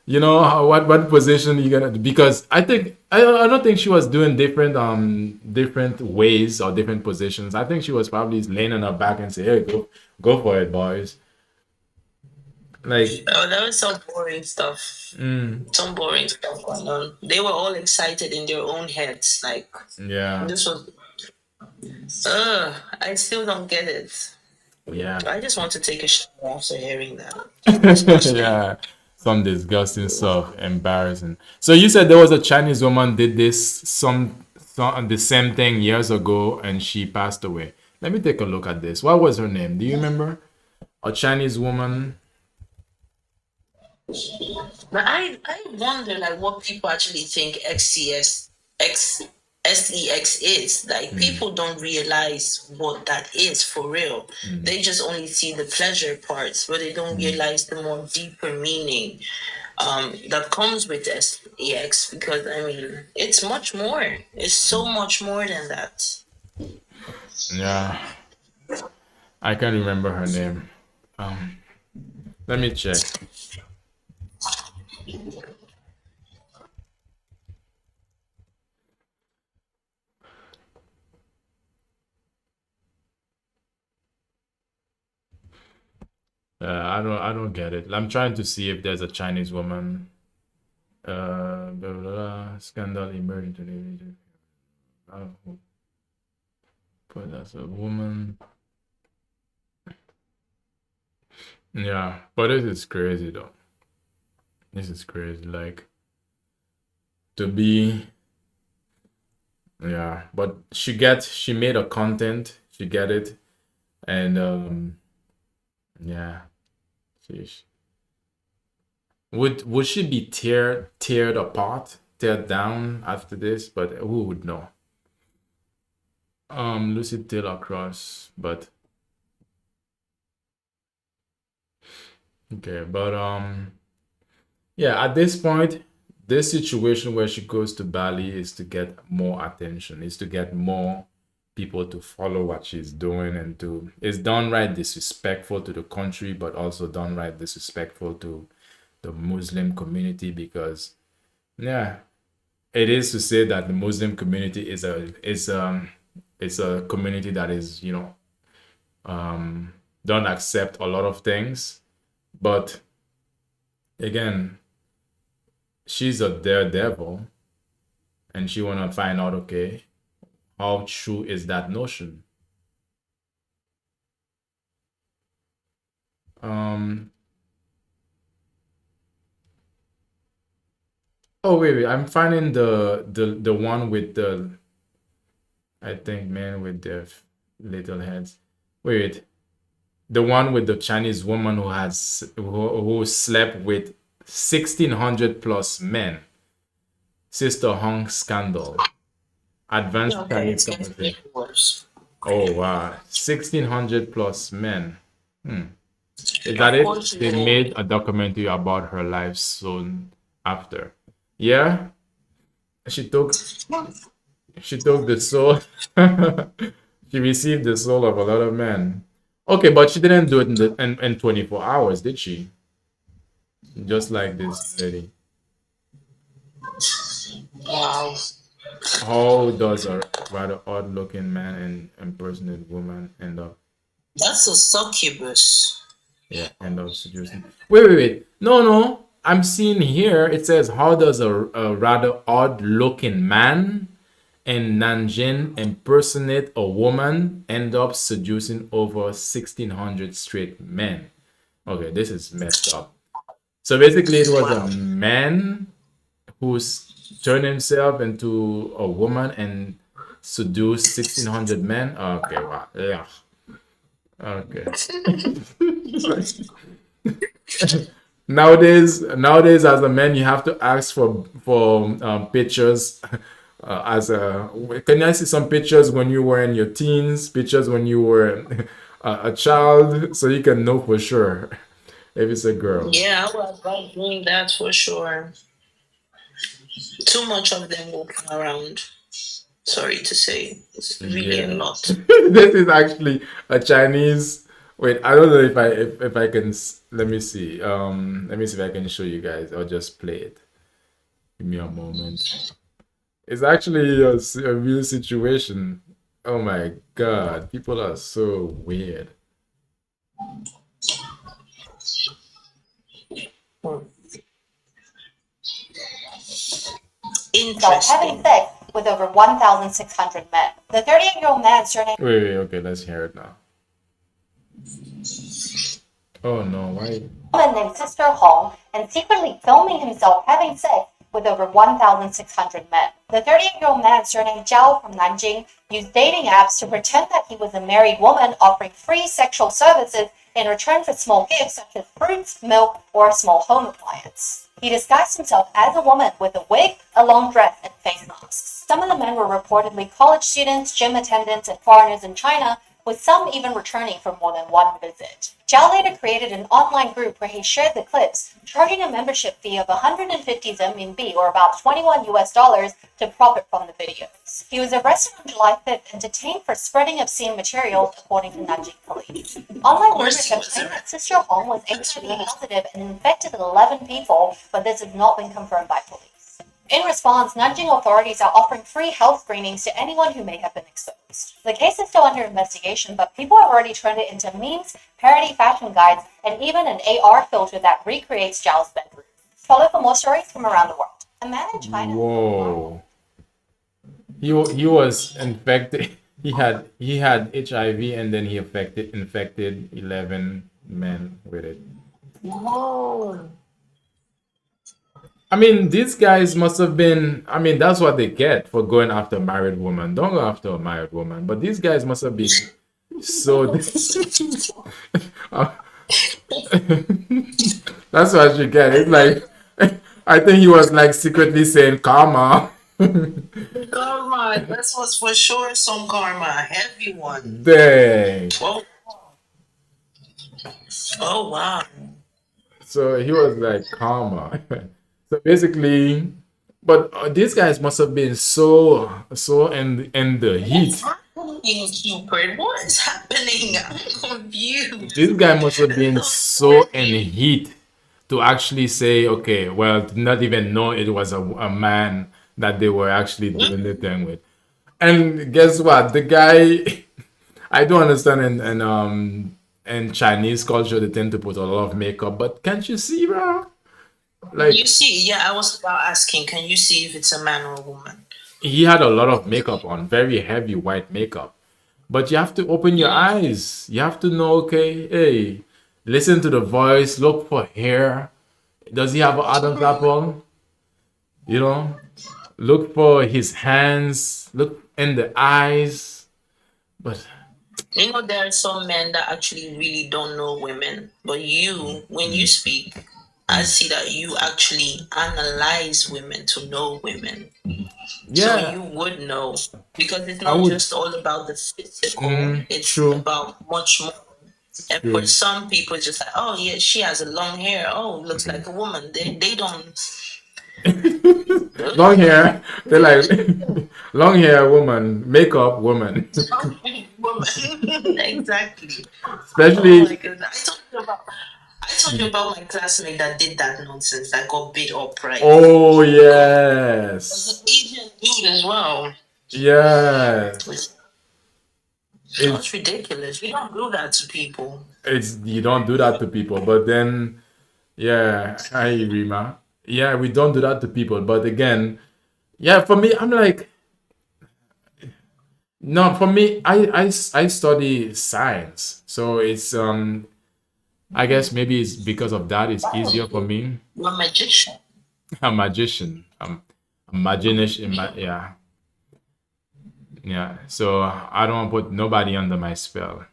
What position you gonna, because I don't think she was doing different ways or different positions. I think she was probably laying on her back and say, hey, go for it, boys. Like, Oh, that was some boring stuff. Some boring stuff going on. They were all excited in their own heads. Like, yeah, this was, I still don't get it. yeah. I just want to take a shower after hearing that. Yeah, some disgusting stuff, embarrassing. So you said there was a Chinese woman did this the same thing years ago and she passed away. Let me take a look at this. What was her name? Do you remember? A Chinese woman. But I wonder like what people actually think XCS sex is. Like, people don't realize what that is for real. They just only see the pleasure parts, but they don't realize the more deeper meaning that comes with sex. Because I mean, it's much more. It's so much more than that. Yeah, I can't remember her name. Let me check. I don't get it. I'm trying to see if there's a Chinese woman. Blah, blah, blah, scandal emerged today. But that's a woman. Yeah, but this is crazy though. This is crazy. Like, to be, yeah, but she made a content, she get it, and yeah, sheesh. Would she be teared apart, teared down after this? But who would know? Lucy Taylor Cross, but okay, but yeah, at this point, this situation where she goes to Bali is to get more attention, is to get more people to follow what she's doing, and to it's downright disrespectful to the country, but also downright disrespectful to the Muslim community, because yeah, it is to say that the Muslim community is a community that is, you know, don't accept a lot of things, but again, she's a daredevil, and she wanna find out, okay, how true is that notion? Oh wait, I'm finding the one with the, I think, man with the little heads. Wait, the one with the Chinese woman who slept with 1,600 plus men. Sister Hong scandal. Advanced Okay, Chinese it's getting conversation. worse. Oh wow, 1,600 plus men. Is that Of it? course, They you know. made a documentary about her life soon after. Yeah, she took the soul. She received the soul of a lot of men. Okay, but she didn't do it in 24 hours, did she? Just like this lady. Wow. How does a rather odd-looking man and impersonate woman end up? That's a succubus. Yeah, end up seducing. Wait. No. I'm seeing here it says, how does a rather odd-looking man in Nanjing impersonate a woman, end up seducing over 1,600 straight men? Okay, this is messed up. So basically, it was a man who's turned himself into a woman and seduced 1,600 men. Okay, wow. Yeah. Okay. Nowadays, as a man, you have to ask for pictures. Can I see some pictures when you were in your teens? Pictures when you were a child, so you can know for sure if it's a girl. Yeah, I was about doing that for sure. Too much of them walking around. Sorry to say, it's really a Yeah. lot. This is actually a Chinese. Wait, I don't know if I can. Let me see. Let me see if I can show you guys. I'll just play it. Give me a moment. It's actually a real situation. Oh my God, people are so weird. So, having Interesting. sex with over 1,600 men. The 38-year-old man surnamed Wait. Okay, let's hear it now. Oh no, why? woman named Sister Hong and secretly filming himself having sex with over 1,600 men. The 38-year-old man surnamed Zhao from Nanjing used dating apps to pretend that he was a married woman offering free sexual services in return for small gifts such as fruits, milk, or a small home appliance. He disguised himself as a woman with a wig, a long dress, and face masks. Some of the men were reportedly college students, gym attendants, and foreigners in China, with some even returning for more than one visit. Zhao later created an online group where he shared the clips, charging a membership fee of 150 renminbi, or about 21 US dollars, to profit from the videos. He was arrested on July 5th and detained for spreading obscene material, according to Nanjing police. Online course rumors he have was claimed that arrested. Sister Hong was HIV positive and infected 11 people, but this has not been confirmed by police. In response, Nanjing authorities are offering free health screenings to anyone who may have been exposed. The case is still under investigation, but people have already turned it into memes, parody fashion guides, and even an AR filter that recreates Zhao's bedroom. Follow for more stories from around the world. A man in China. Whoa. He was infected. He had HIV, and then he infected 11 men with it. Whoa. I mean, these guys must have been. I mean, that's what they get for going after a married woman. Don't go after a married woman. But these guys must have been so. That's what you get. It's like, I think he was like secretly saying karma. Karma. This was for sure some karma. A heavy one. Dang. Oh. Oh wow. So he was like karma. So basically, but these guys must have been so in the heat. In Cupid, what is happening? I'm confused. This guy must have been so in heat to actually say, okay, well, to not even know it was a man that they were actually doing the thing with. And guess what? The guy, I don't understand in Chinese culture they tend to put a lot of makeup, but can't you see, bro? Like You see, yeah, I was about asking, can you see if it's a man or a woman? he had a lot of makeup on, very heavy white makeup. But you have to open your eyes. You have to know, okay, hey, listen to the voice, look for hair. Does he have an Adam's apple? You know, look for his hands, look in the eyes. But You know, there are some men that actually really don't know women, but you, when you speak, I see that you actually analyze women to know women. So yeah, you would know because it's I not would. just all about the physical, it's True, about much more. And for true. some people, it's just like, oh yeah, she has a long hair. Oh, looks like a woman. They don't. Long hair, they're like long hair woman, makeup woman. Woman. Exactly. Oh my Especially, goodness. I told you about my classmate that did that nonsense that got beat up, right? oh It's yes, an Asian dude as well. yes. It's It's ridiculous. We don't do that to people. it's you don't do that to people, but then yeah, hi Rima. Yeah, we don't do that to people, but again, yeah, for me, I'm like, no, for me, I study science, so it's I guess maybe it's because of that it's easier for me. You're a magician. A magician, a magician, yeah, yeah. So I don't put nobody under my spell.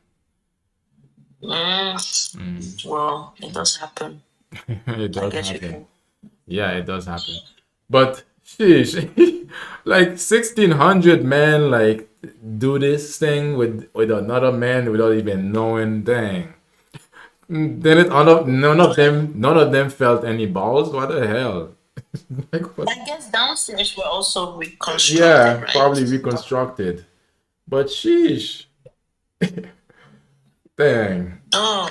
Well, it does happen. It I does guess you happen. can. Yeah, it does happen. But sheesh, like 1600 men like do this thing with another man without even knowing. Dang. Then none of them felt any balls. What the hell? Like what? I guess downstairs were also reconstructed, Yeah, right? probably reconstructed. But sheesh, dang. Oh,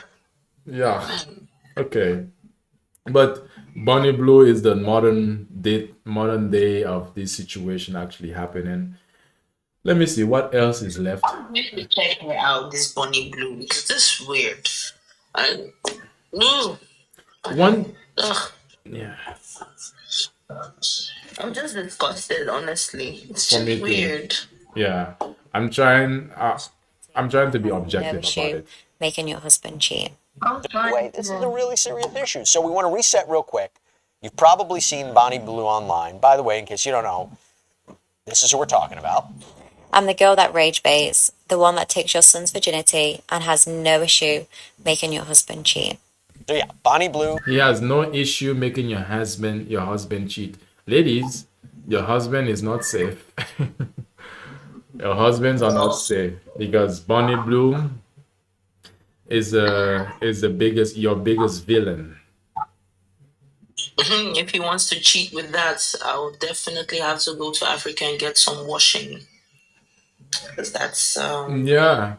Yeah. Okay. But Bonnie Blue is the modern day of this situation actually happening. Let me see what else is left. we should check her out, this Bonnie Blue, because this is weird. I, no, One, ugh, yeah, I'm just disgusted, honestly. It's for just me too. weird. Yeah, I'm trying. I'm trying to be objective about issue it. making your husband cheat. Wait, this is a really serious issue. So we want to reset real quick. You've probably seen Bonnie Blue online. By the way, in case you don't know, this is who we're talking about. I'm the girl that rage baits, the one that takes your son's virginity and has no issue making your husband cheat. So yeah, Bonnie Blue. He has no issue making your husband cheat. Ladies, your husband is not safe. Your husbands are not safe because Bonnie Blue is the biggest your biggest villain. If he wants to cheat with that, I'll definitely have to go to Africa and get some washing. Because that's Yeah.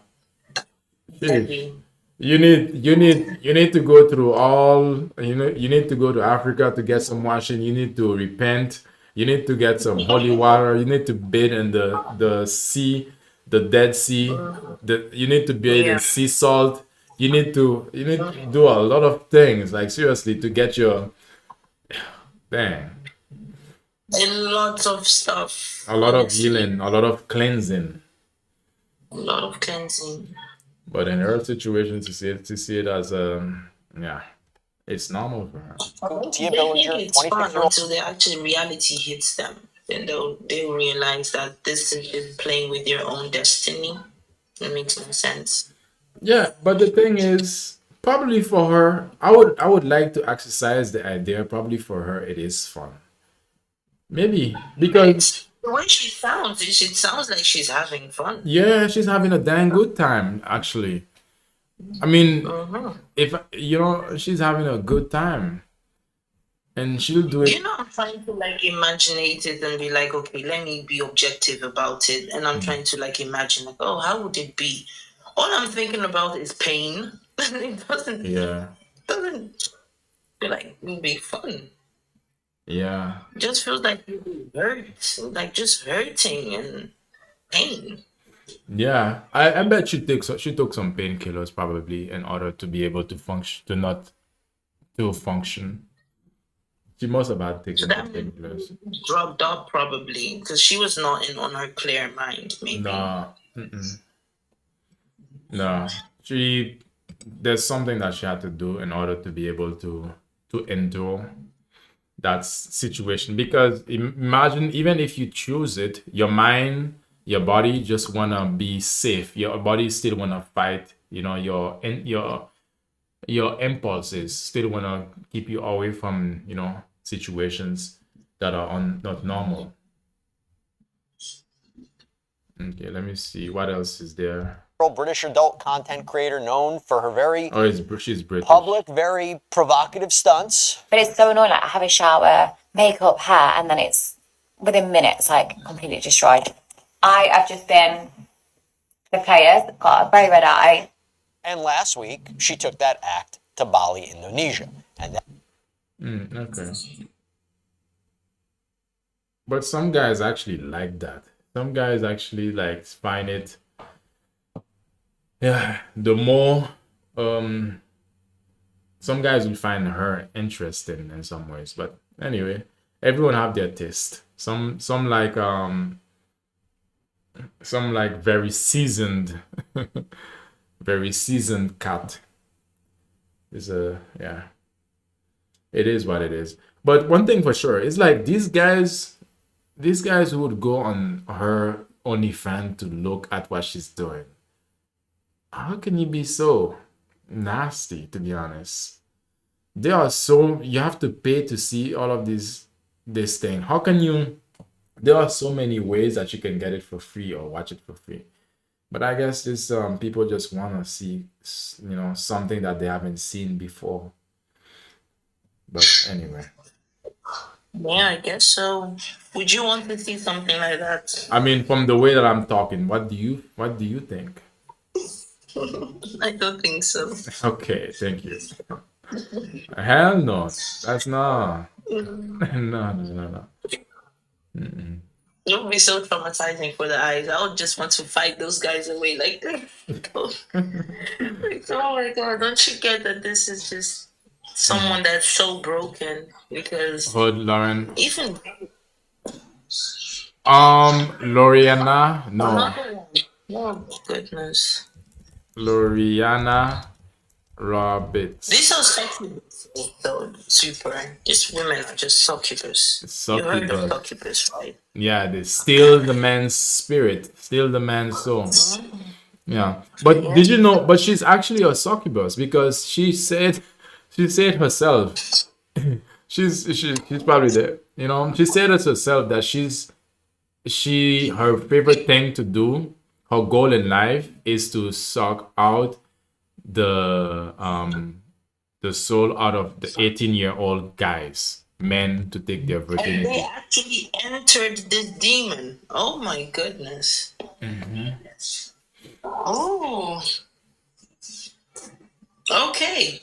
Sheesh. heavy. You need to go through all you need to go to Africa to get some washing. You need to repent. You need to get some holy water. You need to bathe in the sea, the Dead Sea. You need to bathe in Yeah. sea salt. You need to do a lot of things, like seriously, to get your dang A lot of stuff. a lot of Honestly. healing, a lot of cleansing. A lot of cleansing. But in her situation, to see it as yeah, it's normal for her. Tia They Billinger, think it's fun 26-year-old. until the actual reality hits them. Then they'll realize that this is just playing with your own destiny. It makes no sense. Yeah, but the thing is, probably for her, I would like to exercise the idea. Probably for her, it is fun. Maybe because The way she sounds, it sounds like she's having fun. yeah, she's having a dang good time actually. I mean, Mhm. if she's having a good time, and she'll do it. I'm trying to like imaginate it and be like, okay, let me be objective about it. And I'm trying to like imagine, like, oh, how would it be? All I'm thinking about is pain. It Yeah, doesn't feel like it would be fun. yeah, It just feels like you hurt, like just hurting and pain. yeah. I bet she took some painkillers probably in order to be able to function, to function. She must have had taken that some painkillers. Drugged up probably because she was not in on her clear mind. Maybe. No, mm-mm. No. There's something that she had to do in order to be able to endure that situation. Because imagine, even if you choose it, your mind, your body just wanna be safe. Your body still wanna fight. Your impulses still wanna keep you away from situations that are not normal. Okay, let me see what else is there. British adult content creator known for her very Oh, she's British. public, very provocative stunts. But it's so annoying. Like I have a shower, makeup, hair, and then it's within minutes like completely destroyed. I've just been the players got a very red eye. And last week, she took that act to Bali, Indonesia. And that Okay. But some guys actually like that. Some guys actually like find it. Yeah, the more some guys will find her interesting in some ways. But anyway, everyone have their taste. Some like very seasoned very seasoned cat. Yeah. It is what it is. But one thing for sure is like these guys who would go on her OnlyFans to look at what she's doing. How can you be so nasty, to be honest? You have to pay to see all of this thing. How can you? There are so many ways that you can get it for free or watch it for free. But I guess this people just want to see something that they haven't seen before. But anyway, Yeah, I guess so. Would you want to see something like that? I mean, from the way that I'm talking, what do you think? I don't think so. Okay, thank you. Hell no, that's not. No. It would be so traumatizing for the eyes. I would just want to fight those guys away. Like, like, oh my god, don't you get that this is just someone that's so broken? Because Hold, Lauren. even Loriana, no, another one. Oh goodness. Loriana Roberts. These are succubus, though, super. These women are just succubus. You heard of Succubus. succubus, right? Yeah, they steal the man's spirit, steal the man's soul. Yeah, but did you know? But she's actually a succubus because she said herself. She's probably You know, she said it herself that her favorite thing to do, her goal in life is to suck out the soul out of the 18-year-old guys, men to take their And they virginity. actually entered this demon. Oh my goodness. Oh, okay.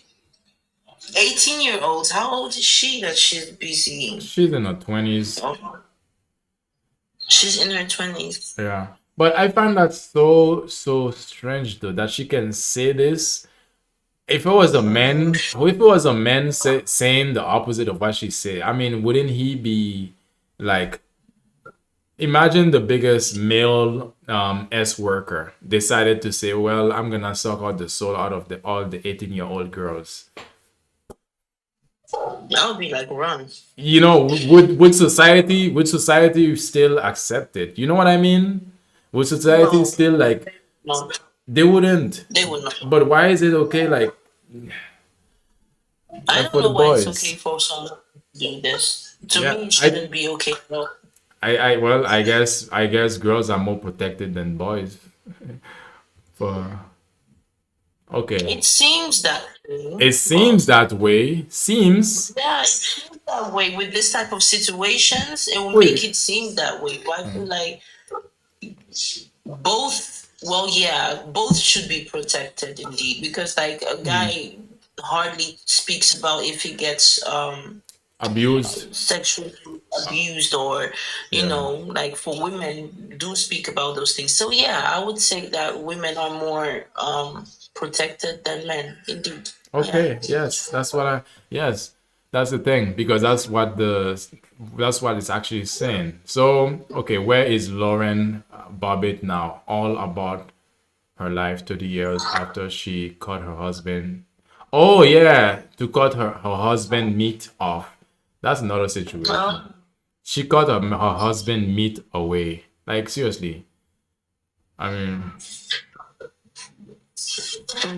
18-year-olds. How old is she that she's busy? She's in her 20s. Oh, she's in her 20s. Yeah. But I find that so strange though that she can say this. If it was a man, saying the opposite of what she said, I mean, wouldn't he be like, imagine the biggest male S worker decided to say, well, I'm gonna suck out the soul out of all the 18-year-old girls. That would be like run. You know, would society still accept it? You know what I mean? Would society No, still like, no, they wouldn't. they would not. But why is it okay I like don't for the know why it's okay boys? for someone to do this. To Yeah, me, it shouldn't be okay. No. well, I guess girls are more protected than boys. For okay, It seems that way. it seems that way. Seems. Yeah, it seems that way with this type of situations. It will make Wait. it seem that way. But I feel like both, well, yeah, both should be protected indeed. Because like a guy hardly speaks about if he gets Abused. sexually abused, or you Yeah. know, like for women do speak about those things. So yeah, I would say that women are more protected than men indeed. Yeah. Okay. Yes, yes, that's the thing because that's what it's actually saying. So okay, where is Lauren Bobbitt now? All about her life 30 years after she cut her husband. Oh yeah, to cut her husband meat off. That's another situation. Well, She cut her husband meat away. Like seriously. I mean,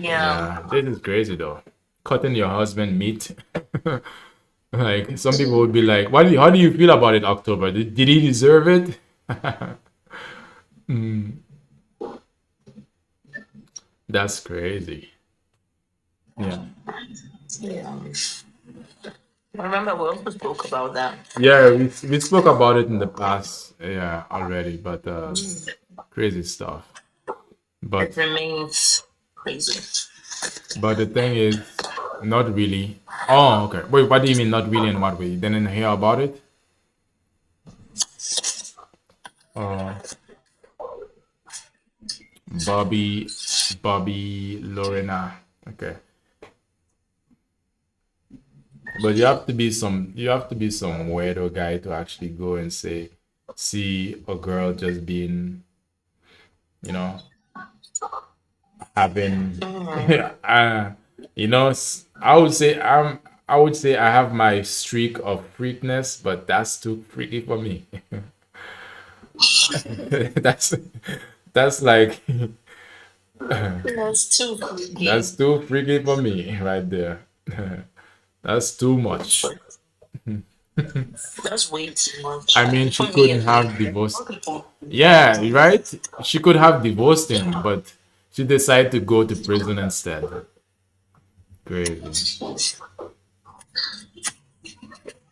yeah. yeah, this is crazy though. Cutting your husband meat. Like some people would be like, how do you feel about it, October? Did he deserve it? That's crazy. Yeah. Yeah. I remember we also spoke about that. Yeah, we spoke about it in the past, yeah, already, but crazy stuff. But It remains crazy. the thing is, not really. Oh, okay. Wait, what do you mean not really in what way? You didn't hear about it? Uh, Bobby Lorena. Okay. But you have to be some weirdo guy to actually go and see a girl just being, you know, having, you know, I would say I have my streak of freakness, but that's too freaky for me. that's that's like That's too freaky. that's too freaky for me right there. That's too much. That's way too much. I mean, For she me, couldn't at have least. divorced. Some people, Yeah, right? She could have divorced him, but she decided to go to prison instead. Crazy.